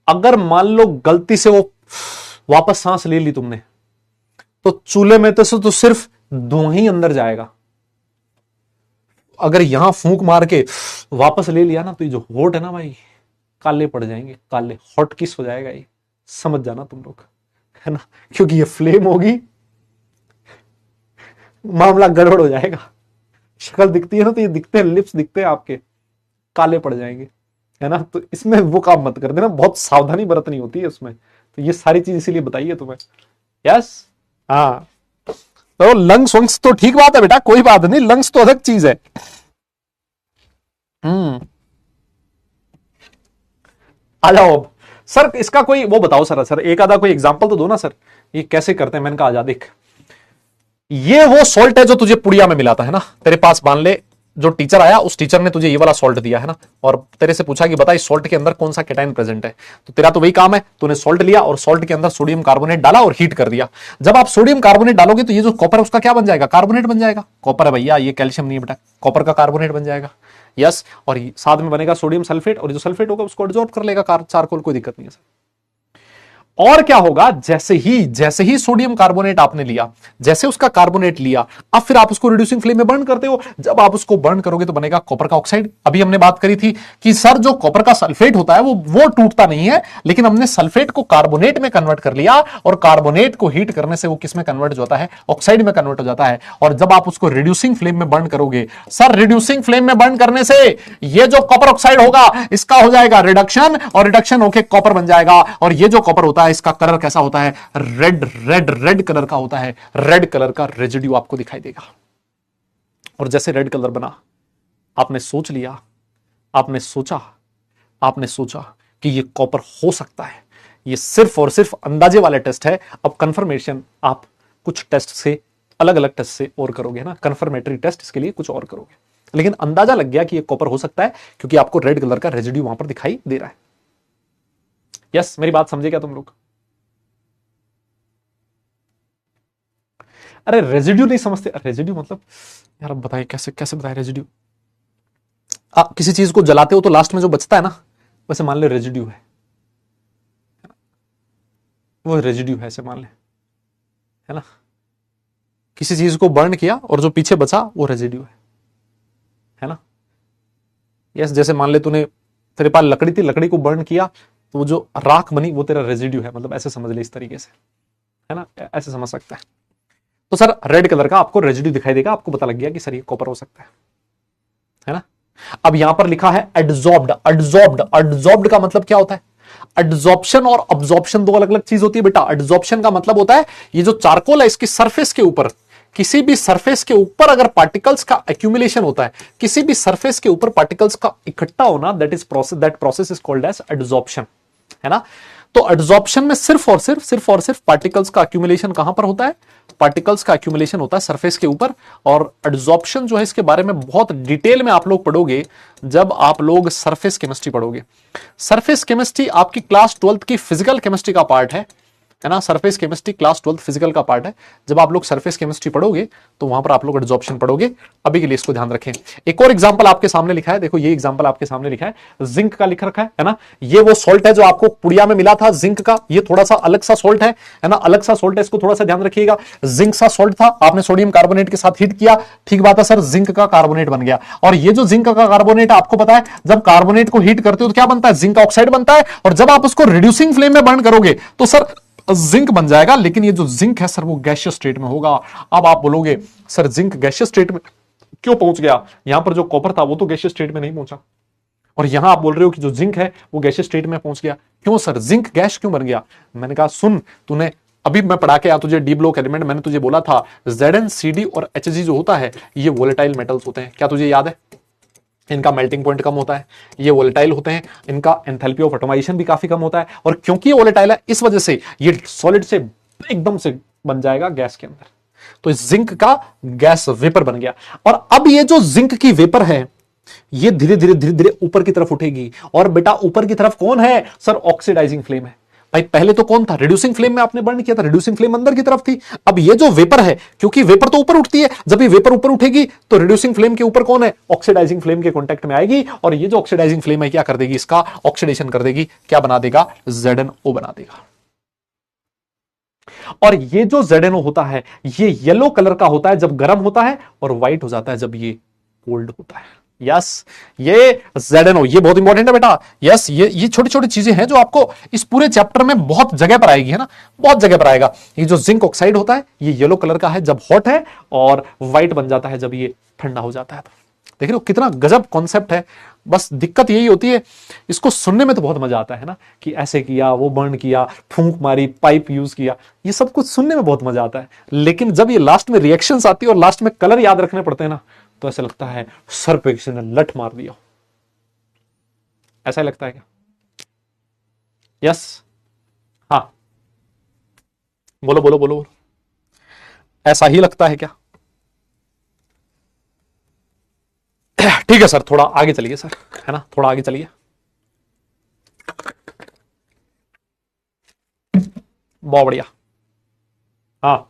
अगर मान लो गलती से वो वापस सांस ले ली तुमने, तो चूल्हे में तो सिर्फ धुआं ही अंदर जाएगा। अगर यहां फूंक मार के वापस ले लिया ना, तो ये जो होठ है ना भाई, काले पड़ जाएंगे, काले हॉट किस हो जाएगा ये, समझ जाना तुम लोग, है ना, क्योंकि ये फ्लेम होगी, मामला गड़बड़ हो जाएगा। शक्ल दिखती है ना, तो ये दिखते हैं, लिप्स दिखते हैं आपके, काले पड़ जाएंगे, है ना। तो इसमें वो काम मत कर देना, बहुत सावधानी बरतनी होती है उसमें, तो ये सारी चीज इसीलिए बताइए तुम्हें। यस, हाँ, तो लंग्स वंग्स तो ठीक बात है बेटा, कोई बात नहीं, लंग्स तो अलग चीज है। आ जाओ अब सर, इसका कोई वो बताओ सर, एक आधा कोई एग्जांपल तो दो ना सर, ये कैसे करते हैं। मैंने कहा आजा देख, ये वो सॉल्ट है जो तुझे पुड़िया में मिला था, है ना, तेरे पास मान ले जो टीचर आया, उस टीचर ने तुझे ये वाला सॉल्ट दिया, है ना, और तेरे से पूछा कि बता इस सॉल्ट के अंदर कौन सा केटाइन प्रेजेंट है। तो तेरा तो वही काम है, तूने सॉल्ट लिया और सॉल्ट के अंदर सोडियम कार्बोनेट डाला और हीट कर दिया। जब आप सोडियम कार्बोनेट डालोगे तो ये जो कॉपर है उसका क्या बन जाएगा, कार्बोनेट बन जाएगा। कॉपर है भैया, ये कैल्शियम नहीं है बेटा, कॉपर का कार्बोनेट बन जाएगा। यस, और साथ में बनेगा सोडियम सल्फेट, और जो सल्फेट होगा उसको एब्जॉर्ब कर लेगा चारकोल, कोई दिक्कत नहीं है सर। और क्या होगा, जैसे ही सोडियम कार्बोनेट आपने लिया, जैसे उसका कार्बोनेट लिया, अब फिर आप उसको रिड्यूसिंग फ्लेम में बर्न करते हो। जब आप उसको बर्न करोगे तो बनेगा कॉपर का ऑक्साइड। अभी हमने बात करी थी कि सर जो कॉपर का सल्फेट होता है वो टूटता नहीं है, लेकिन हमने सल्फेट को कार्बोनेट में कन्वर्ट कर लिया, और कार्बोनेट को हीट करने से वो किस में कन्वर्ट हो जाता है, ऑक्साइड में कन्वर्ट हो जाता है। और जब आप उसको रिड्यूसिंग फ्लेम में बर्न करोगे, सर रिड्यूसिंग फ्लेम में बर्न करने से ये जो कॉपर ऑक्साइड होगा इसका हो जाएगा रिडक्शन, और रिडक्शन होकर कॉपर बन जाएगा। और ये जो कॉपर होता है इसका कलर कैसा होता है, रेड कलर का होता है, रेड कलर का रेजिड्यू आपको दिखाई देगा। और जैसे रेड कलर बना, आपने सोच लिया, आपने सोचा कि ये कॉपर हो सकता है। ये सिर्फ और सिर्फ अंदाजे वाले टेस्ट है। अब कंफर्मेशन आप कुछ टेस्ट से, अलग अलग टेस्ट से और करोगे ना, कंफर्मेटरी टेस्ट इसके लिए कुछ और करोगे, लेकिन अंदाजा लग गया कि ये कॉपर हो सकता है क्योंकि आपको रेड कलर का रेजिड्यू वहां पर दिखाई दे रहा है। यस, मेरी बात समझे क्या तुम लोग? अरे रेजिड्यू नहीं समझते, रेजिड्यू मतलब यार अब बताइए कैसे बताए रेजिड्यू। आप किसी चीज को जलाते हो तो लास्ट में जो बचता है ना, वैसे मान ले रेजिड्यू है, वो रेजिड्यू है ऐसे मान ले, है ना। किसी चीज को बर्न किया और जो पीछे बचा वो रेजिड्यू है ना। यस, जैसे मान ले तूने, तेरे पास लकड़ी थी, लकड़ी को बर्न किया तो वो जो राख बनी वो तेरा रेजिड्यू है, मतलब ऐसे समझ ले, इस तरीके से, है ना, ऐसे समझ सकता है। तो सर रेड कलर का आपको रेजिड्यू दिखाई देगा, आपको पता लग गया कि सर ये कॉपर हो सकता है ना। अब यहां पर लिखा है एडजॉर्ब्ड। एडजॉर्ब्ड का मतलब क्या होता है? एडजॉर्प्शन और अब्जॉर्प्शन दो अलग अलग चीज होती है बेटा। एडजॉर्प्शन का मतलब होता है ये जो चारकोल है इसकी सरफेस के ऊपर, किसी भी सरफेस के ऊपर अगर पार्टिकल्स का एक्यूमुलेशन होता है, किसी भी सरफेस के ऊपर पार्टिकल्स का इकट्ठा होना, that process is called as adsorption, है ना। तो एडजॉर्प्शन में सिर्फ और सिर्फ पार्टिकल्स का एक्यूमुलेशन कहां पर होता है? पार्टिकल्स का एक्यूमुलेशन होता है सरफेस के ऊपर। और एडजॉर्प्शन जो है इसके बारे में बहुत डिटेल में आप लोग पढ़ोगे जब आप लोग सरफेस केमिस्ट्री पढ़ोगे। सरफेस केमिस्ट्री आपकी क्लास 12th की फिजिकल केमिस्ट्री का पार्ट है, है ना। सरफेस केमिस्ट्री क्लास 12 फिजिकल का पार्ट है। जब आप लोग सरफेस केमिस्ट्री पढ़ोगे तो वहां पर आप लोग एडजॉर्प्शन पढ़ोगे। अभी के लिए इसको ध्यान रखें। एक और एग्जांपल आपके सामने लिखा है, देखो ये एग्जांपल आपके सामने लिखा है, जिंक का लिख रखा है ना। ये वो सॉल्ट है जो आपको पुड़िया में मिला था जिंक का, ये थोड़ा सा अलग सा सॉल्ट है ना, अलग सा सॉल्ट है, इसको थोड़ा सा ध्यान रखिएगा। जिंक सा सॉल्ट था, आपने सोडियम कार्बोनेट के साथ हीट किया, ठीक बात है सर, जिंक का कार्बोनेट बन गया। और ये जो जिंक का कार्बोनेट आपको पता है, जब कार्बोनेट को हीट करते हो तो क्या बनता है, जिंक ऑक्साइड बनता है। और जब आप उसको रिड्यूसिंग फ्लेम में बर्न करोगे तो सर जिंक बन जाएगा। लेकिन ये जो जिंक है सर वो गैसियस स्टेट में होगा। अब आप बोलोगे सर जिंक गैसियस स्टेट में क्यों पहुंच गया, यहां पर जो कॉपर था वो तो गैसियस स्टेट में नहीं पहुंचा, और यहां आप बोल रहे हो कि जो जिंक है वो गैसियस स्टेट में पहुंच गया, क्यों सर जिंक गैस क्यों बन गया। मैंने कहा सुन, तूने अभी मैं पढ़ा के आया तुझे डी ब्लॉक एलिमेंट, मैंने तुझे बोला था Zn Cd और Hg जो होता है ये वोलेटाइल मेटल्स होते हैं, क्या तुझे याद है। इनका मेल्टिंग पॉइंट कम होता है, ये वोलेटाइल होते हैं, इनका एंथैल्पी ऑफ एटमाइजेशन भी काफी कम होता है, और क्योंकि ये वोलेटाइल है इस वजह से ये सॉलिड से एकदम से बन जाएगा गैस के अंदर। तो इस जिंक का गैस वेपर बन गया। और अब ये जो जिंक की वेपर है ये धीरे धीरे धीरे धीरे ऊपर की तरफ उठेगी। और बेटा ऊपर की तरफ कौन है सर, ऑक्सीडाइजिंग फ्लेम है। भाई पहले तो कौन था, रिड्यूसिंग फ्लेम में आपने बर्न किया था, रिड्यूसिंग फ्लेम अंदर की तरफ थी। अब ये जो वेपर है, क्योंकि वेपर तो ऊपर उठती है, जब ये वेपर ऊपर उठेगी तो रिड्यूसिंग फ्लेम के ऊपर कौन है, ऑक्सीडाइजिंग फ्लेम के कांटेक्ट में आएगी। और ये जो ऑक्सीडाइजिंग फ्लेम है क्या कर देगी, इसका ऑक्सीडेशन कर देगी, क्या बना देगा, ZnO बना देगा। और ये जो ZnO होता है ये येलो कलर का होता है जब गर्म होता है, और व्हाइट हो जाता है जब ये कोल्ड होता है। यस ये ZnO, ये बहुत इंपॉर्टेंट है बेटा। यस ये छोटी छोटी चीजें हैं जो आपको इस पूरे चैप्टर में बहुत जगह पर आएगी, है ना, बहुत जगह पर आएगा। ये जो जिंक ऑक्साइड होता है ये येलो कलर का है जब हॉट है, और व्हाइट बन जाता है जब ये ठंडा हो जाता है। तो देख रहे हो कितना गजब कॉन्सेप्ट है। बस दिक्कत यही होती है, इसको सुनने में तो बहुत मजा आता है ना, कि ऐसे किया, वो बर्न किया, फूंक मारी, पाइप यूज किया, ये सब कुछ सुनने में बहुत मजा आता है। लेकिन जब ये लास्ट में रिएक्शंस आती है और लास्ट में कलर याद रखने पड़ते हैं ना, तो ऐसा लगता है सर पे किसी ने लठ मार दिया। ऐसा ही लगता है क्या। यस हाँ बोलो बोलो बोलो बोलो, ऐसा ही लगता है क्या। ठीक है सर, थोड़ा आगे चलिए सर, है ना, थोड़ा आगे चलिए। बहुत बढ़िया। हाँ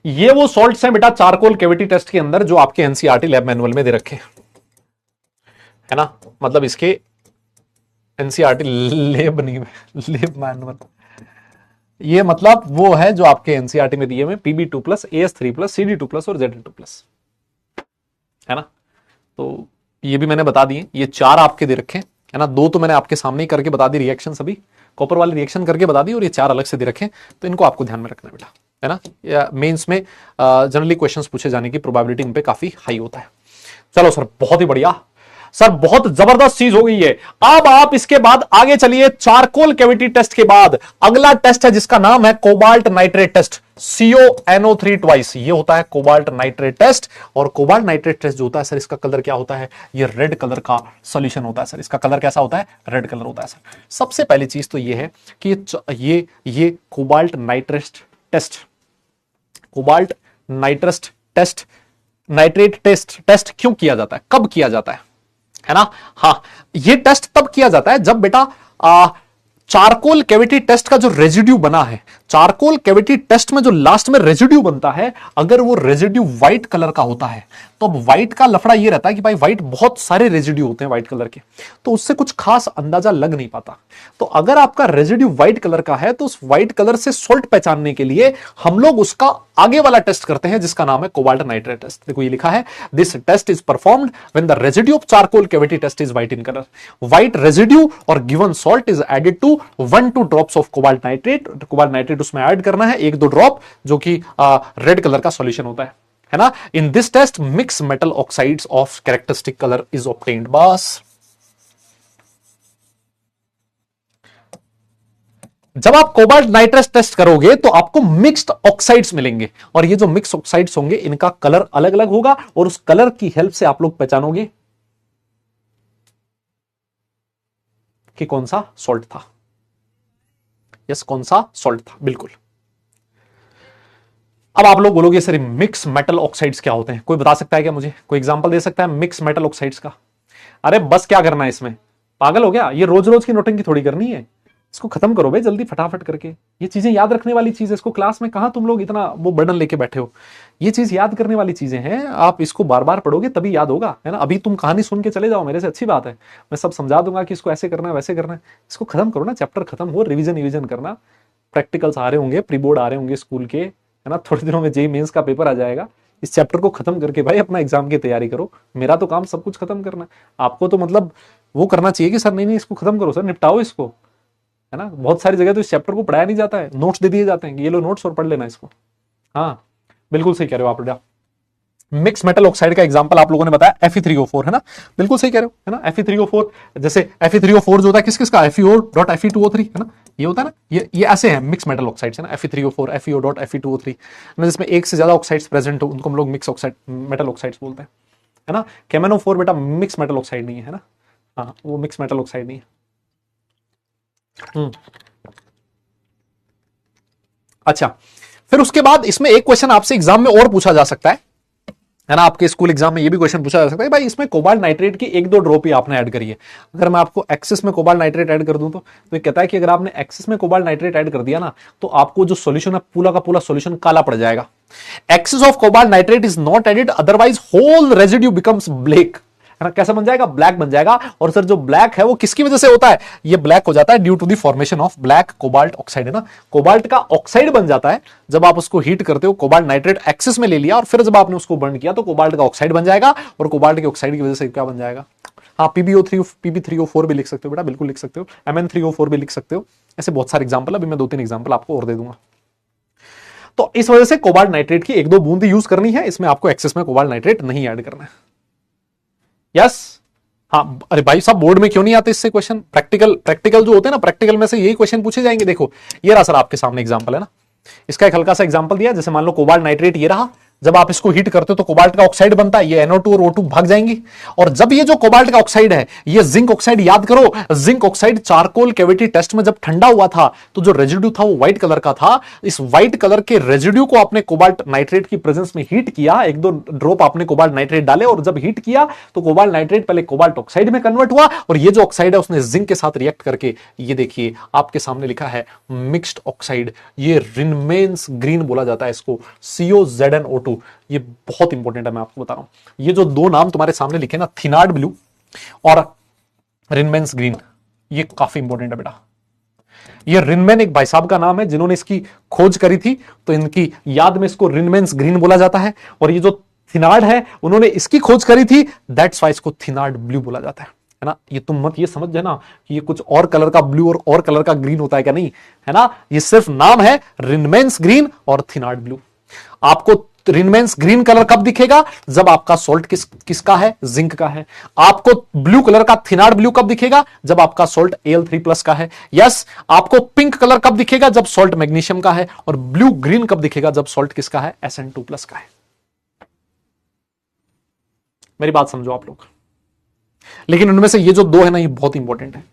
ये वो सॉल्ट्स हैं बेटा चारकोल कैविटी टेस्ट के अंदर जो आपके एनसीईआरटी लैब मैनुअल में दे रखे है ना, मतलब इसके एनसीईआरटी लैब नहीं में लैब मैनुअल, ये मतलब वो है जो आपके एनसीईआरटी में दिए हुए PB2+, AS3+, CD2+ और Zn2+, है ना। तो ये भी मैंने बता दिए, ये 4 आपके दे रखे है ना, 2 तो मैंने आपके सामने ही करके बता दी, रिएक्शन सभी कॉपर वाले रिएक्शन करके बता दी, और ये 4 अलग से दे रखे, तो इनको आपको ध्यान में रखना बेटा, है ना। या मेंस में जनरली क्वेश्चंस पूछे जाने की प्रोबेबिलिटी इन पे काफी हाई होता है। चलो सर बहुत ही बढ़िया सर, बहुत जबरदस्त चीज हो गई है। अब आप इसके बाद आगे चलिए, चारकोल कैविटी टेस्ट के बाद अगला टेस्ट है जिसका नाम है cobalt nitrate test, CONO3 twice, ये होता है कोबाल्ट नाइट्रेट टेस्ट। और कोबाल्ट नाइट्रेट टेस्ट जो होता है सर, इसका कलर क्या होता है, ये रेड कलर का सॉल्यूशन होता है सर। इसका कलर कैसा होता है, रेड कलर होता है सर। सबसे पहली चीज तो ये है कि ये cobalt nitrate test, cobalt nitrate test, nitrate test क्यों किया जाता है, कब किया जाता है ना। हाँ ये टेस्ट तब किया जाता है जब बेटा चारकोल कैविटी टेस्ट का जो रेजिड्यू बना है, चारकोल कैविटी टेस्ट में जो लास्ट में रेजिड्यू बनता है, अगर वो रेजिड्यू व्हाइट कलर का होता है, तो अब व्हाइट का लफड़ा ये रहता है कि भाई व्हाइट बहुत सारे रेजिड्यू होते हैं व्हाइट कलर के, तो उससे कुछ खास अंदाजा लग नहीं पाता। तो अगर आपका रेजिड्यू व्हाइट कलर का है तो उस व्हाइट कलर से सॉल्ट पहचानने के लिए हम लोग उसका आगे वाला टेस्ट करते हैं जिसका नाम है कोबाल्ट नाइट्रेट टेस्ट। देखो ये लिखा है, this test is performed when the residue of charcoal cavity test is white in colour, white residue और given salt is added to 1-2 drops of cobalt nitrate. Cobalt nitrate उसमें add करना है 1-2 drop, जो कि रेड कलर का solution होता है ना। In this test mix metal oxides of characteristic colour is obtained. बस जब आप कोबाल्ट नाइट्रेट टेस्ट करोगे तो आपको मिक्स्ड ऑक्साइड्स मिलेंगे, और ये जो मिक्स ऑक्साइड्स होंगे इनका कलर अलग अलग होगा, और उस कलर की हेल्प से आप लोग पहचानोगे कि कौन सा सॉल्ट था। यस कौन सा सॉल्ट था, बिल्कुल। अब आप लोग बोलोगे सर मिक्स मेटल ऑक्साइड्स क्या होते हैं, कोई बता सकता है क्या मुझे, कोई एग्जांपल दे सकता है मिक्स मेटल ऑक्साइड्स का। अरे बस क्या करना है इसमें, पागल हो गया, ये रोज रोज की नोटिंग की थोड़ी करनी है। इसको खत्म करो भाई जल्दी फटाफट करके। ये चीजें याद रखने वाली चीज है, इसको क्लास में कहां तुम लोग इतना वो बर्डन लेके बैठे हो। ये चीज याद करने वाली चीजें हैं, आप इसको बार बार पढ़ोगे तभी याद होगा, है ना। अभी तुम कहानी सुन के चले जाओ मेरे से, अच्छी बात है, मैं सब समझा दूंगा कि इसको ऐसे करना है वैसे करना है। इसको खत्म करो ना, चैप्टर खत्म हो, रिविजन करना। प्रैक्टिकल्स आ रहे होंगे, प्री बोर्ड आ रहे होंगे स्कूल के, है ना, थोड़े दिनों में जेईई मेंस का पेपर आ जाएगा। इस चैप्टर को खत्म करके भाई अपना एग्जाम की तैयारी करो। मेरा तो काम सब कुछ खत्म करना है, आपको तो मतलब वो करना चाहिए कि सर नहीं इसको खत्म करो, सर निपटाओ इसको, है ना। बहुत सारी जगह तो इस चैप्टर को पढ़ाया नहीं जाता है, नोट्स दे दिए जाते हैं कि ये लो नोट्स और पढ़ लेना इसको। हाँ बिल्कुल सही कह रहे हो आप बेटा। मिक्स मेटल ऑक्साइड का एग्जांपल आप लोगों ने बताया Fe3O4, है ना, बिल्कुल सही कह रहे हो, है ना। Fe3O4, जैसे Fe3O4 जो होता है किस किस का, FeO.Fe2O3, है ना, ये होता है ना, ये ऐसे हैं मिक्स मेटल ऑक्साइड्स, है ना, Fe3O4 FeO.Fe2O3, जिसमें एक से ज्यादा ऑक्साइड्स प्रेजेंट हो उनको हम लोग मिक्स ऑक्साइड मेटल ऑक्साइड्स बोलते हैं, है ना। KMnO4 बेटा मिक्स मेटल ऑक्साइड नहीं है ना, हाँ वो मिक्स मेटल ऑक्साइड नहीं है। अच्छा, फिर उसके बाद इसमें एक क्वेश्चन आपसे एग्जाम में और पूछा जा सकता है ना, आपके स्कूल एग्जाम में ये भी क्वेश्चन पूछा जा सकता है भाई इसमें कोबाल्ट नाइट्रेट की एक दो ड्रॉप ही आपने ऐड करी है, अगर मैं आपको एक्सेस में कोबाल्ट नाइट्रेट ऐड कर दूं तो ये कहता है कि अगर आपने एक्सेस में कोबाल्ट नाइट्रेट ऐड कर दिया ना तो आपको जो सॉल्यूशन है पूरा का पूरा सॉल्यूशन काला पड़ जाएगा। Excess of cobalt nitrate is not added otherwise whole residue becomes black, है ना, कैसा बन जाएगा, ब्लैक बन जाएगा। और सर जो ब्लैक है वो किसकी वजह से होता है, ये ब्लैक हो जाता है due to the formation of black cobalt oxide, है ना। कोबाल्ट का ऑक्साइड बन जाता है जब आप उसको हीट करते हो, कोबाल्ट नाइट्रेट एक्सेस में ले लिया और फिर जब आपने उसको बर्न किया तो कोबाल्ट का ऑक्साइड बन जाएगा, और कोबाल्ट के ऑक्साइड की वजह से क्या बन जाएगा, हाँ PbO3 भी लिख सकते हो बेटा, बिल्कुल लिख सकते हो, Mn3O4 भी लिख सकते हो। ऐसे बहुत सारे एग्जाम्पल, अभी मैं 2-3 एग्जाम्पल आपको और दे दूंगा। तो इस वजह से कोबाल्ट नाइट्रेट की एक दो बूंद यूज करनी है, इसमें आपको एक्सेस में कोबाल्ट नाइट्रेट नहीं ऐड करना है। यस हाँ, अरे भाई साहब बोर्ड में क्यों नहीं आते इससे क्वेश्चन, प्रैक्टिकल जो होते हैं ना, प्रैक्टिकल में से यही क्वेश्चन पूछे जाएंगे। देखो ये रहा सर आपके सामने एग्जांपल, है ना, इसका एक हल्का सा एग्जांपल दिया, जैसे मान लो कोबाल्ट नाइट्रेट ये रहा, जब आप इसको हीट करते हो तो कोबाल्ट का ऑक्साइड बनता है, ये NO2 और O2 भाग जाएंगी, और जब ये जो कोबाल्ट का ऑक्साइड है ये जिंक ऑक्साइड, याद करो zinc oxide charcoal cavity test में जब ठंडा हुआ था तो जो रेजिड्यू था वो व्हाइट कलर का था। इस व्हाइट कलर के रेजिड्यू को आपने कोबाल्ट नाइट्रेट की प्रेजेंस में हीट किया, एक दो ड्रॉप आपने कोबाल्ट नाइट्रेट डाले, और जब हीट किया तो कोबाल्ट नाइट्रेट पहले कोबाल्ट ऑक्साइड में कन्वर्ट हुआ, और ये जो ऑक्साइड है उसने जिंक के साथ रिएक्ट करके, ये देखिए आपके सामने लिखा है मिक्स्ड ऑक्साइड, ये रिनमेंस ग्रीन बोला जाता है इसको, COZnO2। ये बहुत इंपॉर्टेंट है, मैं आपको बता रहा हूं, ये जो दो नाम तुम्हारे सामने लिखे ना, थिनार्ड ब्लू और रिनमेंस ग्रीन, ये काफी इंपॉर्टेंट है बेटा। ये रिनमेन एक भाई साहब का नाम है जिन्होंने इसकी खोज करी थी, तो इनकी याद में इसको रिनमेंस ग्रीन बोला जाता है, और ये जो थिनार्ड है उन्होंने इसकी खोज करी थी, दैट्स वाई इसको थिनार्ड ब्लू बोला जाता है ना। ये तुम मत ये समझ जाना कि ये कुछ और कलर का ब्लू और कलर का ग्रीन होता है, क्या नहीं, है ना, ये सिर्फ नाम है, रिनमेंस ग्रीन और थिनार्ड ब्लू। आपको रिनमेंस ग्रीन कलर कब दिखेगा, जब आपका सॉल्ट किसका है, जिंक का है। आपको ब्लू कलर का थिनार्ड ब्लू कब दिखेगा, जब आपका सॉल्ट Al3+ का है। यस, आपको पिंक कलर कब दिखेगा, जब सॉल्ट मैग्नीशियम का है, और ब्लू ग्रीन कब दिखेगा, जब सॉल्ट किसका है, Sn2+ का है। मेरी बात समझो आप लोग, लेकिन उनमें से ये जो दो है ना, ये बहुत इंपॉर्टेंट है।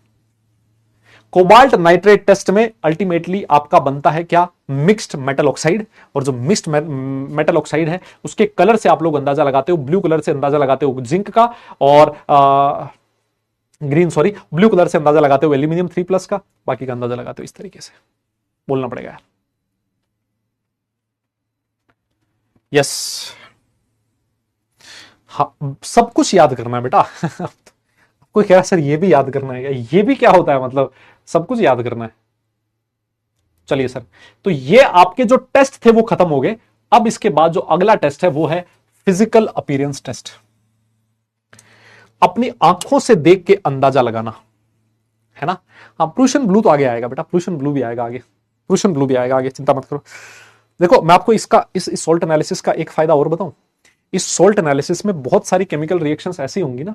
कोबाल्ट नाइट्रेट टेस्ट में अल्टीमेटली आपका बनता है क्या, मिक्स्ड मेटल ऑक्साइड, और जो मिक्स्ड मेटल ऑक्साइड है उसके कलर से आप लोग अंदाजा लगाते हो, ब्लू कलर से अंदाजा लगाते हो जिंक का, और ब्लू कलर से अंदाजा लगाते हो एल्यूमिनियम 3+ का, बाकी का अंदाजा लगाते हो इस तरीके से, बोलना पड़ेगा यार। यस हाँ, सब कुछ याद करना है बेटा कोई कह रहा सर ये भी याद करना है, ये भी क्या होता है, मतलब सब कुछ याद करना है। चलिए सर, तो ये आपके जो टेस्ट थे वो खत्म हो गए। अब इसके बाद जो अगला टेस्ट है वो है फिजिकल अपीयरेंस टेस्ट, अपनी आंखों से देख के अंदाजा लगाना, है ना। हाँ, प्रूशियन ब्लू तो आगे आएगा बेटा, प्रूशियन ब्लू भी आएगा आगे, प्रूशियन ब्लू भी आएगा आगे, चिंता मत करो। देखो मैं आपको इसका इस सॉल्ट एनालिसिस का एक फायदा और बताऊं, इस सॉल्ट एनालिसिस में बहुत सारी केमिकल रिएक्शंस ऐसी होंगी ना,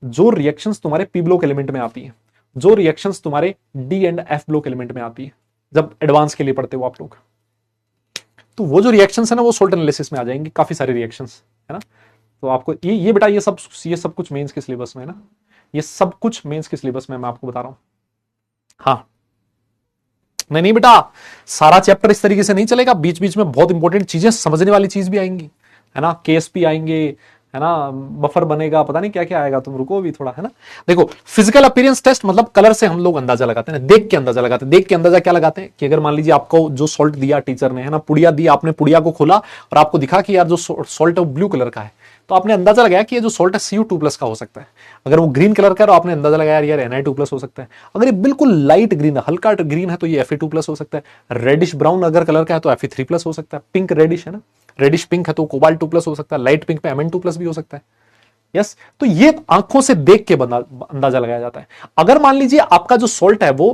जो रिएक्शंस तुम्हारे पी ब्लॉक एलिमेंट में आती है, जो रिएक्शंस तुम्हारे D and F block element में आती है, जब एडवांस के लिए पढ़ते हो आप लोग, तो वो जो रिएक्शंस है ना वो सॉल्ट एनालिसिस में आ जाएंगी, काफी सारी रिएक्शंस, है ना। तो आपको ये बेटा ये सब कुछ मेंस के सिलेबस में है ना, ये सब कुछ मेंस के सिलेबस में मैं आपको बता रहा हूं। हाँ नहीं बेटा, सारा चैप्टर इस तरीके से नहीं चलेगा, बीच बीच में बहुत इंपॉर्टेंट चीजें समझने वाली चीज भी आएंगी, है ना, KSP आएंगे, है ना, बफर बनेगा, पता नहीं क्या क्या आएगा, तुम रुको भी थोड़ा, है ना। देखो फिजिकल अपीयरेंस टेस्ट मतलब कलर से हम लोग अंदाजा लगाते हैं, देख के अंदाजा लगाते हैं। देख के अंदाजा क्या लगाते हैं कि अगर मान लीजिए आपको जो सॉल्ट दिया टीचर ने, है ना, पुड़िया दी, आपने पुड़िया को खोला और आपको दिखा कि यार जो सॉल्ट है वो ब्लू कलर का है, तो आपने अंदाजा लगाया कि ये जो सॉल्ट है Cu2+ का हो सकता है। अगर वो ग्रीन कलर का है तो आपने अंदाजा लगाया यार Na2+ हो सकता है। अगर ये बिल्कुल लाइट ग्रीन है, हल्का ग्रीन है, तो ये Fe2+ हो सकता है। रेडिश ब्राउन अगर कलर का है तो Fe3+ हो सकता है। पिंक रेडिश है ना, रेडिश पिंक है तो Cobalt2+ हो सकता है। लाइट पिंक पे Mn2+ भी हो सकता है। यस, तो ये आंखों से देख के अंदाजा लगाया जाता है। अगर मान लीजिए आपका जो सॉल्ट है वो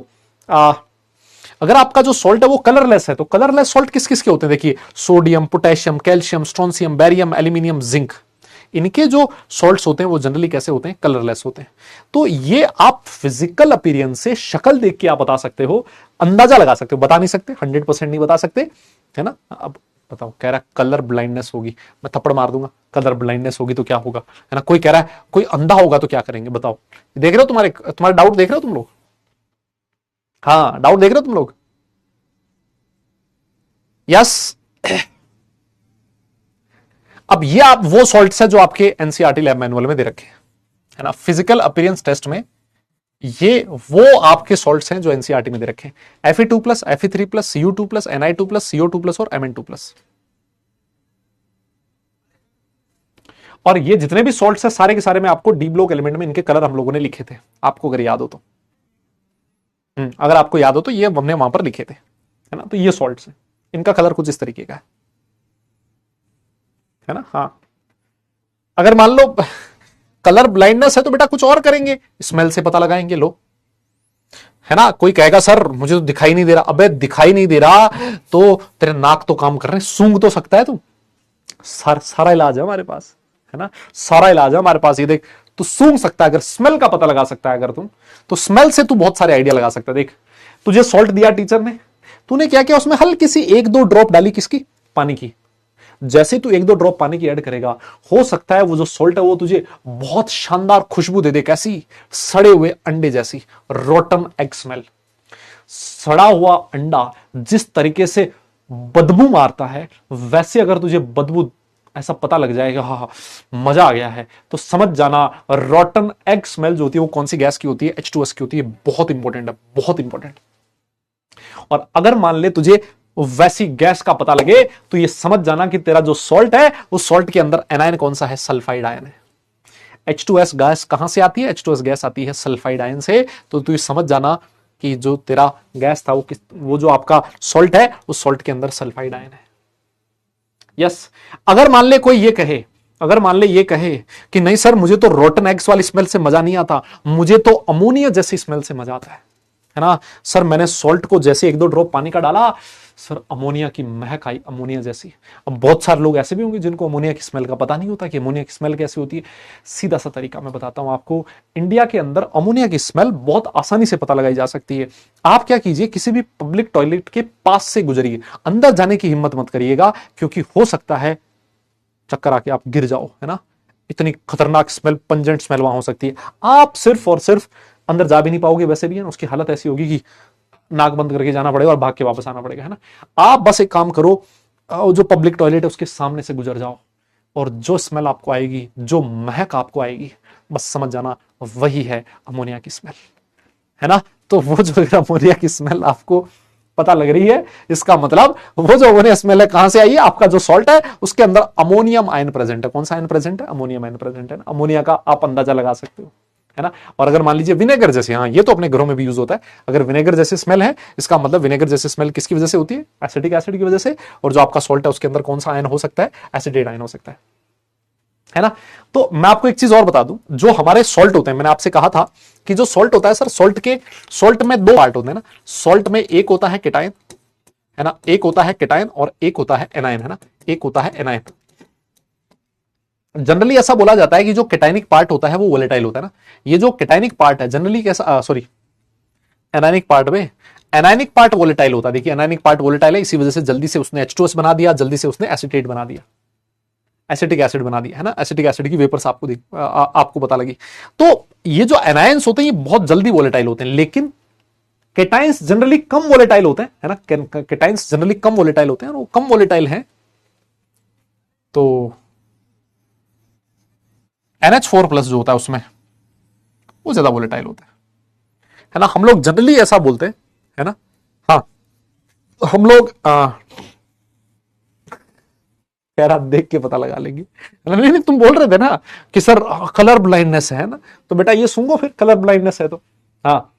अगर आपका जो सॉल्ट है वो कलरलेस है, तो कलरलेस सॉल्ट किस किस के होते हैं? देखिए, sodium, potassium, calcium, strontium, barium, aluminium, zinc, इनके जो सॉल्ट्स होते हैं वो जनरली कैसे होते हैं? कलरलेस होते हैं। तो ये आप फिजिकल अपीयरेंस से, शक्ल देख के आप बता सकते हो, अंदाजा लगा सकते हो, बता नहीं सकते, 100% नहीं बता सकते, है ना। अब बताओ, कह रहा है कलर ब्लाइंडनेस होगी, मैं थप्पड़ मार दूंगा। कलर ब्लाइंडनेस होगी तो क्या होगा, है ना। कोई कह रहा है कोई अंधा होगा तो क्या करेंगे, बताओ। देख रहे हो, तुम्हारे डाउट देख रहे हो तुम लोग? हाँ, डाउट देख रहे हो तुम लोग? यस। अब ये आप वो सॉल्ट्स है जो आपके एनसीईआरटी लैब मैनुअल में दे रखे हैं, है ना। फिजिकल अपीयरेंस टेस्ट में ये वो आपके सॉल्ट्स हैं जो एनसीईआरटी में दे रखे हैं। Fe2+, Fe3+, Cu2+, Ni2+, CO2+ और Mn2+। और ये जितने भी सॉल्ट्स हैं सारे के सारे में आपको डी ब्लॉक एलिमेंट में इनके कलर हम लोगों ने लिखे थे, आपको अगर याद हो तो। अगर आपको याद हो तो ये हमने वहां पर लिखे थे, है ना। तो ये सॉल्ट्स हैं, इनका कलर कुछ इस तरीके का है ना। हाँ, अगर मान लो कलर ब्लाइंडनेस है तो बेटा कुछ और करेंगे, स्मेल से पता लगाएंगे। लो, है ना। कोई कहेगा सर मुझे तो दिखाई नहीं दे रहा। अबे दिखाई नहीं दे रहा तो तेरे नाक तो काम कर रहे हैं, सूंघ तो सकता है तू। सारा इलाज है हमारे पास, है ना। सारा इलाज है हमारे पास। ये देख, तू सूंघ सकता है, अगर स्मेल का पता लगा सकता है अगर तुम, तो स्मेल से तू बहुत सारे आइडिया लगा सकता है। देख, तुझे सॉल्ट दिया टीचर ने, तूने क्या किया, उसमें हल्की सी 1-2 ड्रॉप डाली, किसकी? पानी की। जैसे तू 1-2 ड्रॉप पानी की ऐड करेगा, हो सकता है वो जो सॉल्ट है वो तुझे बहुत शानदार खुशबू दे दे। कैसी? सड़े हुए अंडे जैसी, रोटन एग स्मेल। सड़ा हुआ अंडा जिस तरीके से बदबू मारता है, वैसे अगर तुझे बदबू ऐसा पता लग जाएगा, हाँ मजा आ गया है, तो समझ जाना रोटन एग स्मेल जो होती है वो कौन सी गैस की होती है? H2S की होती है। बहुत इंपॉर्टेंट है, बहुत इंपॉर्टेंट। और अगर मान ले तुझे वैसी गैस का पता लगे तो ये समझ जाना कि तेरा जो सॉल्ट है उस सॉल्ट के अंदर एनायन कौन सा है? सल्फाइड आयन है। H2S गैस कहां से आती है? H2S गैस आती है सल्फाइड आयन से। तो तू समझ जाना कि जो तेरा गैस था वो जो आपका सॉल्ट है उस सॉल्ट के अंदर सल्फाइड आयन है। यस। अगर मान ले कोई ये कहे कि नहीं सर मुझे तो रोटन एग्स वाली स्मेल से मजा नहीं आता, मुझे तो अमोनिया जैसी स्मेल से मजा आता है ना। सर मैंने सॉल्ट को जैसे 1-2 ड्रॉप पानी का डाला, सर अमोनिया की महक आई, अमोनिया जैसी। अब बहुत सारे लोग ऐसे भी होंगे जिनको अमोनिया की स्मेल का पता नहीं होता कि अमोनिया की स्मेल कैसी होती है। सीधा सा तरीका मैं बताता हूं आपको। इंडिया के अंदर अमोनिया की स्मेल बहुत आसानी से पता लगाई जा सकती है। आप क्या कीजिए, किसी भी पब्लिक टॉयलेट के पास से गुजरिए, अंदर जाने की हिम्मत मत करिएगा, क्योंकि हो सकता है चक्कर आके आप गिर जाओ, है ना। इतनी खतरनाक स्मेल, पंजेंट स्मेल वहां हो सकती है। आप सिर्फ और सिर्फ अंदर जा भी नहीं पाओगे, वैसे भी है ना, उसकी हालत ऐसी होगी कि नाक बंद करके जाना पड़ेगा और भाग के वापस आना पड़ेगा, है ना। आप बस एक काम करो, जो पब्लिक टॉयलेट है उसके सामने से गुजर जाओ, और जो स्मेल आपको आएगी, जो महक आपको आएगी, बस समझ जाना वही है अमोनिया की स्मेल, है ना। तो वो जो अमोनिया की स्मेल आपको पता लग रही है, इसका मतलब वो जो अमोनिया स्मेल है कहां से आई है? आपका जो सॉल्ट है उसके अंदर अमोनियम आयन प्रेजेंट है। कौन सा आयन प्रेजेंट है? अमोनियम आयन प्रेजेंट है ना। अमोनिया का आप अंदाजा लगा सकते हो, है ना। और अगर मान लीजिए विनेगर जैसे, हाँ ये तो अपने घरों में भी यूज होता है, अगर विनेगर जैसी स्मेल है, इसका मतलब विनेगर जैसी स्मेल किसकी वजह से होती है? एसिटिक एसिड की वजह से। और जो आपका सॉल्ट है उसके अंदर कौन सा आयन हो सकता है? एसिडेट आयन हो सकता है ना। तो मैं आपको एक चीज और बता दूं, जो हमारे सॉल्ट होते हैं, मैंने आपसे कहा था कि जो सॉल्ट होता है सर, सॉल्ट में 2 पार्ट होते हैं ना। सॉल्ट में एक होता है केटायन, है ना, एक होता है केटायन और एक होता है एनायन, है ना, एक होता है एनायन। जनरली ऐसा बोला जाता है कि जो केटायनिक पार्ट होता है वो वोलेटाइल होता है ना। ये जो केटायनिक पार्ट है जनरली कैसा, सॉरी एनायनिक पार्ट में, एनायनिक पार्ट वोलेटाइल होता है। देखिए एनायनिक पार्ट वोलेटाइल है, इसी वजह से जल्दी से उसने H2S बना दिया, जल्दी से उसने एसिटेट बना दिया, एसिटिक एसिड बना दिया, है ना। एसिटिक एसिड की वेपर्स आपको पता लगी। तो ये जो एनायंस होते हैं ये बहुत जल्दी वोलेटाइल होते हैं, लेकिन केटाइंस जनरली कम वोलेटाइल होते हैं, है ना। केटाइंस जनरली कम वोलेटाइल होते हैं, और वो कम वोलेटाइल हैं तो NH4 प्लस जो होता है उसमें वो ज्यादा वोलेटाइल होता है ना। हम लोग जनरली ऐसा बोलते हैं, है ना। हाँ, हम लोग यार आप देख के पता लगा लेंगे। नहीं, तुम बोल रहे थे ना कि सर कलर ब्लाइंडनेस है ना, तो बेटा ये सुनो फिर, कलर ब्लाइंडनेस है तो हाँ,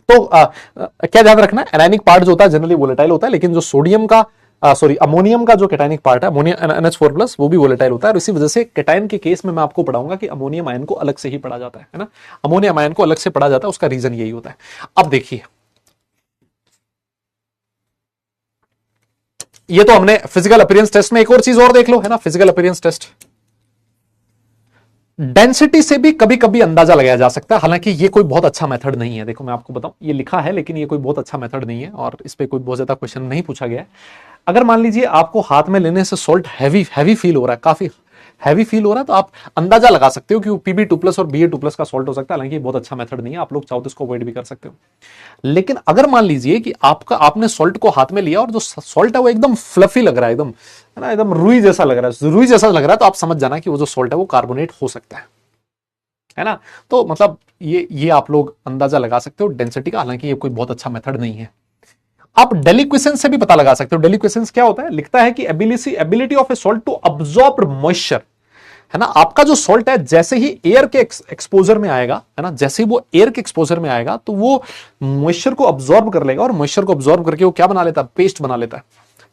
तो क्या ध्यान रखना है, एनायनिक पार्ट जो होता है जनरली वोलेटाइल होता है, लेकिन जो सोडियम का अमोनियम का जो कैटायनिक पार्ट है, अमोनियम NH4 प्लस, वो भी वोलेटाइल होता है। और इसी वजह से कैटायन के केस में मैं आपको पढ़ाऊंगा कि अमोनियम आयन को अलग से ही पढ़ा जाता है ना। अमोनियम आयन को अलग से पढ़ा जाता है, उसका रीजन यही होता है। अब देखिए, ये तो हमने फिजिकल अपीयरेंस टेस्ट में, एक और चीज और देख लो, है ना, फिजिकल अपीयरेंस टेस्ट। डेंसिटी से भी कभी कभी अंदाजा लगाया जा सकता है, हालांकि ये कोई बहुत अच्छा मेथड नहीं है। देखो मैं आपको बताऊं, ये लिखा है लेकिन ये कोई बहुत अच्छा मेथड नहीं है, और इस पे कोई बहुत ज्यादा क्वेश्चन नहीं पूछा गया है। अगर मान लीजिए आपको हाथ में लेने से सॉल्ट हैवी फील हो रहा है, काफी हैवी फील हो रहा है, तो आप अंदाजा लगा सकते हो कि वो Pb2+ और Ba2+ का सॉल्ट हो सकता है। हालांकि बहुत अच्छा मेथड नहीं है, आप लोग चाहो तो इसको अवॉइड भी कर सकते हो। लेकिन अगर मान लीजिए कि आपने सॉल्ट को हाथ में लिया और जो सॉल्ट है वो एकदम फ्लफी लग रहा है, एकदम, है ना, एकदम रुई जैसा लग रहा है, रुई जैसा लग रहा है, तो आप समझ जाना कि वो जो सॉल्ट है वो कार्बोनेट हो सकता है ना। तो मतलब ये आप लोग अंदाजा लगा सकते हो डेंसिटी का, हालांकि ये कोई बहुत अच्छा मेथड नहीं है। आप डेलिक्वेसेंस से भी पता लगा सकते हो। डेलिक्वेसेंस क्या होता है, लिखता है कि ability of a salt to absorb moisture, है ना। आपका जो सॉल्ट है जैसे ही एयर के एक्सपोजर में आएगा, है ना, जैसे ही वो एयर के एक्सपोजर में आएगा तो वो मॉइस्चर को अब्सॉर्ब कर लेगा, और मॉइस्चर को अब्सॉर्ब करके वो क्या बना लेता है, पेस्ट बना लेता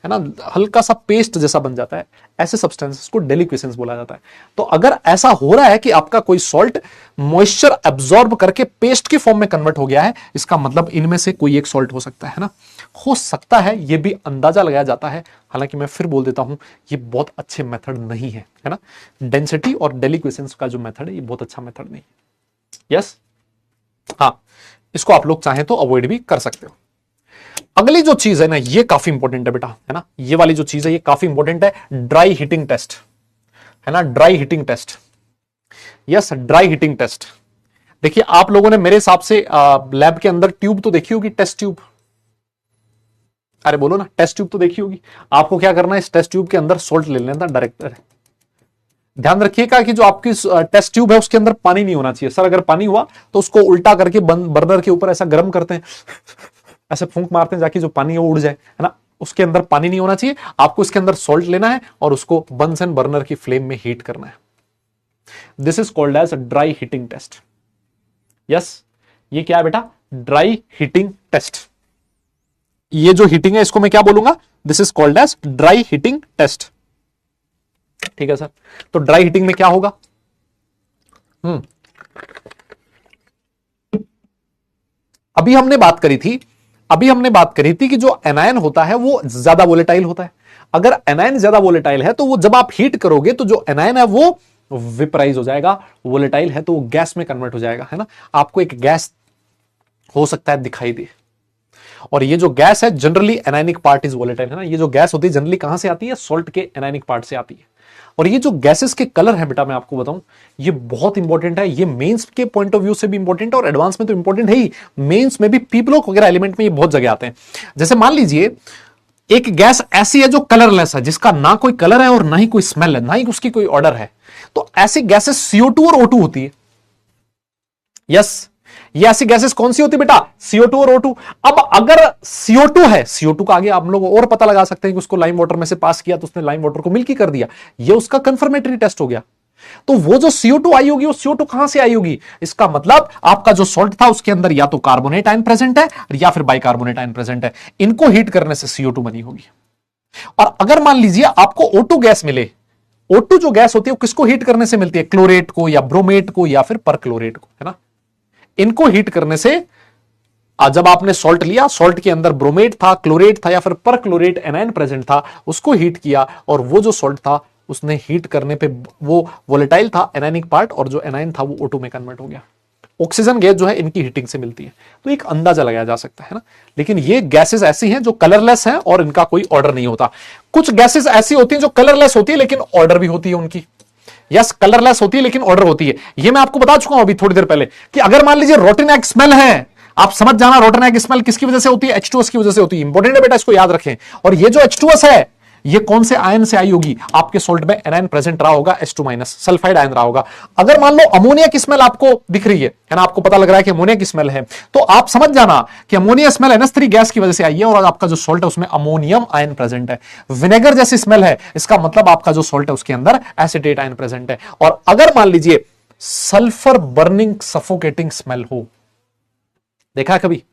है ना, हल्का सा पेस्ट जैसा बन जाता है। ऐसे सब्सटेंसेस को डेलिक्वेसेंस बोला जाता है। तो अगर ऐसा हो रहा है कि आपका कोई सॉल्ट मॉइस्चर अब्सॉर्ब करके पेस्ट की फॉर्म में कन्वर्ट हो गया है, इसका मतलब इनमें से कोई एक सॉल्ट हो सकता है ना, हो सकता है, ये भी अंदाजा लगाया जाता है। हालांकि मैं फिर बोल देता हूं, ये बहुत अच्छे मेथड नहीं है, है ना। डेंसिटी और डेलिक्वेसेंस का जो मेथड है ये बहुत अच्छा मेथड नहीं है। यस, हाँ, इसको आप लोग चाहें तो अवॉइड भी कर सकते हो। अगली जो चीज है ना, ये काफी इंपॉर्टेंट है बेटा, है ना, ये वाली जो चीज है ये काफी इंपॉर्टेंट है, ड्राई हीटिंग टेस्ट, है ना, dry heating test. Yes, dry heating test. देखिए आप लोगों ने मेरे हिसाब से लैब के अंदर ट्यूब तो देखी होगी, टेस्ट ट्यूब, अरे बोलो ना, टेस्ट ट्यूब तो देखी होगी। आपको क्या करना है, इस टेस्ट ट्यूब के अंदर सॉल्ट ले लेना डायरेक्ट। ध्यान रखिएगा कि जो आपकी टेस्ट ट्यूब है उसके अंदर पानी नहीं होना चाहिए। सर अगर पानी हुआ तो उसको उल्टा करके बर्नर के ऊपर ऐसा गर्म करते हैं, ऐसे फूंक मारते हैं जाके जो पानी है वो उड़ जाए, है ना। उसके अंदर पानी नहीं होना चाहिए। आपको इसके अंदर सॉल्ट लेना है और उसको बंसन बर्नर की फ्लेम में हीट करना है। This is called as dry heating test. Yes, ये क्या है बेटा, ड्राई हीटिंग टेस्ट। ये जो हीटिंग है इसको मैं क्या बोलूंगा, this is called as dry heating test. ठीक है सर, तो ड्राई हीटिंग में क्या होगा, अभी हमने बात करी थी कि जो एनायन होता है वो ज्यादा वोलेटाइल होता है। अगर एनायन ज्यादा वोलेटाइल है तो वो जब आप हीट करोगे तो जो एनायन है वो वेपराइज हो जाएगा, वोलेटाइल है तो वो गैस में कन्वर्ट हो जाएगा, है ना। आपको एक गैस हो सकता है दिखाई दे, और ये जो गैस है generally anionic part is volatile, है ना। ये जो गैस होती है जनरली कहां से आती है, सॉल्ट के एनायनिक पार्ट से आती है। और ये जो गैसेस के कलर है बेटा, मैं आपको बताऊं, ये बहुत इंपॉर्टेंट है। ये मेंस के पॉइंट ऑफ व्यू से भी इंपॉर्टेंट है और एडवांस में तो इंपॉर्टेंट है ही, मेंस में भी पीपलोक वगैरह एलिमेंट में ये बहुत जगह आते हैं। जैसे मान लीजिए एक गैस ऐसी है जो कलरलेस है, जिसका ना कोई कलर है और ना ही कोई स्मेल है, ना ही उसकी कोई ऑर्डर है, तो ऐसी गैसेस CO2 और O2 होती है। यस, ये ऐसी गैसेस कौन सी होती है बेटा, CO2 और O2। अब अगर CO2 है, CO2 का आगे आप लोग और पता लगा सकते हैं कि उसको लाइम वाटर में से पास किया तो उसने लाइम वाटर को मिल्की कर दिया, ये उसका कंफर्मेटरी टेस्ट हो गया। तो वो जो CO2 आई होगी, वो CO2 कहां से आई होगी, इसका मतलब आपका जो सॉल्ट था उसके अंदर या तो कार्बोनेट आयन प्रेजेंट है या फिर बाइकार्बोनेट आयन प्रेजेंट है। इनको हीट करने से CO2 बनी होगी। और अगर मान लीजिए आपको O2 गैस मिले, O2 जो गैस होती है वो किसको हीट करने से मिलती है, क्लोरेट को या ब्रोमेट को या फिर परक्लोरेट को, है ना। इनको हीट करने से, जब आपने सॉल्ट लिया, सॉल्ट के अंदर ब्रोमेट था, क्लोरेट था या फिर परक्लोरेट एनायन प्रेजेंट था, उसको हीट किया और वो जो सॉल्ट था उसने हीट करने पे वो वोलेटाइल था एनायनिक पार्ट, और जो एनायन था वो O2 में कन्वर्ट हो गया। ऑक्सीजन गैस जो है इनकी हीटिंग से मिलती है, तो एक अंदाजा लगाया जा सकता है ना। लेकिन ये गैसेस ऐसी हैं जो कलरलेस हैं और इनका कोई ऑर्डर नहीं होता। कुछ गैसेस ऐसी होती हैं जो कलरलेस होती है लेकिन ऑर्डर भी होती है उनकी। यस, कलरलेस होती है लेकिन ऑर्डर होती है। ये मैं आपको बता चुका हूं अभी थोड़ी देर पहले कि अगर मान लीजिए रोटन एग स्मेल है, आप समझ जाना रोटन एग स्मेल किसकी वजह से होती है, H2S की वजह से होती है। इंपॉर्टेंट है बेटा, इसको याद रखें। और ये जो H2S है ये कौन से आयन से आई होगी? आपके सोल्ट में एनायन प्रेजेंट रहा होगा, H2 माइनस सल्फाइड आयन रहा होगा। अगर मान लो अमोनिया की स्मेल आपको दिख रही है ना, आपको पता लग रहा है कि अमोनिया की स्मेल है, तो आप समझ जाना कि अमोनिया स्मेल NH3 गैस की वजह से आई है और आपका जो सोल्ट है उसमें अमोनियम आयन प्रेजेंट है। विनेगर जैसी स्मेल है, इसका मतलब आपका जो सोल्ट है उसके अंदर एसिटेट आयन प्रेजेंट है। और अगर मान लीजिए सल्फर बर्निंग सफोकेटिंग स्मेल हो, देखा है कभी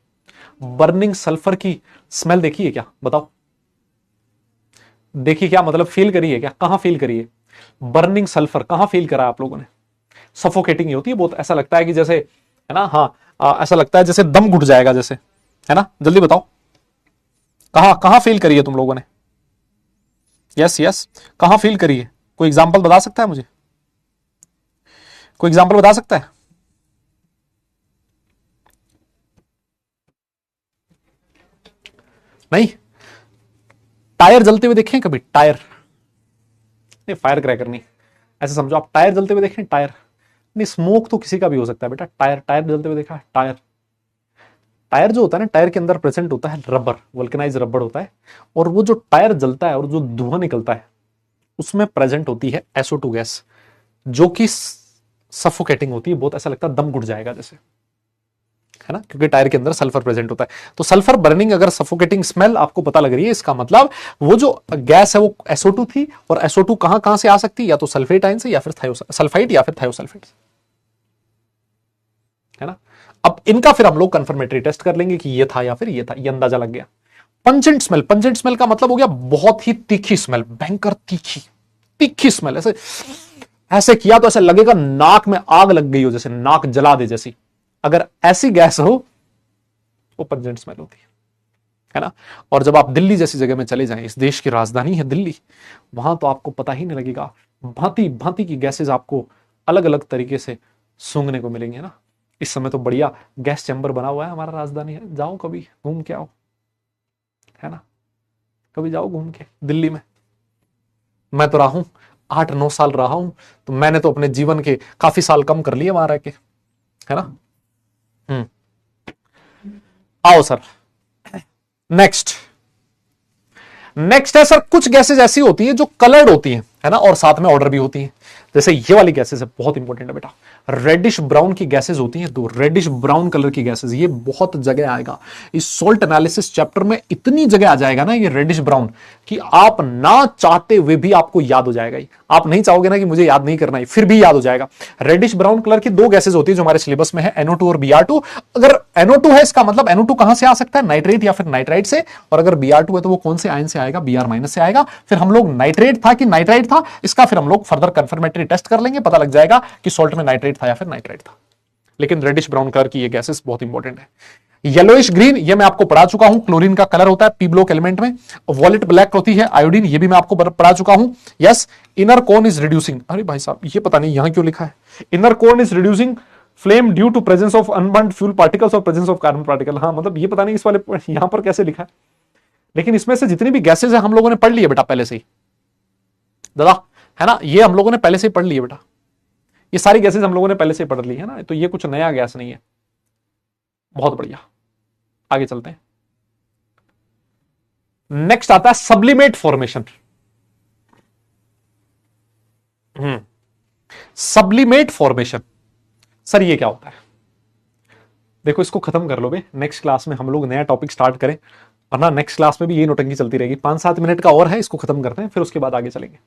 बर्निंग सल्फर की स्मेल देखी है क्या? बताओ, देखिए क्या मतलब, फील करिए क्या? कहां फील करिए बर्निंग सल्फर? कहां फील करा आप लोगों ने? सफोकेटिंग होती है बहुत, ऐसा लगता है कि जैसे, है ना, हाँ ऐसा लगता है जैसे दम घुट जाएगा जैसे, है ना? जल्दी बताओ कहां कहां फील करिए तुम लोगों ने? यस यस, कहां फील करिए? कोई एग्जांपल बता सकता है मुझे? कोई एग्जांपल बता सकता है? नहीं? टायर जलते हुए देखें कभी? टायर नहीं, फायर क्रैकर नहीं, ऐसे समझो आप, टायर जलते हुए देखें? टायर नहीं, स्मोक तो किसी का भी हो सकता है बेटा। टायर, टायर जलते हुए देखा? टायर, टायर जो होता है ना, टायर के अंदर प्रेजेंट होता है रबर, वल्केनाइज रबर होता है, और वो जो टायर जलता है और जो धुआं निकलता है उसमें प्रेजेंट होती है SO2 गैस, जो कि सफोकेटिंग होती है बहुत, ऐसा लगता है दम घुट जाएगा जैसे, है ना, क्योंकि टायर के अंदर सल्फर प्रेजेंट होता है। तो सल्फर बर्निंग अगर सफोकेटिंग स्मेल आपको पता लग रही है, इसका मतलब वो जो गैस है वो SO2 थी, और SO2 कहां कहां से आ सकती है? या तो सल्फेट आयन से, या फिर सल्फाइड, या फिर थायोसल्फेट, है ना। अब इनका फिर हम लोग कंफर्मेटरी टेस्ट कर लेंगे कि ये था या फिर ये था, ये अंदाजा लग गया। पंजेंट स्मेल, पंजेंट स्मेल का मतलब हो गया बहुत ही तीखी स्मेल, भयंकर तीखी, तीखी स्मेल, ऐसे ऐसे किया तो ऐसे लगेगा नाक में आग लग गई हो, जैसे नाक जला दे जैसी। अगर ऐसी गैस हो वो पंजेंट स्मेल होती है ना। और जब आप दिल्ली जैसी जगह में चले जाएं, इस देश की राजधानी है दिल्ली, वहां तो आपको पता ही नहीं लगेगा, भांति भांति की गैसेज आपको अलग अलग तरीके से सूंघने को मिलेंगे ना। इस समय तो बढ़िया गैस चैम्बर बना हुआ है हमारा राजधानी है, जाओ कभी घूम के आओ, है ना, कभी जाओ घूम के दिल्ली में। मैं तो रहा हूं 8-9 साल रहा हूं, तो मैंने तो अपने जीवन के काफी साल कम कर लिए वहां रह के, है ना। आओ सर, नेक्स्ट, नेक्स्ट है सर, कुछ गैसेज ऐसी होती है जो कलर्ड होती है ना, और साथ में ऑर्डर भी होती है। जैसे ये वाली गैसेज है, बहुत इंपॉर्टेंट है बेटा, रेडिश ब्राउन की गैसेज होती हैं, तो रेडिश ब्राउन कलर की गैसेज, ये बहुत जगह आएगा इस सोल्ट एनालिसिस चैप्टर में, इतनी जगह आ जाएगा ना ये रेडिश ब्राउन, कि आप ना चाहते हुए भी आपको याद हो जाएगा। आप नहीं चाहोगे ना कि मुझे याद नहीं करना है, फिर भी याद हो जाएगा। रेडिश ब्राउन कलर की दो गैसेज होती है जो हमारे सिलेबस में है, NO2 और Br2। अगर NO2 है, इसका मतलब NO2 कहां से आ सकता है? नाइट्रेट या फिर नाइट्राइट से। और अगर Br2 है तो वो कौन से आयन से आएगा? Br माइनस से आएगा। फिर हम लोग नाइट्रेट था कि नाइट्राइट था, इसका फिर हम लोग फर्दर कंफर्मेटरी टेस्ट कर लेंगे, पता लग जाएगा कि सॉल्ट में नाइट्रेट था या फिर नाइट्राइट था। लेकिन रेडिश ब्राउन कलर की ये गैसेस बहुत इंपॉर्टेंट है। येलोइश ग्रीन, ये मैं आपको पढ़ा चुका हूं, क्लोरीन का कलर होता है पी ब्लॉक एलिमेंट में। वॉलेट ब्लैक होती है आयोडीन, ये भी मैं आपको पढ़ा चुका हूं। Yes, inner cone is reducing, अरे भाई साहब ये पता नहीं यहां क्यों लिखा है, inner cone is reducing flame due to presence of unburned fuel particles और प्रेजेंस ऑफ कार्बन पार्टिकल। हाँ मतलब ये पता नहीं इस वाले यहां पर कैसे लिखा है, लेकिन इसमें से जितनी भी गैसेज है हम लोगों ने पढ़ ली है बेटा पहले से ही दादा, है ना, ये हम लोगों ने पहले से ही पढ़ ली है बेटा, ये सारी गैसेज हम लोगों ने पहले से पढ़ ली है ना, तो ये कुछ नया गैस नहीं है। बहुत बढ़िया, आगे चलते हैं। नेक्स्ट आता है sublimate formation. Sublimate formation, sir ये क्या होता है? देखो इसको खत्म कर लो बे, नेक्स्ट क्लास में हम लोग नया टॉपिक स्टार्ट करें, वरना नेक्स्ट क्लास में भी ये नोटंकी चलती रहेगी। 5-7 मिनट का और है, इसको खत्म करते हैं, फिर उसके बाद आगे चलेंगे,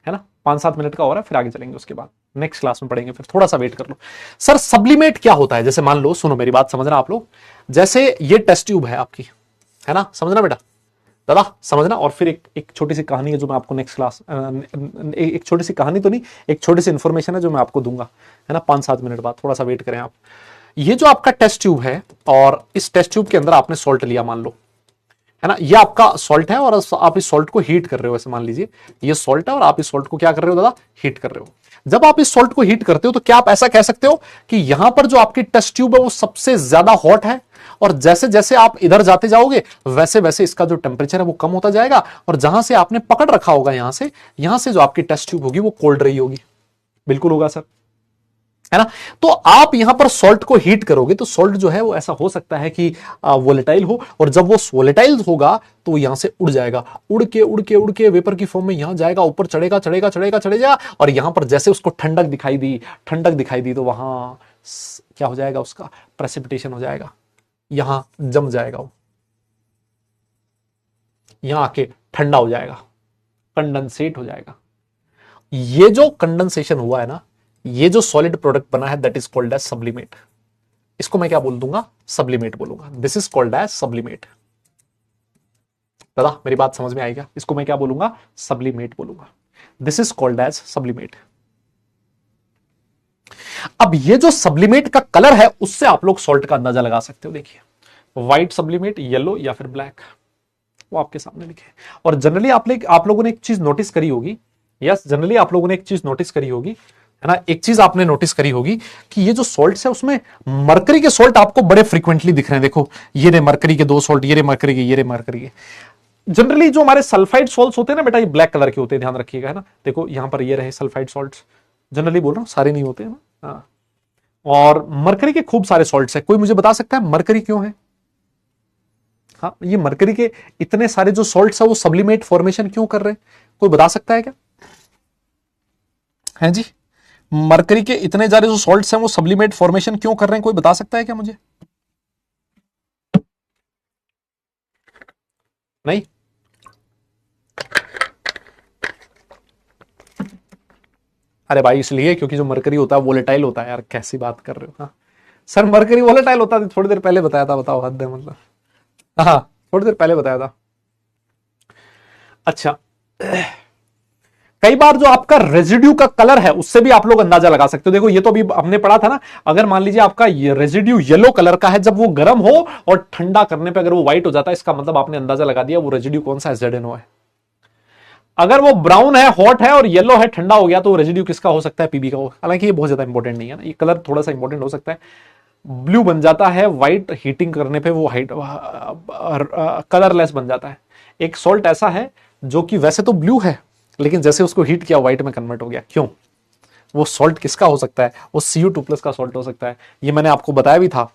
है ना। 5-7 मिनट का और है, फिर आगे चलेंगे, उसके बाद नेक्स्ट क्लास में पढ़ेंगे, फिर थोड़ा सा वेट कर लो। सर सब्लिमेट क्या होता है? जैसे मान लो, सुनो मेरी बात समझना आप लोग, जैसे ये टेस्ट ट्यूब है आपकी, है ना, समझना बेटा दादा, समझना। और फिर एक छोटी सी कहानी है जो मैं आपको नेक्स्ट क्लास, एक छोटी सी कहानी तो नहीं, एक छोटी सी इंफॉर्मेशन है जो मैं आपको दूंगा, है ना, 5-7 मिनट बाद, थोड़ा सा वेट करें आप। ये जो आपका टेस्ट ट्यूब है, और इस टेस्ट ट्यूब के अंदर आपने सॉल्ट लिया मान लो, है ना, ये आपका सॉल्ट है, और आप इस सॉल्ट को हीट कर रहे हो। ऐसे मान लीजिए ये सॉल्ट है और आप इस सॉल्ट को क्या कर रहे हो दादा? हीट कर रहे हो। जब आप इस सॉल्ट को हीट करते हो तो क्या आप ऐसा कह सकते हो कि यहां पर जो आपकी टेस्ट ट्यूब है वो सबसे ज्यादा हॉट है, और जैसे जैसे आप इधर जाते जाओगे वैसे वैसे इसका जो टेम्परेचर है वो कम होता जाएगा, और जहां से आपने पकड़ रखा होगा यहां से जो आपकी टेस्ट ट्यूब होगी वो कोल्ड रही होगी? बिल्कुल होगा सर, है ना। तो आप यहां पर सॉल्ट को हीट करोगे तो सॉल्ट जो है वो ऐसा हो सकता है कि वोलेटाइल हो, और जब वो वोलेटाइल होगा तो यहां से उड़ जाएगा, उड़ के वेपर की फॉर्म में यहां जाएगा, ऊपर चढ़ेगा, और यहां पर जैसे उसको ठंडक दिखाई दी तो वहां क्या हो जाएगा, उसका प्रेसिपिटेशन हो जाएगा, यहां जम जाएगा, वो यहां आके ठंडा हो जाएगा, कंडेंसेट हो जाएगा। ये जो कंडेंसेशन हुआ है ना, ये जो सॉलिड प्रोडक्ट बना है, that is called as sublimate. इसको मैं क्या बोल दूंगा, सब्लिमेट बोलूंगा। This is called as sublimate. दादा मेरी बात समझ में आएगा, इसको मैं क्या बोलूंगा, सब्लिमेट बोलूंगा। This is called as sublimate. अब ये जो सब्लिमेट का कलर है उससे आप लोग सॉल्ट का अंदाजा लगा सकते हो। देखिए, व्हाइट सब्लिमेट, येलो या फिर ब्लैक, वो आपके सामने लिखे। और जनरली आप लोगों ने एक चीज नोटिस करी होगी, यस जनरली आप लोगों ने एक चीज नोटिस करी होगी, है ना, एक चीज आपने नोटिस करी होगी कि ये जो सॉल्ट्स है उसमें मरकरी के सॉल्ट आपको बड़े फ्रीक्वेंटली दिख रहे हैं। देखो ये रे मरकरी के 2 सॉल्ट, ये रे मरकरी के, ये रे मरकरी के। जनरली जो हमारे सल्फाइड सॉल्ट्स होते हैं ना बेटा, ये ब्लैक कलर के होते हैं, ध्यान रखिएगा, है ना। देखो यहां पर ये रहे सल्फाइड सॉल्ट्स, जनरली बोल रहा हूं, सारे नहीं होते हैं ना। हाँ। और मरकरी के खूब सारे सॉल्ट्स है। कोई मुझे बता सकता है मरकरी क्यों है? हाँ, ये मरकरी के इतने सारे जो सॉल्ट्स है वो सब्लिमेट फॉर्मेशन क्यों कर रहे हैं? कोई बता सकता है क्या? है जी, मरकरी के इतने सारे जो सॉल्ट्स हैं वो सब्लिमेट फॉर्मेशन क्यों कर रहे हैं? कोई बता सकता है क्या मुझे? नहीं? अरे भाई इसलिए क्योंकि जो मरकरी होता है वोलेटाइल होता है। यार कैसी बात कर रहे हो? हाँ सर, मरकरी वोलेटाइल होता है, थोड़ी देर पहले बताया था। बताओ, हद है मतलब। हाँ थोड़ी देर पहले बताया था। अच्छा, कई बार जो आपका रेजिड्यू का कलर है उससे भी आप लोग अंदाजा लगा सकते हो। देखो ये तो अभी हमने पढ़ा था ना, अगर मान लीजिए आपका ये रेजिड्यू येलो कलर का है, जब वो गर्म हो और ठंडा करने पे अगर वो व्हाइट हो जाता है, इसका मतलब आपने अंदाजा लगा दिया वो रेजिड्यू कौन सा है, ZNO है। अगर वो ब्राउन है, हॉट है और येलो है, ठंडा हो गया, तो रेजिड्यू किसका हो सकता है, PB का हो। हालांकि ये बहुत ज्यादा इंपॉर्टेंट नहीं है ना, ये कलर थोड़ा सा इंपॉर्टेंट हो सकता है। ब्लू बन जाता है व्हाइट, हीटिंग करने पे वो कलरलेस बन जाता है। एक सॉल्ट ऐसा है जो कि वैसे तो ब्लू है, लेकिन जैसे उसको हीट किया व्हाइट में कन्वर्ट हो गया। क्यों? वो सॉल्ट किसका हो सकता है? वो Cu2+ का सॉल्ट हो सकता है। ये मैंने आपको बताया भी था,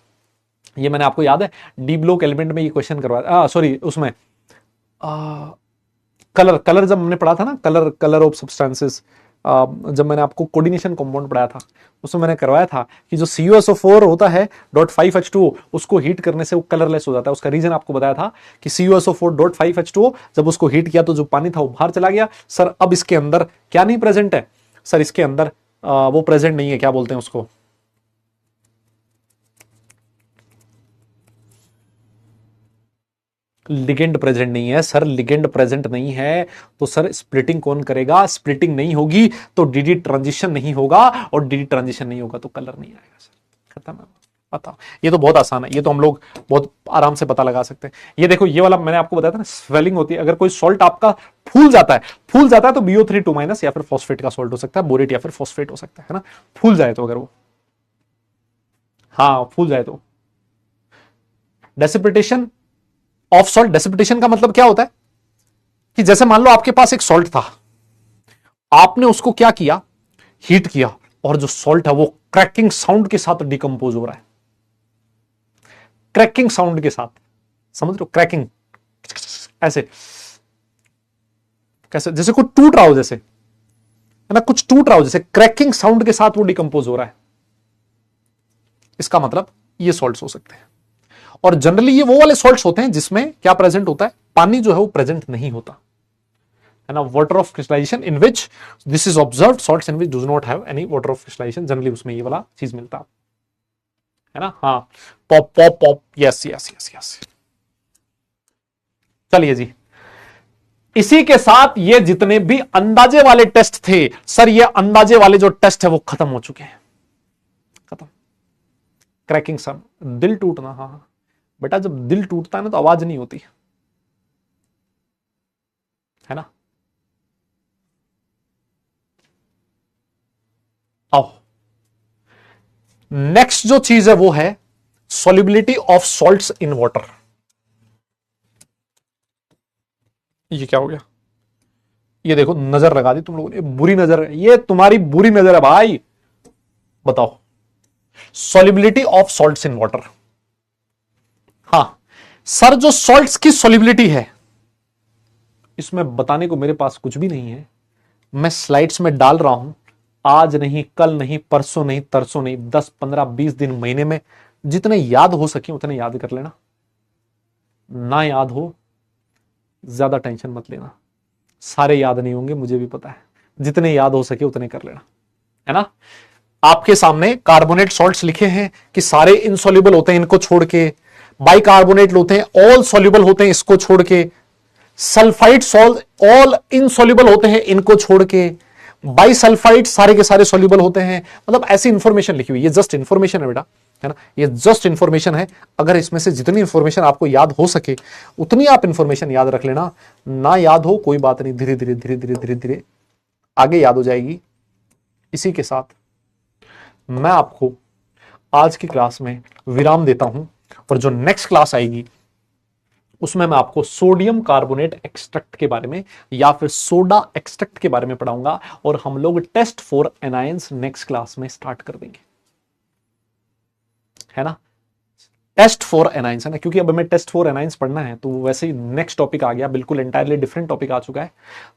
ये मैंने आपको याद है डी ब्लॉक एलिमेंट में ये क्वेश्चन करवाया, सॉरी उसमें कलर जब हमने पढ़ा था ना, कलर ऑफ सब्सटेंसेस, जब मैंने आपको कोऑर्डिनेशन कंपाउंड पढ़ाया था, उसमें मैंने करवाया था कि जो CuSO4 होता है .5H2O, उसको हीट करने से वो कलरलेस हो जाता है। उसका रीजन आपको बताया था कि CuSO4 .5H2O जब उसको हीट किया तो जो पानी था वो बाहर चला गया। सर अब इसके अंदर क्या नहीं प्रेजेंट है? सर इसके अंदर वो प्रेजेंट नहीं है, क्या बोलते हैं उसको, लिगेंड प्रेजेंट नहीं है। सर लिगेंड प्रेजेंट नहीं है तो सर स्प्लिटिंग कौन करेगा? स्प्लिटिंग नहीं होगी तो DD ट्रांजिशन नहीं होगा, और DD ट्रांजिशन नहीं होगा तो कलर नहीं आएगा। सर खत्म है, बताओ। ये तो बहुत आसान है, ये तो हम लोग बहुत आराम से पता लगा सकते हैं। ये देखो, ये वाला मैंने आपको बताया था ना, स्वेलिंग होती है। अगर कोई सॉल्ट आपका फूल जाता है तो BO3 2- या फिर फॉस्फेट का सॉल्ट हो सकता है, बोरेट या फिर फॉस्फेट हो सकता है ना। फूल जाए तो, अगर वो, हाँ फूल जाए तो। डेसिपिटेशन ऑफ सॉल्ट, डेसिपिटेशन का मतलब क्या होता है कि जैसे मान लो आपके पास एक सॉल्ट था, आपने उसको क्या किया, हीट किया, और जो सॉल्ट है वो क्रैकिंग साउंड के साथ डिकम्पोज हो रहा है। क्रैकिंग साउंड के साथ, समझ रहे हो? क्रैकिंग ऐसे, कैसे, जैसे कुछ टूट रहा हो, जैसे है ना, कुछ टूट रहा हो, जैसे क्रैकिंग साउंड के साथ वो डिकम्पोज हो रहा है। इसका मतलब ये सॉल्ट्स हो सकते हैं। और जनरली ये वो वाले सॉल्ट्स होते हैं जिसमें क्या प्रेजेंट होता है, पानी जो है वो प्रेजेंट नहीं होता, है ना। Water of crystallization in which this is observed, salts in which do not have any water of crystallization, generally उसमें ये वाला चीज मिलता है ना। हाँ, pop pop pop, yes yes yes yes. चलिए जी, इसी के साथ ये जितने भी अंदाजे वाले टेस्ट थे, सर ये अंदाजे वाले जो टेस्ट है वो खत्म हो चुके हैं, खत्म। क्रैकिंग सम, दिल टूटना, हाँ बेटा, जब दिल टूटता है ना तो आवाज नहीं होती, है ना। आओ, नेक्स्ट जो चीज है वो है solubility of salts in water. ये क्या हो गया? ये देखो, नजर लगा दी तुम लोगों ने, बुरी नजर है, ये तुम्हारी बुरी नजर है भाई। बताओ solubility of salts in water. हां सर, जो सॉल्ट्स की सॉल्युबिलिटी है, इसमें बताने को मेरे पास कुछ भी नहीं है, मैं स्लाइड्स में डाल रहा हूं। आज नहीं, कल नहीं, परसों नहीं, तरसों नहीं, 10 15 20 दिन, महीने में जितने याद हो सके उतने याद कर लेना। ना याद हो, ज्यादा टेंशन मत लेना, सारे याद नहीं होंगे, मुझे भी पता है। जितने याद हो सके उतने कर लेना, है ना। आपके सामने कार्बोनेट सॉल्ट्स लिखे हैं कि सारे इनसॉल्युबल होते हैं, इनको छोड़ के। बाइकार्बोनेट होते हैं, ऑल सॉल्युबल होते हैं, इसको छोड़ के। सल्फाइड सॉल्ट ऑल इनसॉल्युबल होते हैं, इनको छोड़ के। बाइसल्फाइड सारे के सारे सॉल्युबल होते हैं। मतलब ऐसी इंफॉर्मेशन लिखी हुई, ये जस्ट इंफॉर्मेशन है बेटा, है ना, ये जस्ट इंफॉर्मेशन है। अगर इसमें से जितनी इंफॉर्मेशन आपको याद हो सके उतनी आप इंफॉर्मेशन याद रख लेना। ना याद हो कोई बात नहीं, धीरे धीरे धीरे धीरे धीरे धीरे आगे याद हो जाएगी। इसी के साथ मैं आपको आज की क्लास में विराम देता हूं, और जो नेक्स्ट क्लास आएगी उसमें मैं आपको सोडियम कार्बोनेट एक्सट्रैक्ट के बारे में या फिर सोडा एक्सट्रैक्ट के बारे में पढ़ाऊंगा, और हम लोग test for anions next class में स्टार्ट कर देंगे, है ना। टेस्ट फॉर एनायंस है ना, क्योंकि अब हमें टेस्ट फॉर एनायंस पढ़ना है, तो वैसे ही नेक्स्ट टॉपिक आ गया, बिल्कुल एंटायरली डिफरेंट टॉपिक आ चुका है।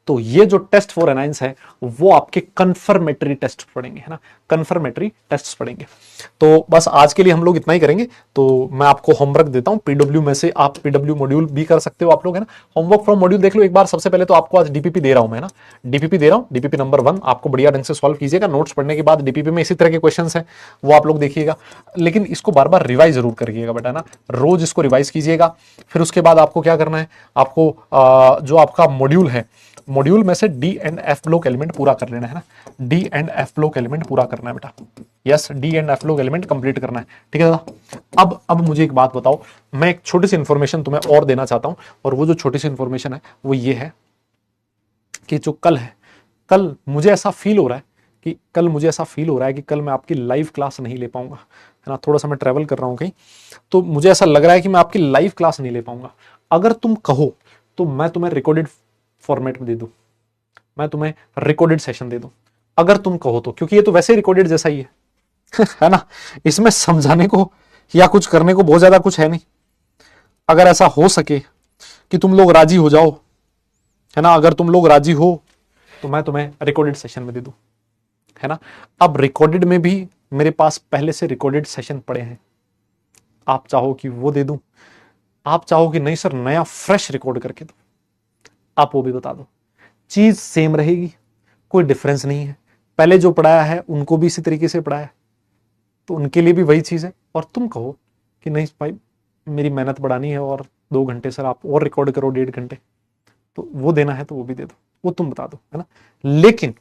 तो ये जो टेस्ट फॉर एनायंस है वो आपके कंफर्मेटरी टेस्ट पढ़ेंगे, है ना, कंफर्मेटरी टेस्ट पढ़ेंगे। तो बस आज के लिए हम लोग इतना ही करेंगे। तो मैं आपको होमवर्क देता हूं, पीडब्ल्यू में से आप पीडब्ल्यू मॉड्यूल भी कर सकते हो आप लोग, है ना। होमवर्क फ्रॉम मॉड्यूल देख लो एक बार। सबसे पहले तो आपको आज डीपीपी दे रहा हूं मैं, ना, डीपीपी दे रहा हूं, डीपीपी नंबर 1 आपको बढ़िया ढंग से सॉल्व कीजिएगा। नोट्स पढ़ने के बाद डीपीपी में इसी तरह के क्वेश्चन है वो आप लोग देखिएगा, लेकिन इसको बार बार रिवाइज जरूर करिएगा बेटा, ना, रोज इसको रिवाइज कीजिएगा। फिर उसके बाद आपको क्या करना है, आपको जो आपका मॉड्यूल है, मॉड्यूल में से D and F block element पूरा कर लेना है ना, D and F block element पूरा करना है बेटा। Yes, D and F block element complete करना है, ठीक है दादा। अब मुझे एक बात बताओ, मैं एक छोटी सी इंफॉर्मेशन तुम्हें और देना चाहता हूं, और वो जो छोटी सी इंफॉर्मेशन है वो ये है कि जो कल है, कल मुझे ऐसा फील हो रहा है कि कल मैं आपकी लाइव क्लास नहीं ले पाऊंगा, है ना। थोड़ा सा मैं ट्रैवल कर रहा हूं कहीं, तो मुझे ऐसा लग रहा है कि मैं आपकी लाइव क्लास नहीं ले पाऊंगा। अगर तुम कहो तो मैं तुम्हें रिकॉर्डेड फॉर्मेट में दे दूं, मैं तुम्हें रिकॉर्डेड सेशन दे दूं, अगर तुम कहो तो, क्योंकि ये तो वैसे रिकॉर्डेड जैसा ही है है ना, इसमें समझाने को या कुछ करने को बहुत ज्यादा कुछ है नहीं। अगर ऐसा हो सके कि तुम लोग राजी हो जाओ, है ना, अगर तुम लोग राजी हो तो मैं तुम्हें रिकॉर्डेड सेशन में दे दूं, है ना। अब रिकॉर्डेड में भी मेरे पास पहले से रिकॉर्डेड सेशन पड़े हैं, आप चाहो कि वो दे दूं, आप चाहो कि नहीं सर नया फ्रेश रिकॉर्ड करके दो, आप वो भी बता दो। चीज सेम रहेगी, कोई डिफरेंस नहीं है। पहले जो पढ़ाया है उनको भी इसी तरीके से पढ़ाया है, तो उनके लिए भी वही चीज है। और तुम कहो कि नहीं भाई मेरी मेहनत बढ़ानी है और 2 घंटे सर आप और रिकॉर्ड करो, 1.5 घंटे, तो वो देना है तो वो भी दे दो, वो तुम बता दो, है ना। लेकिन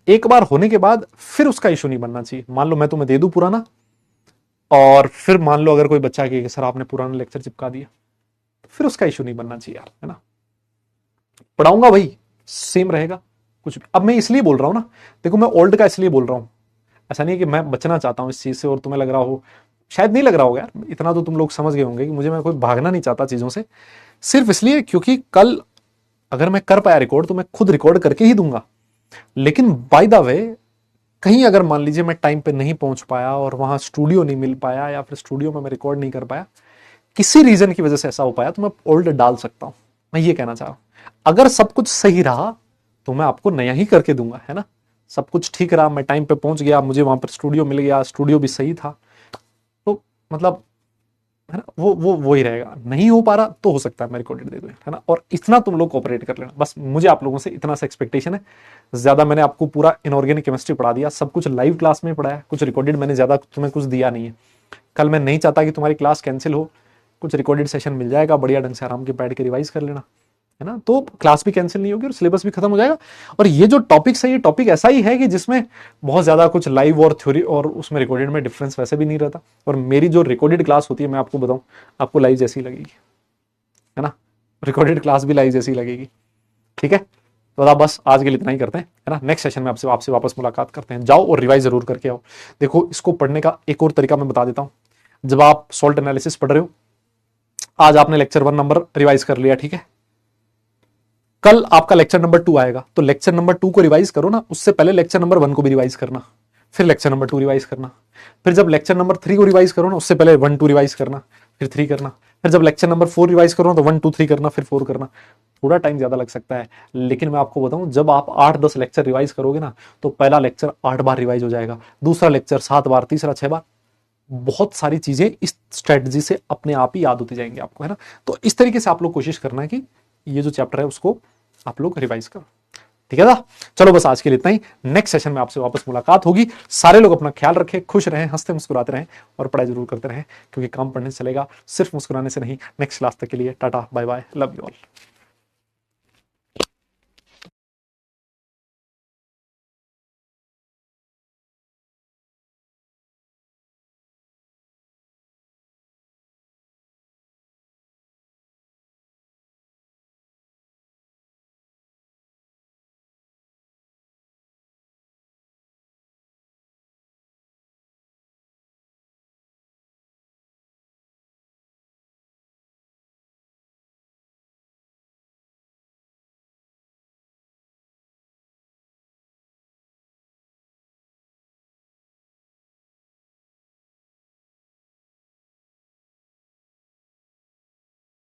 एक बार होने के बाद फिर उसका इशू नहीं बनना चाहिए। मान लो मैं तुम्हें दे दूं पुराना, और फिर मान लो अगर कोई बच्चा कहे कि सर आपने पुराना लेक्चर चिपका दिया, तो फिर उसका इशू नहीं बनना चाहिए यार, है ना। पढ़ाऊंगा भाई सेम रहेगा कुछ। अब मैं इसलिए बोल रहा हूं ना, देखो मैं ओल्ड का इसलिए बोल रहा हूं, ऐसा नहीं है कि मैं बचना चाहता हूं इस चीज से और तुम्हें लग रहा हो, शायद नहीं लग रहा होगा यार, इतना तो तुम लोग समझ गए होंगे कि मैं कोई भागना नहीं चाहता चीजों से, सिर्फ इसलिए क्योंकि कल अगर मैं कर पाया रिकॉर्ड तो मैं खुद रिकॉर्ड करके ही दूंगा। लेकिन बाय द वे कहीं अगर मान लीजिए मैं टाइम पे नहीं पहुंच पाया और वहां स्टूडियो नहीं मिल पाया, या फिर स्टूडियो में मैं रिकॉर्ड नहीं कर पाया, किसी रीजन की वजह से ऐसा हो पाया, तो मैं ओल्ड डाल सकता हूं। मैं ये कहना चाह रहा हूं, अगर सब कुछ सही रहा तो मैं आपको नया ही करके दूंगा, है ना। सब कुछ ठीक रहा, मैं टाइम पे पहुंच गया, मुझे वहां पर स्टूडियो मिल गया, स्टूडियो भी सही था, तो मतलब है ना, वो ही रहेगा। नहीं हो पा रहा तो हो सकता है मैं रिकॉर्डेड दे दूं, है ना। और इतना तुम लोग कोऑपरेट कर लेना, बस मुझे आप लोगों से इतना सा एक्सपेक्टेशन है। ज्यादा मैंने आपको पूरा इनऑर्गेनिक केमिस्ट्री पढ़ा दिया, सब कुछ लाइव क्लास में पढ़ाया, कुछ रिकॉर्डेड मैंने ज्यादा तुम्हें कुछ दिया नहीं है। कल मैं नहीं चाहता कि तुम्हारी क्लास कैंसिल हो, कुछ रिकॉर्डेड सेशन मिल जाएगा, बढ़िया ढंग से आराम के बैठ के रिवाइज कर लेना, है ना। तो क्लास भी कैंसिल नहीं होगी और सिलेबस भी खत्म हो जाएगा। और ये जो टॉपिक्स है, ये टॉपिक ऐसा ही है कि जिसमें बहुत ज्यादा कुछ लाइव और थ्योरी और उसमें रिकॉर्डेड में डिफरेंस वैसे भी नहीं रहता। और मेरी जो रिकॉर्डेड क्लास होती है, मैं आपको बताऊं, आपको लाइव जैसी लगेगी, है ना। रिकॉर्डेड क्लास भी लाइव जैसी लगेगी, ठीक है। तो बस आज के लिए इतना ही करते हैं, है ना। नेक्स्ट सेशन में आपसे वापस मुलाकात करते हैं। जाओ और रिवाइज जरूर करके आओ। देखो इसको पढ़ने का एक और तरीका मैं बता देता हूं। जब आप सॉल्ट एनालिसिस पढ़ रहे हो, आज आपने लेक्चर 1 नंबर रिवाइज कर लिया, ठीक है। कल आपका लेक्चर नंबर 2 आएगा, तो लेक्चर नंबर 2 को रिवाइज करो ना, उससे पहले लेक्चर नंबर 1 को भी रिवाइज करना। फिर लेक्चर नंबर 2 रिवाइज करना, फिर जब लेक्चर नंबर 3 को रिवाइज करो ना उससे पहले 1 2 रिवाइज करना, फिर 3 करना, फिर जब लेक्चर नंबर 4 रिवाइज करो तो 1 2 3 करना, फिर 4 करना। थोड़ा टाइम ज्यादा लग सकता है, लेकिन मैं आपको बताऊं जब आप 8-10 लेक्चर रिवाइज करोगे ना तो पहला लेक्चर 8 बार रिवाइज हो जाएगा, दूसरा लेक्चर 7 बार, तीसरा 6 बार। बहुत सारी चीजें इस स्ट्रेटजी से अपने आप ही याद होती जाएंगी आपको, है ना। तो इस तरीके से आप लोग कोशिश करना है कि ये जो चैप्टर है उसको आप लोग रिवाइज करो, ठीक है ना। चलो बस आज के लिए इतना ही, नेक्स्ट सेशन में आपसे वापस मुलाकात होगी। सारे लोग अपना ख्याल रखें, खुश रहें, हंसते मुस्कुराते रहें और पढ़ाई जरूर करते रहें, क्योंकि काम पढ़ने से चलेगा, सिर्फ मुस्कुराने से नहीं। नेक्स्ट क्लास तक के लिए tata bye bye, love you all.